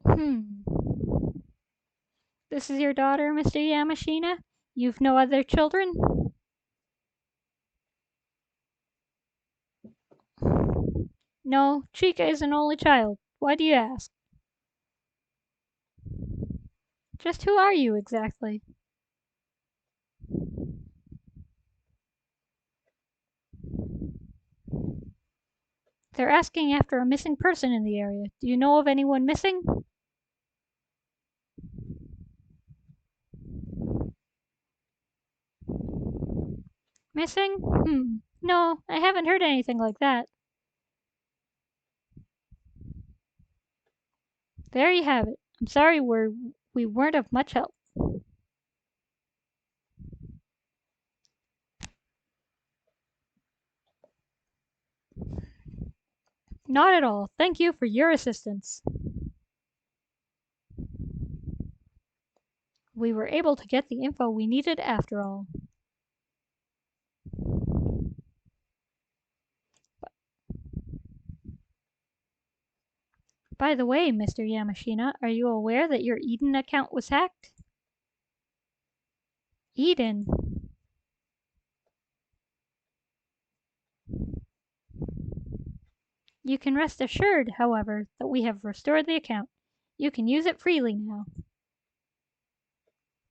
Speaker 1: Hmm. This is your daughter, Mr. Yamashina? You've no other children? No, Chica is an only child. Why do you ask? Just who are you exactly? They're asking after a missing person in the area. Do you know of anyone missing? Missing? No, I haven't heard anything like that. There you have it. I'm sorry we weren't of much help. Not at all. Thank you for your assistance. We were able to get the info we needed after all. By the way, Mr. Yamashina, are you aware that your Eden account was hacked? Eden? You can rest assured, however, that we have restored the account. You can use it freely now.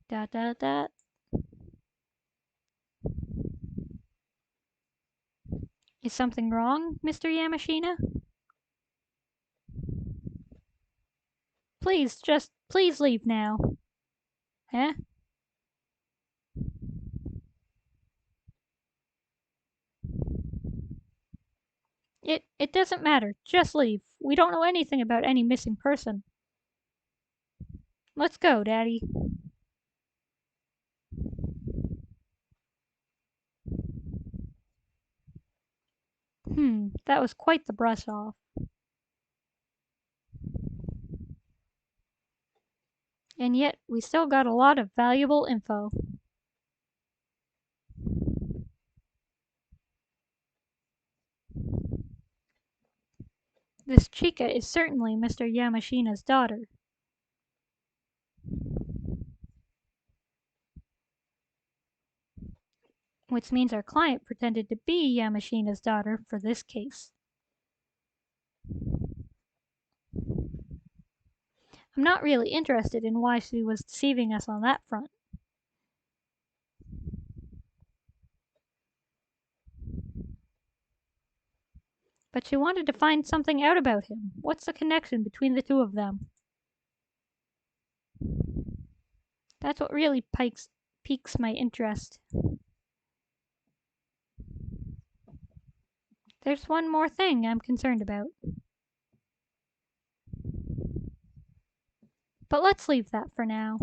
Speaker 1: Dot dot dot. Is something wrong, Mr. Yamashina? Please leave now. Huh? It doesn't matter. Just leave. We don't know anything about any missing person. Let's go, Daddy. That was quite the brush off. And yet, we still got a lot of valuable info. This Chica is certainly Mr. Yamashina's daughter. Which means our client pretended to be Yamashina's daughter for this case. I'm not really interested in why she was deceiving us on that front. But she wanted to find something out about him. What's the connection between the two of them? That's what really piques my interest. There's one more thing I'm concerned about. But let's leave that for now.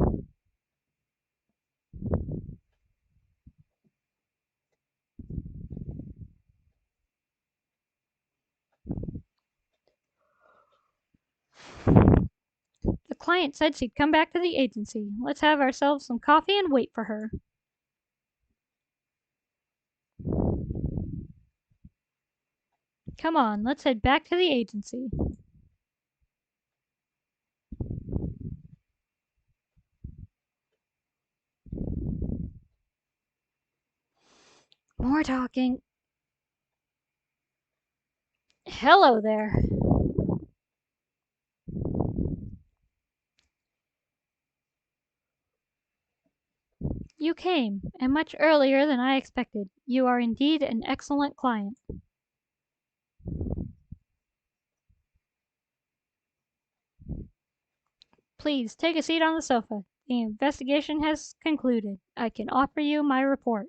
Speaker 1: The client said she'd come back to the agency. Let's have ourselves some coffee and wait for her. Come on, let's head back to the agency. More talking. Hello there. You came, and much earlier than I expected. You are indeed an excellent client. Please take a seat on the sofa. The investigation has concluded. I can offer you my report.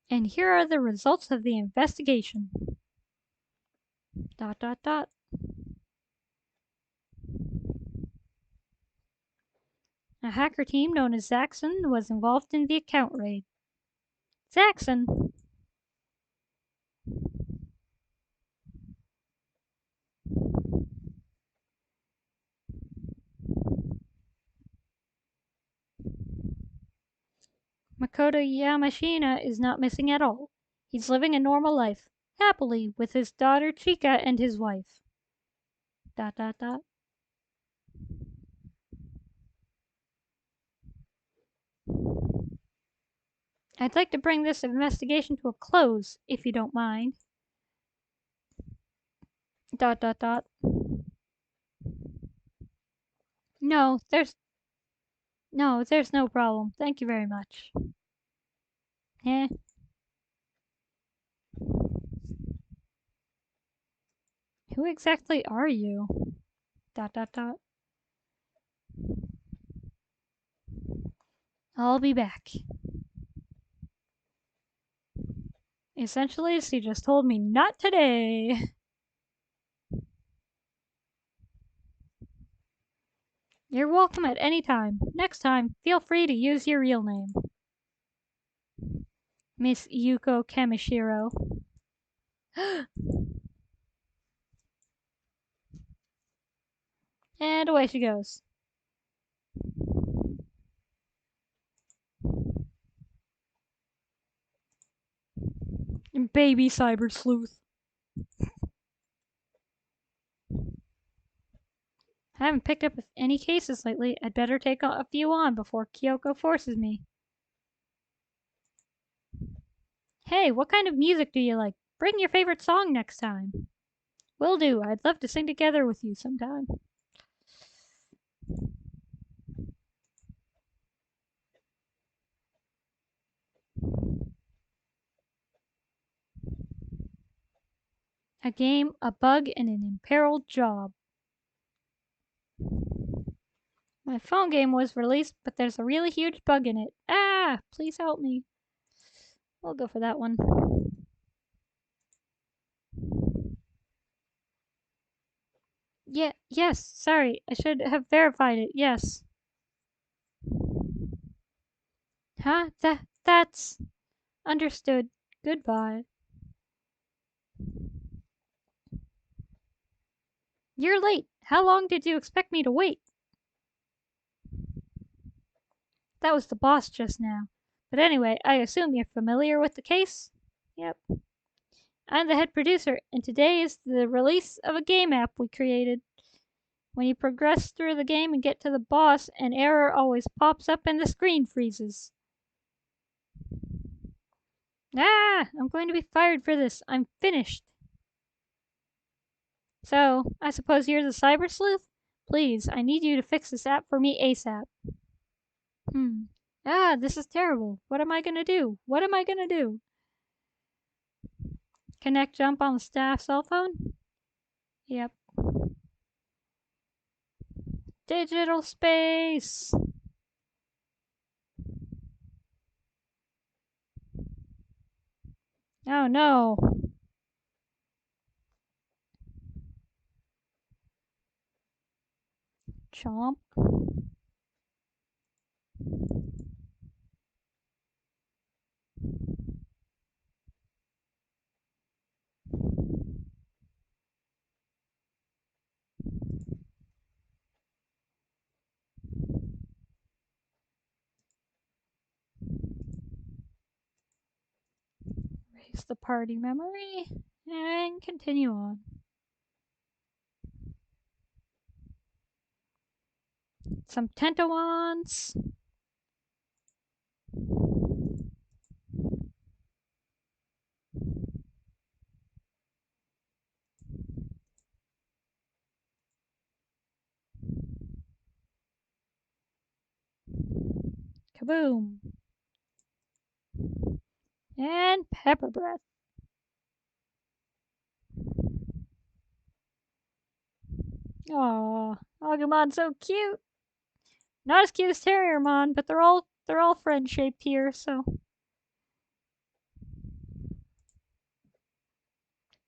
Speaker 1: And here are the results of the investigation. Dot dot dot. A hacker team known as Zaxxon was involved in the account raid. Zaxxon? Makoto Yamashina is not missing at all. He's living a normal life, happily, with his daughter Chika and his wife. Dot dot dot. I'd like to bring this investigation to a close, if you don't mind. Dot dot dot. No, there's no problem. Thank you very much. Eh? Who exactly are you? Dot dot dot. I'll be back. Essentially, she just told me not today. You're welcome at any time. Next time, feel free to use your real name. Miss Yuko Kamishiro. And away she goes. Baby Cyber Sleuth. I haven't picked up any cases lately. I'd better take a few on before Kyoko forces me. Hey, what kind of music do you like? Bring your favorite song next time. Will do. I'd love to sing together with you sometime. A game, a bug, and an imperiled job. My phone game was released, but there's a really huge bug in it. Ah! Please help me. We'll go for that one. Yes, sorry. I should have verified it. Yes. Huh? That's understood. Goodbye. You're late. How long did you expect me to wait? That was the boss just now. But anyway, I assume you're familiar with the case? Yep. I'm the head producer, and today is the release of a game app we created. When you progress through the game and get to the boss, an error always pops up and the screen freezes. Ah! I'm going to be fired for this. I'm finished. So, I suppose you're the cyber sleuth? Please, I need you to fix this app for me ASAP. Hmm. Ah, this is terrible. What am I gonna do? What am I gonna do? Connect jump on the staff cell phone? Yep. Digital space! Oh no. Chomp. Erase the party memory and continue on. Some Tentawans. Kaboom. And pepper breath. Aw, Agumon's so cute. Not as cute as Terriermon, but they're all friend shaped here, so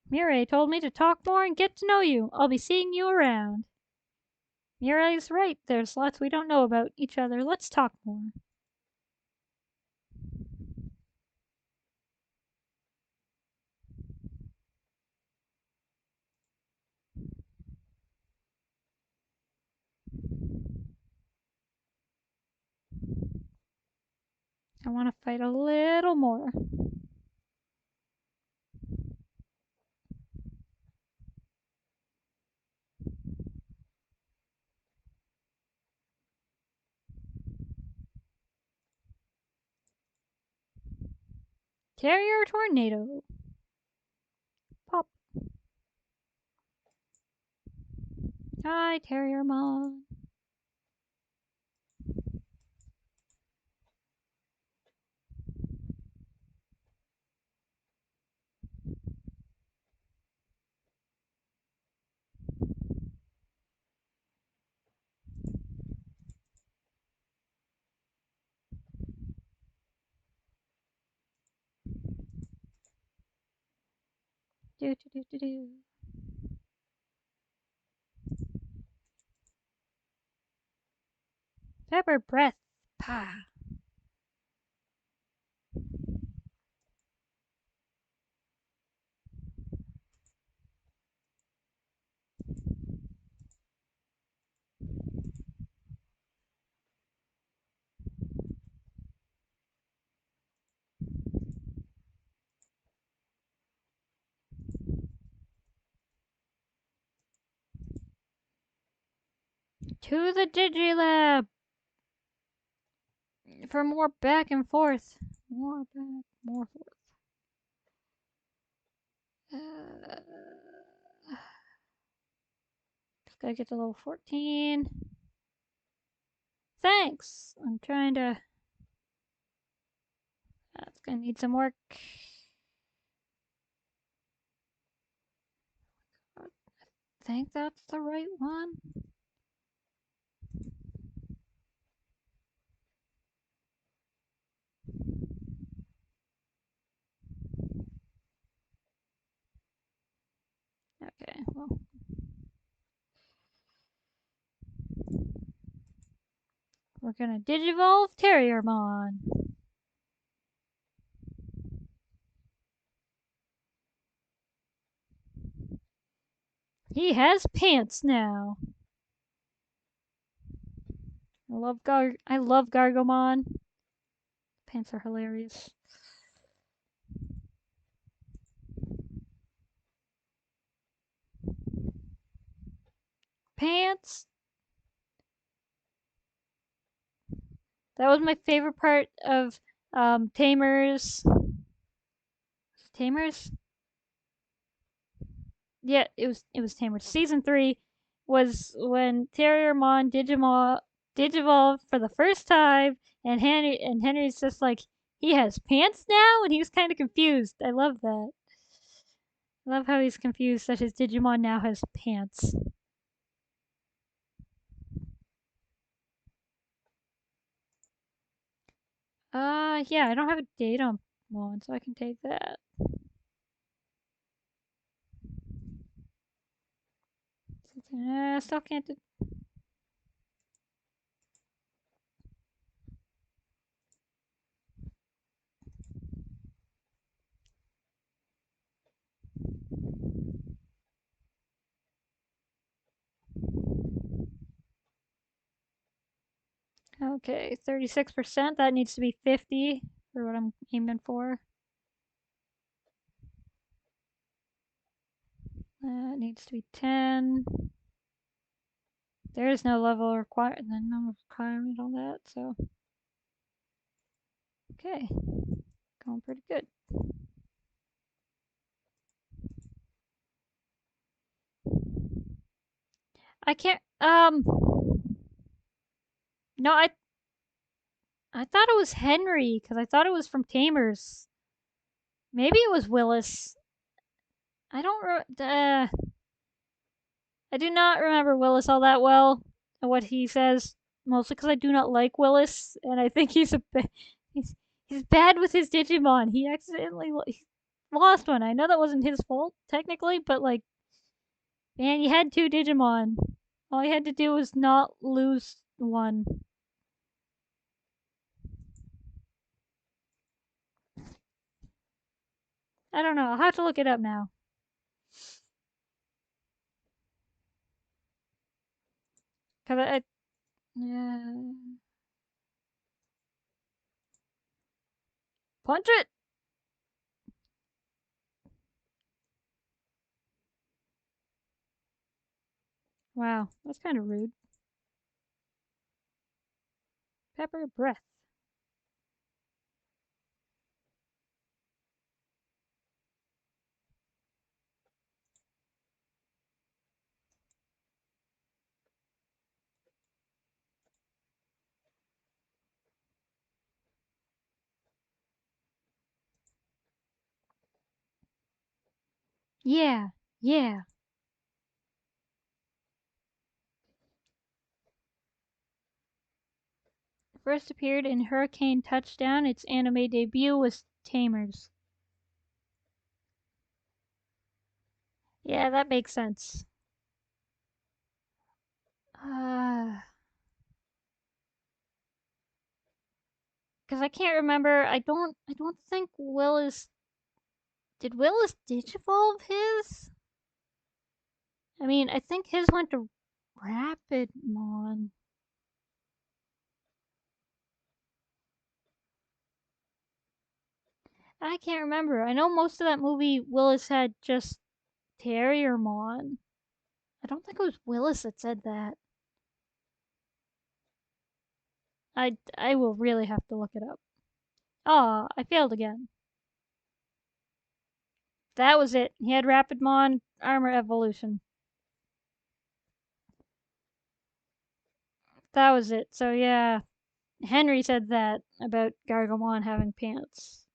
Speaker 1: Mireille told me to talk more and get to know you. I'll be seeing you around. Mireille's right. There's lots we don't know about each other. Let's talk more. I want to fight a little more. Terrier Tornado. Pop. Hi, Terriermon. Do do do do do. Pepper breath. Pah. To the Digilab for more back and forth. More back, more forth. Just gotta get to level 14. Thanks! I'm trying to. That's gonna need some work. I think that's the right one. Okay, well. We're gonna Digivolve Terriermon. He has pants now. I love Gargomon. Pants are hilarious. Pants. That was my favorite part of Tamers. Tamers? Yeah, it was Tamers. Season 3 was when Terriermon Digivolved for the first time, and Henry's just like, he has pants now, and he was kind of confused. I love that. I love how he's confused that his Digimon now has pants. Yeah, I don't have a date on one, so I can take that. Still can't do. Okay, 36%. That needs to be 50 for what I'm aiming for. That needs to be 10. There is no level required, no requirement on that, so. Okay. Going pretty good. I can't, no, I thought it was Henry, because I thought it was from Tamers. Maybe it was Willis. I don't, I do not remember Willis all that well and what he says, mostly because I do not like Willis, and I think he's he's bad with his Digimon. He accidentally he lost one. I know that wasn't his fault technically, but like, man, you had two Digimon. All you had to do was not lose one. I don't know. I'll have to look it up now. Cause yeah. Punch it. Wow, that's kind of rude. Pepper breath. Yeah, yeah. First appeared in Hurricane Touchdown. Its anime debut was Tamers. Yeah, that makes sense. Because I can't remember. I don't think Willis. Did Willis digivolve his? I mean, I think his went to Rapidmon. I can't remember. I know most of that movie Willis had just Terriermon. I don't think it was Willis that said that. I will really have to look it up. Aw, I failed again. That was it. He had Rapidmon Armor Evolution. That was it. So yeah, Henry said that about Gargamon having pants.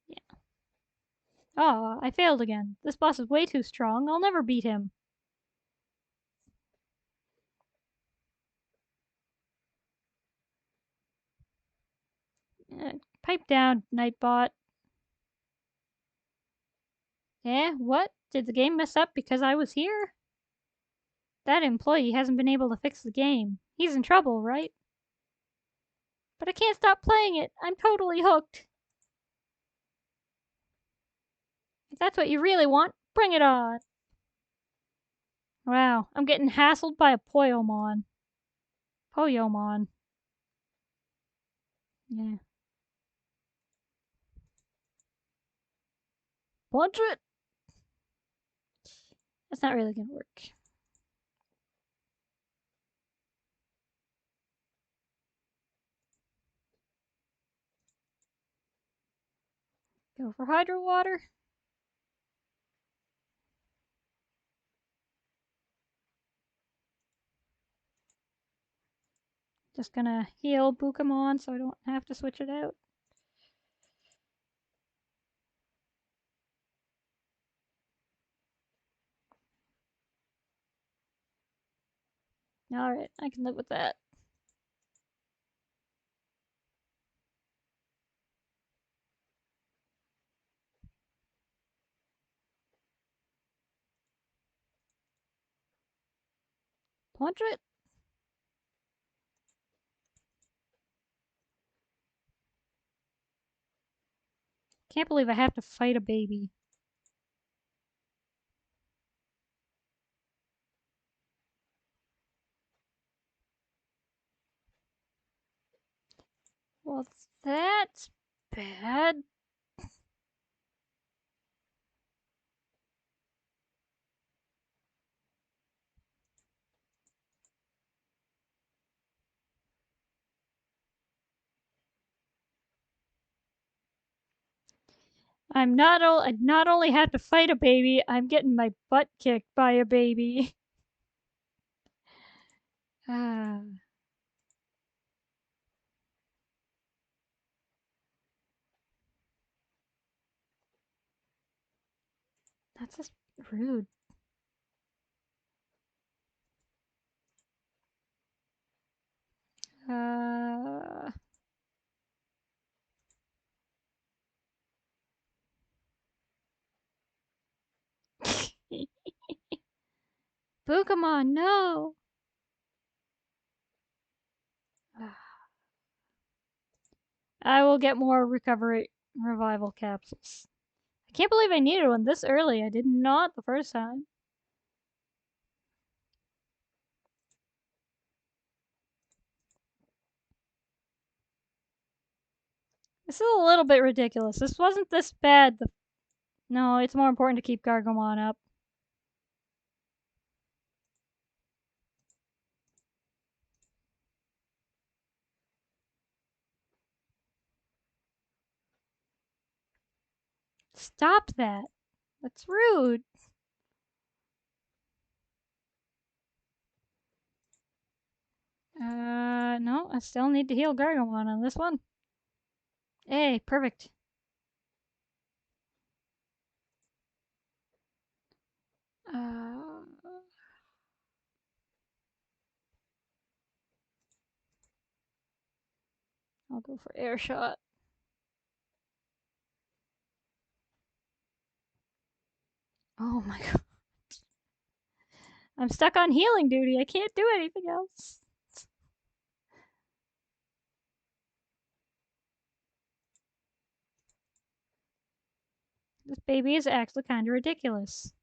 Speaker 1: Yeah. Aw, I failed again. This boss is way too strong. I'll never beat him. Pipe down, Nightbot. Eh, what? Did the game mess up because I was here? That employee hasn't been able to fix the game. He's in trouble, right? But I can't stop playing it. I'm totally hooked. If that's what you really want, bring it on. Wow, I'm getting hassled by a Poyomon. Poyomon. Yeah. Punch it! That's not really gonna work. Go for Hydro Water. Just gonna heal Bukamon so I don't have to switch it out. Alright, I can live with that. Punch it! Can't believe I have to fight a baby. Well, that's bad. I not only have to fight a baby, I'm getting my butt kicked by a baby. Ah, that's just rude. Uh, Pokemon, no! I will get more recovery revival capsules. I can't believe I needed one this early. I did not the first time. This is a little bit ridiculous. This wasn't this bad. No, it's more important to keep Gargomon up. Stop that. That's rude. No, I still need to heal Gargomon on this one. Hey, perfect. Uh, I'll go for air shot. Oh my god. I'm stuck on healing duty. I can't do anything else. This baby is actually kind of ridiculous.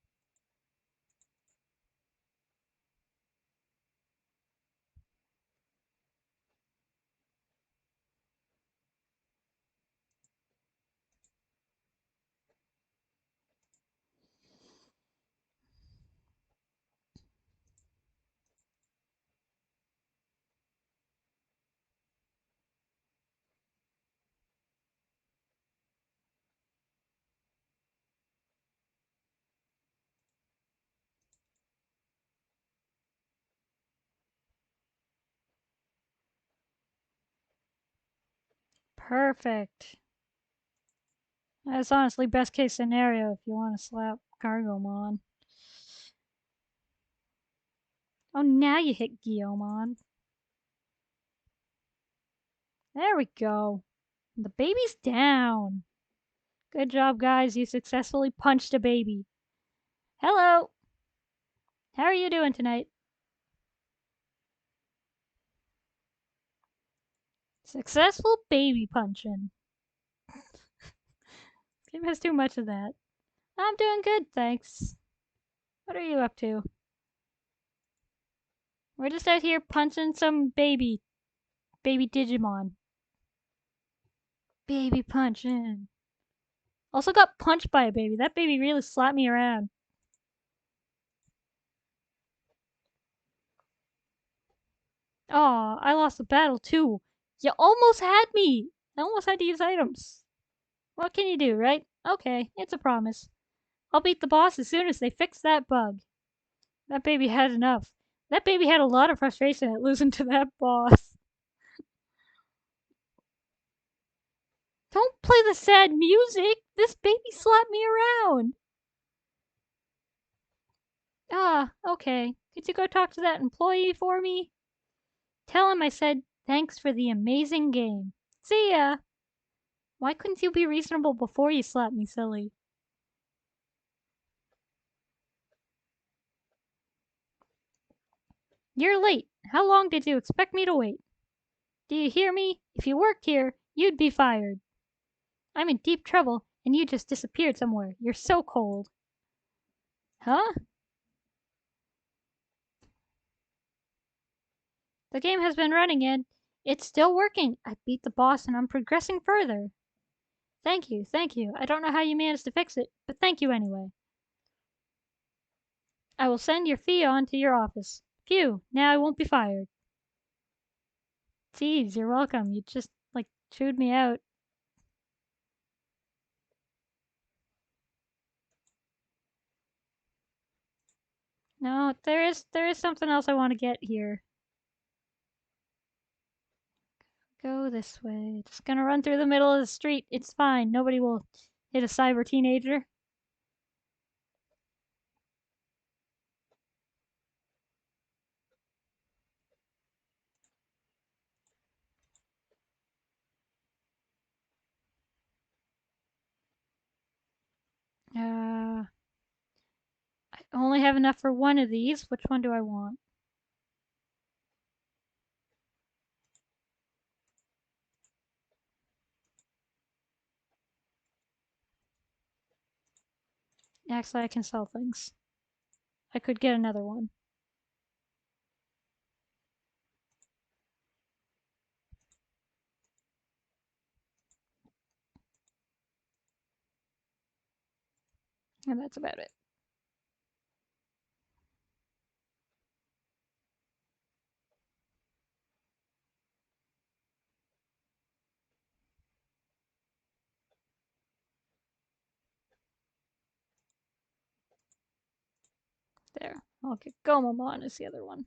Speaker 1: Perfect. That's honestly best case scenario if you want to slap Gargomon. Oh, now you hit Guillaumon. There we go. The baby's down. Good job, guys. You successfully punched a baby. Hello. How are you doing tonight? Successful baby punching. Game has too much of that. I'm doing good, thanks. What are you up to? We're just out here punching some baby Digimon. Baby punching. Also got punched by a baby. That baby really slapped me around. Aw, I lost the battle too. You almost had me. I almost had to use items. What can you do, right? Okay, it's a promise. I'll beat the boss as soon as they fix that bug. That baby had enough. That baby had a lot of frustration at losing to that boss. Don't play the sad music. This baby slapped me around. Ah, okay. Could you go talk to that employee for me? Tell him I said thanks for the amazing game. See ya. Why couldn't you be reasonable before you slapped me silly? You're late. How long did you expect me to wait? Do you hear me? If you worked here, you'd be fired. I'm in deep trouble, and you just disappeared somewhere. You're so cold. Huh? The game has been running and it's still working. I beat the boss and I'm progressing further. Thank you, thank you. I don't know how you managed to fix it, but thank you anyway. I will send your fee on to your office. Phew, now I won't be fired. Jeez, you're welcome. You just, chewed me out. No, there is something else I want to get here. Go this way. Just gonna run through the middle of the street. It's fine. Nobody will hit a cyber teenager. I only have enough for one of these. Which one do I want? Actually, I can sell things. I could get another one. And that's about it. There. Okay, Gomamon is the other one.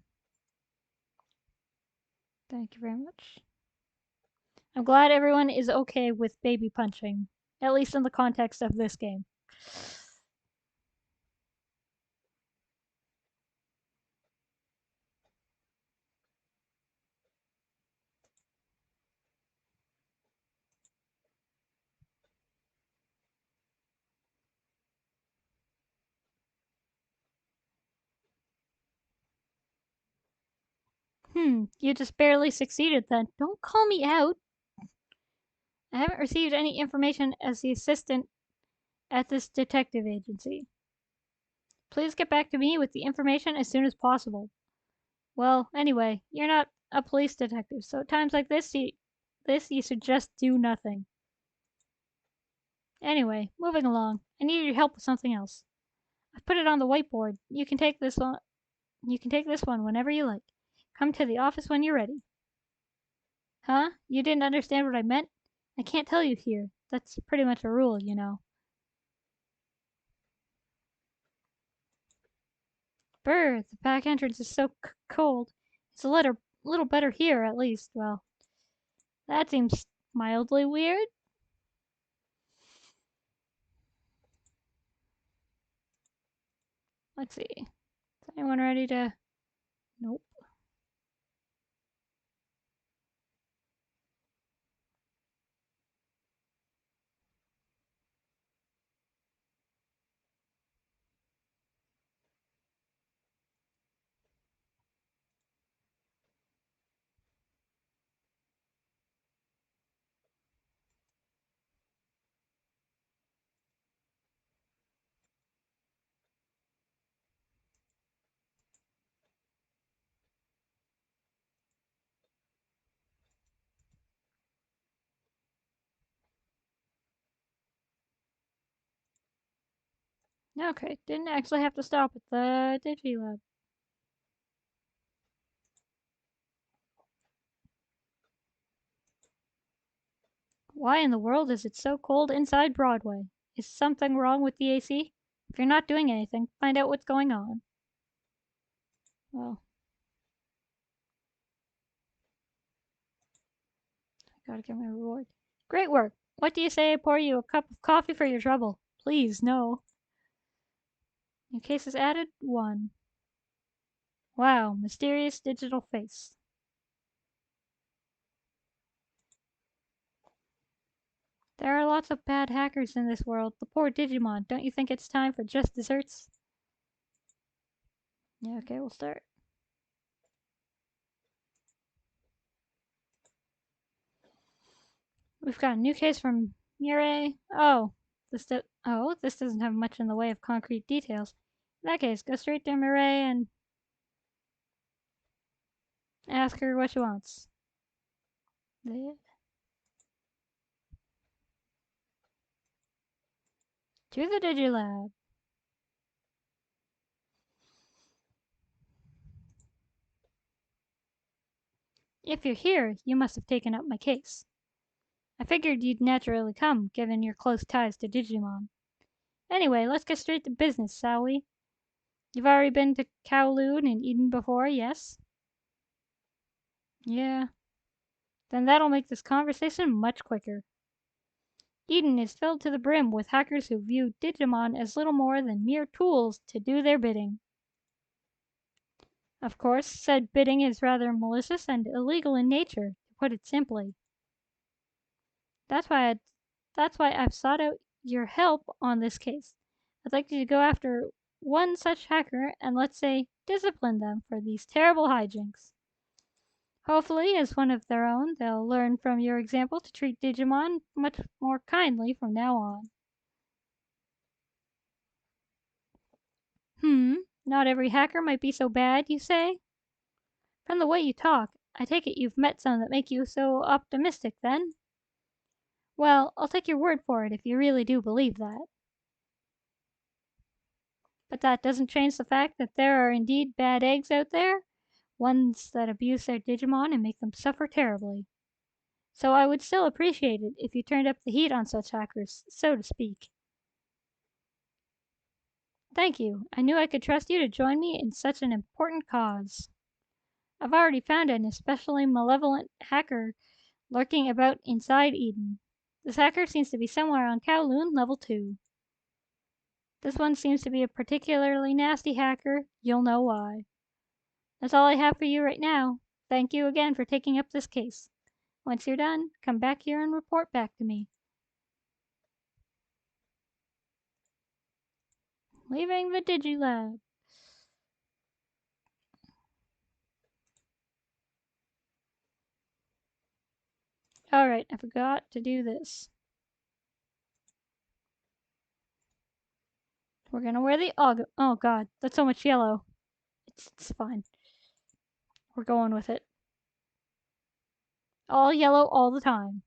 Speaker 1: Thank you very much. I'm glad everyone is okay with baby punching, at least in the context of this game. You just barely succeeded then. Don't call me out. I haven't received any information as the assistant at this detective agency. Please get back to me with the information as soon as possible. Well, anyway, you're not a police detective, so at times like this you should just do nothing. Anyway, moving along. I need your help with something else. I've put it on the whiteboard. You can take this one. You can take this one whenever you like. Come to the office when you're ready. Huh? You didn't understand what I meant? I can't tell you here. That's pretty much a rule, you know. Brr, the back entrance is so cold. It's a little better here, at least. Well, that seems mildly weird. Let's see. Is anyone ready to... Nope. Okay, didn't actually have to stop at the Digilab. Why in the world is it so cold inside Broadway? Is something wrong with the AC? If you're not doing anything, find out what's going on. Well, I gotta get my reward. Great work. What do you say I pour you a cup of coffee for your trouble? Please, no. New cases added? 1. Wow, mysterious digital face. There are lots of bad hackers in this world. The poor Digimon. Don't you think it's time for just desserts? Yeah, okay, we'll start. We've got a new case from Mireille. This doesn't have much in the way of concrete details. In that case, go straight to Mireille and ask her what she wants. To the Digilab. If you're here, you must have taken up my case. I figured you'd naturally come, given your close ties to Digimon. Anyway, let's get straight to business, shall we? You've already been to Kowloon and Eden before, yes? Yeah. Then that'll make this conversation much quicker. Eden is filled to the brim with hackers who view Digimon as little more than mere tools to do their bidding. Of course, said bidding is rather malicious and illegal in nature, to put it simply. That's why I that's why I've sought out your help on this case. I'd like you to go after one such hacker and, let's say, discipline them for these terrible hijinks. Hopefully, as one of their own, they'll learn from your example to treat Digimon much more kindly from now on. Hmm, not every hacker might be so bad, you say? From the way you talk, I take it you've met some that make you so optimistic, then? Well, I'll take your word for it if you really do believe that. But that doesn't change the fact that there are indeed bad eggs out there, ones that abuse their Digimon and make them suffer terribly. So I would still appreciate it if you turned up the heat on such hackers, so to speak. Thank you. I knew I could trust you to join me in such an important cause. I've already found an especially malevolent hacker lurking about inside Eden. This hacker seems to be somewhere on Kowloon Level 2. This one seems to be a particularly nasty hacker. You'll know why. That's all I have for you right now. Thank you again for taking up this case. Once you're done, come back here and report back to me. Leaving the Digilab. Alright, I forgot to do this. We're gonna wear the oh god, that's so much yellow. It's fine. We're going with it. All yellow all the time.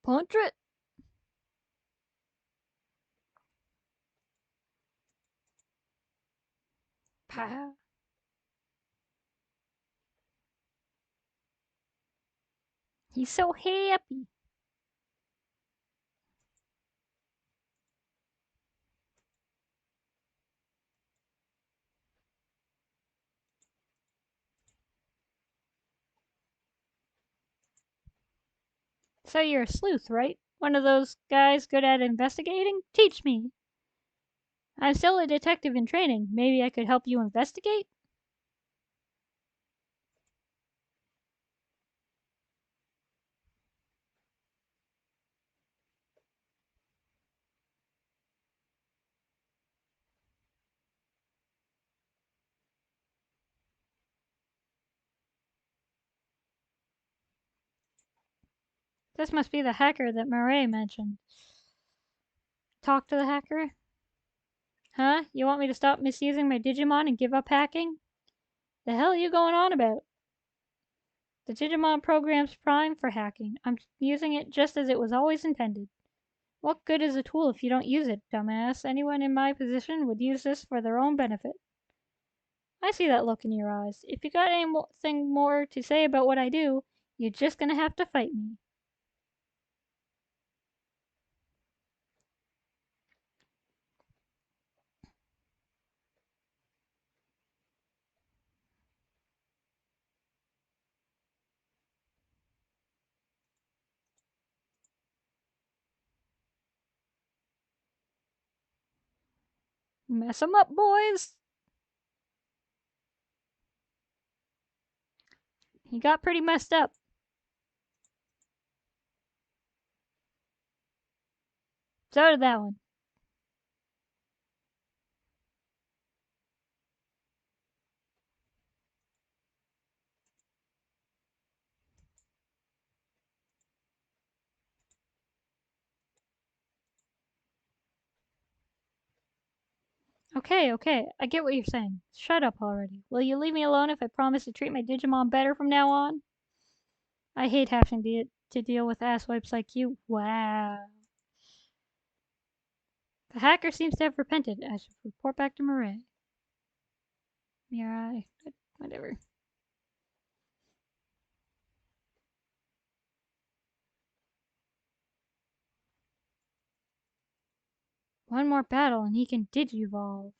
Speaker 1: Punch it! Pah. He's so happy. So you're a sleuth, right? One of those guys good at investigating? Teach me. I'm still a detective in training. Maybe I could help you investigate? This must be the hacker that Murray mentioned. Talk to the hacker? Huh? You want me to stop misusing my Digimon and give up hacking? The hell are you going on about? The Digimon program's prime for hacking. I'm using it just as it was always intended. What good is a tool if you don't use it, dumbass? Anyone in my position would use this for their own benefit. I see that look in your eyes. If you got anything more to say about what I do, you're just gonna have to fight me. Mess 'em up, boys! He got pretty messed up. So did that one. Okay, okay, I get what you're saying. Shut up already. Will you leave me alone if I promise to treat my Digimon better from now on? I hate having to deal with asswipes like you. Wow. The hacker seems to have repented. I should report back to Mirai. Mirai. Whatever. One more battle and he can Digivolve.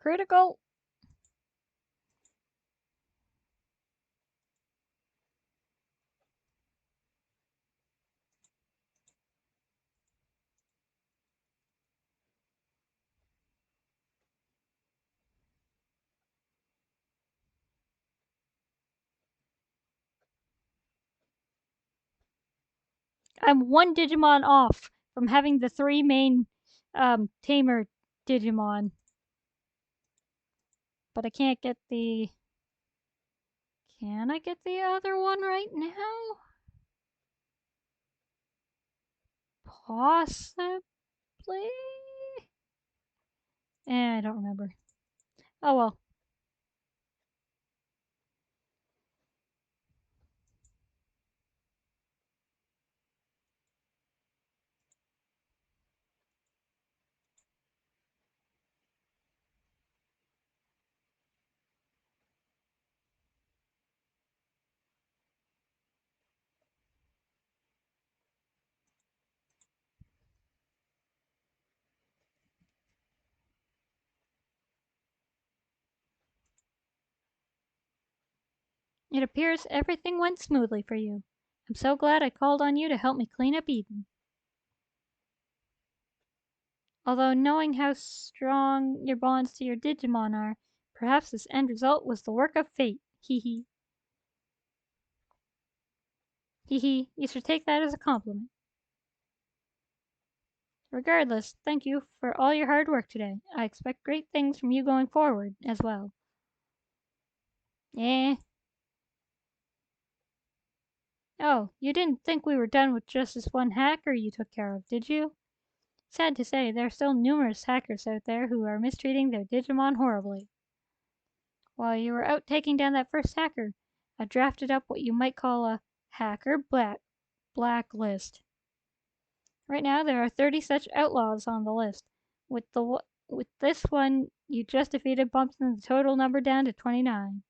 Speaker 1: Critical. I'm one Digimon off from having the three main tamer Digimon. But I can't get the. Can I get the other one right now? Possibly? I don't remember. Oh well. It appears everything went smoothly for you. I'm so glad I called on you to help me clean up Eden. Although knowing how strong your bonds to your Digimon are, perhaps this end result was the work of fate. Hee hee. Hee hee. You should take that as a compliment. Regardless, thank you for all your hard work today. I expect great things from you going forward as well. Eh. Oh, you didn't think we were done with just this one hacker you took care of, did you? Sad to say, there are still numerous hackers out there who are mistreating their Digimon horribly. While you were out taking down that first hacker, I drafted up what you might call a hacker blacklist. Right now, there are 30 such outlaws on the list. With this one you just defeated bumps the total number down to 29.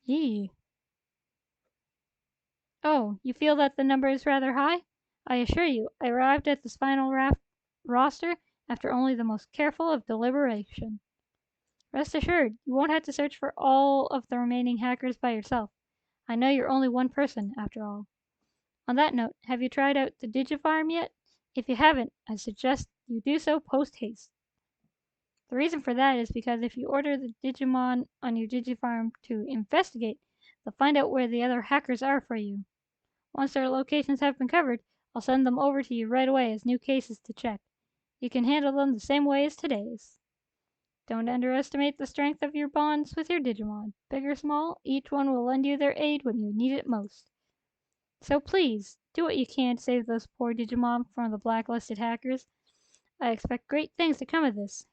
Speaker 1: Yee. Oh, you feel that the number is rather high? I assure you, I arrived at this final roster after only the most careful of deliberation. Rest assured, you won't have to search for all of the remaining hackers by yourself. I know you're only one person, after all. On that note, have you tried out the Digifarm yet? If you haven't, I suggest you do so post haste. The reason for that is because if you order the Digimon on your Digifarm to investigate, they'll find out where the other hackers are for you. Once their locations have been covered, I'll send them over to you right away as new cases to check. You can handle them the same way as today's. Don't underestimate the strength of your bonds with your Digimon. Big or small, each one will lend you their aid when you need it most. So please, do what you can to save those poor Digimon from the blacklisted hackers. I expect great things to come of this.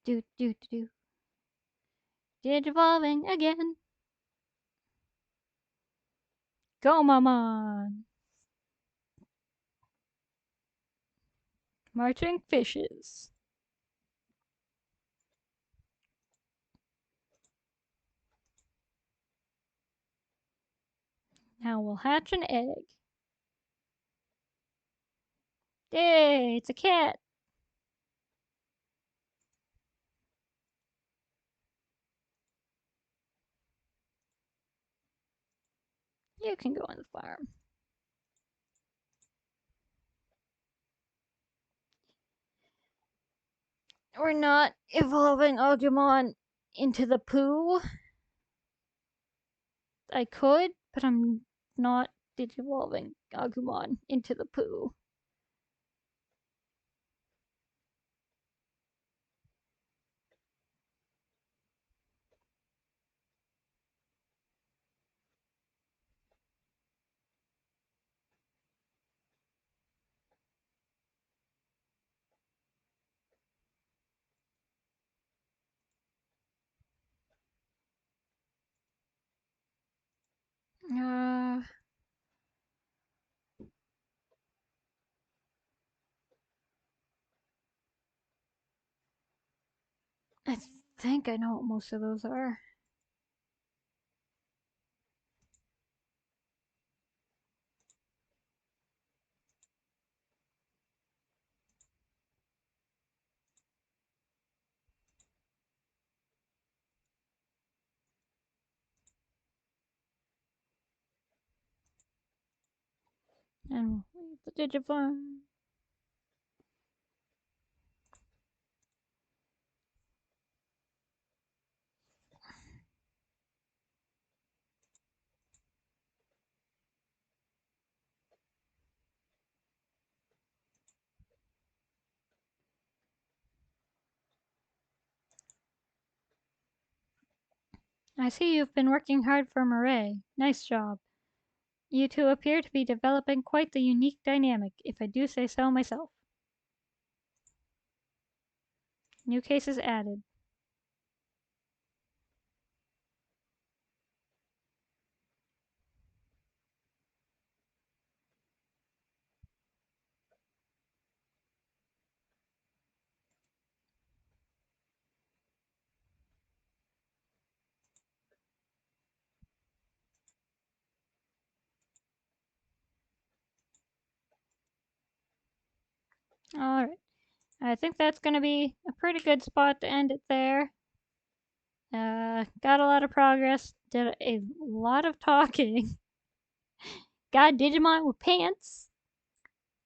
Speaker 1: Do do do do. Digivolving again. Go, Mamon. Marching fishes. Now we'll hatch an egg. Yay, it's a cat. You can go on the farm. We're not evolving Agumon into the poo. I could, but I'm not digivolving Agumon into the poo. Uh, I think I know what most of those are. And we'll leave the Digifarm. I see you've been working hard for Murray. Nice job. You two appear to be developing quite the unique dynamic, if I do say so myself. New cases added. Alright. I think that's going to be a pretty good spot to end it there. Got a lot of progress. Did a lot of talking. Got Digimon with pants.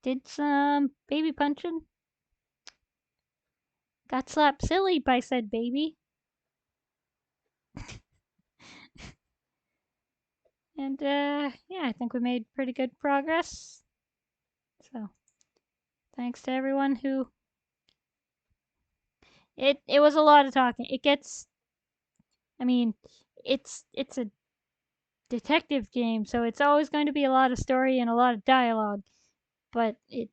Speaker 1: Did some baby punching. Got slapped silly by said baby. And yeah, I think we made pretty good progress. So thanks to everyone who it was a lot of talking. It gets I mean, it's a detective game, so it's always going to be a lot of story and a lot of dialogue, but it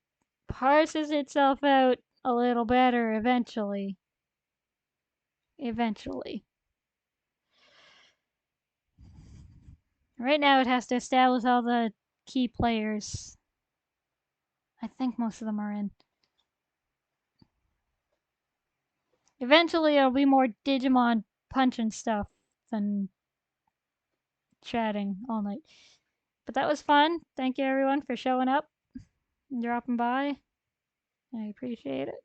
Speaker 1: parses itself out a little better eventually. Eventually. Right now it has to establish all the key players. I think most of them are in. Eventually it'll be more Digimon punching stuff than chatting all night. But that was fun. Thank you everyone for showing up and dropping by. I appreciate it.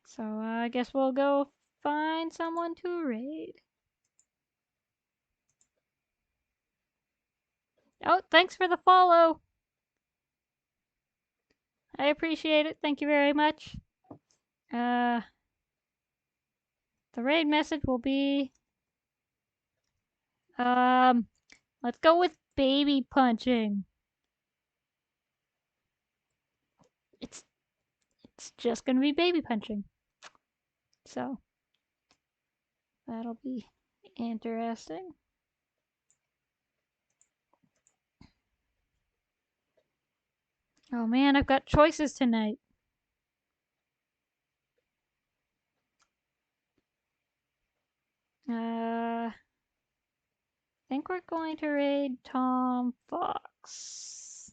Speaker 1: So I guess we'll go find someone to raid. Oh, thanks for the follow. I appreciate it. Thank you very much. Uh, the raid message will be let's go with baby punching. It's it's just gonna be baby punching. So that'll be interesting. Oh man, I've got choices tonight. I think we're going to raid Tom Fox.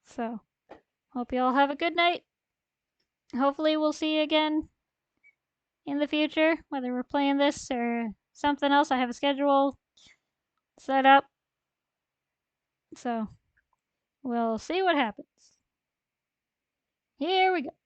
Speaker 1: So, hope you all have a good night. Hopefully, we'll see you again in the future, whether we're playing this or something else. I have a schedule set up. So, we'll see what happens. Here we go.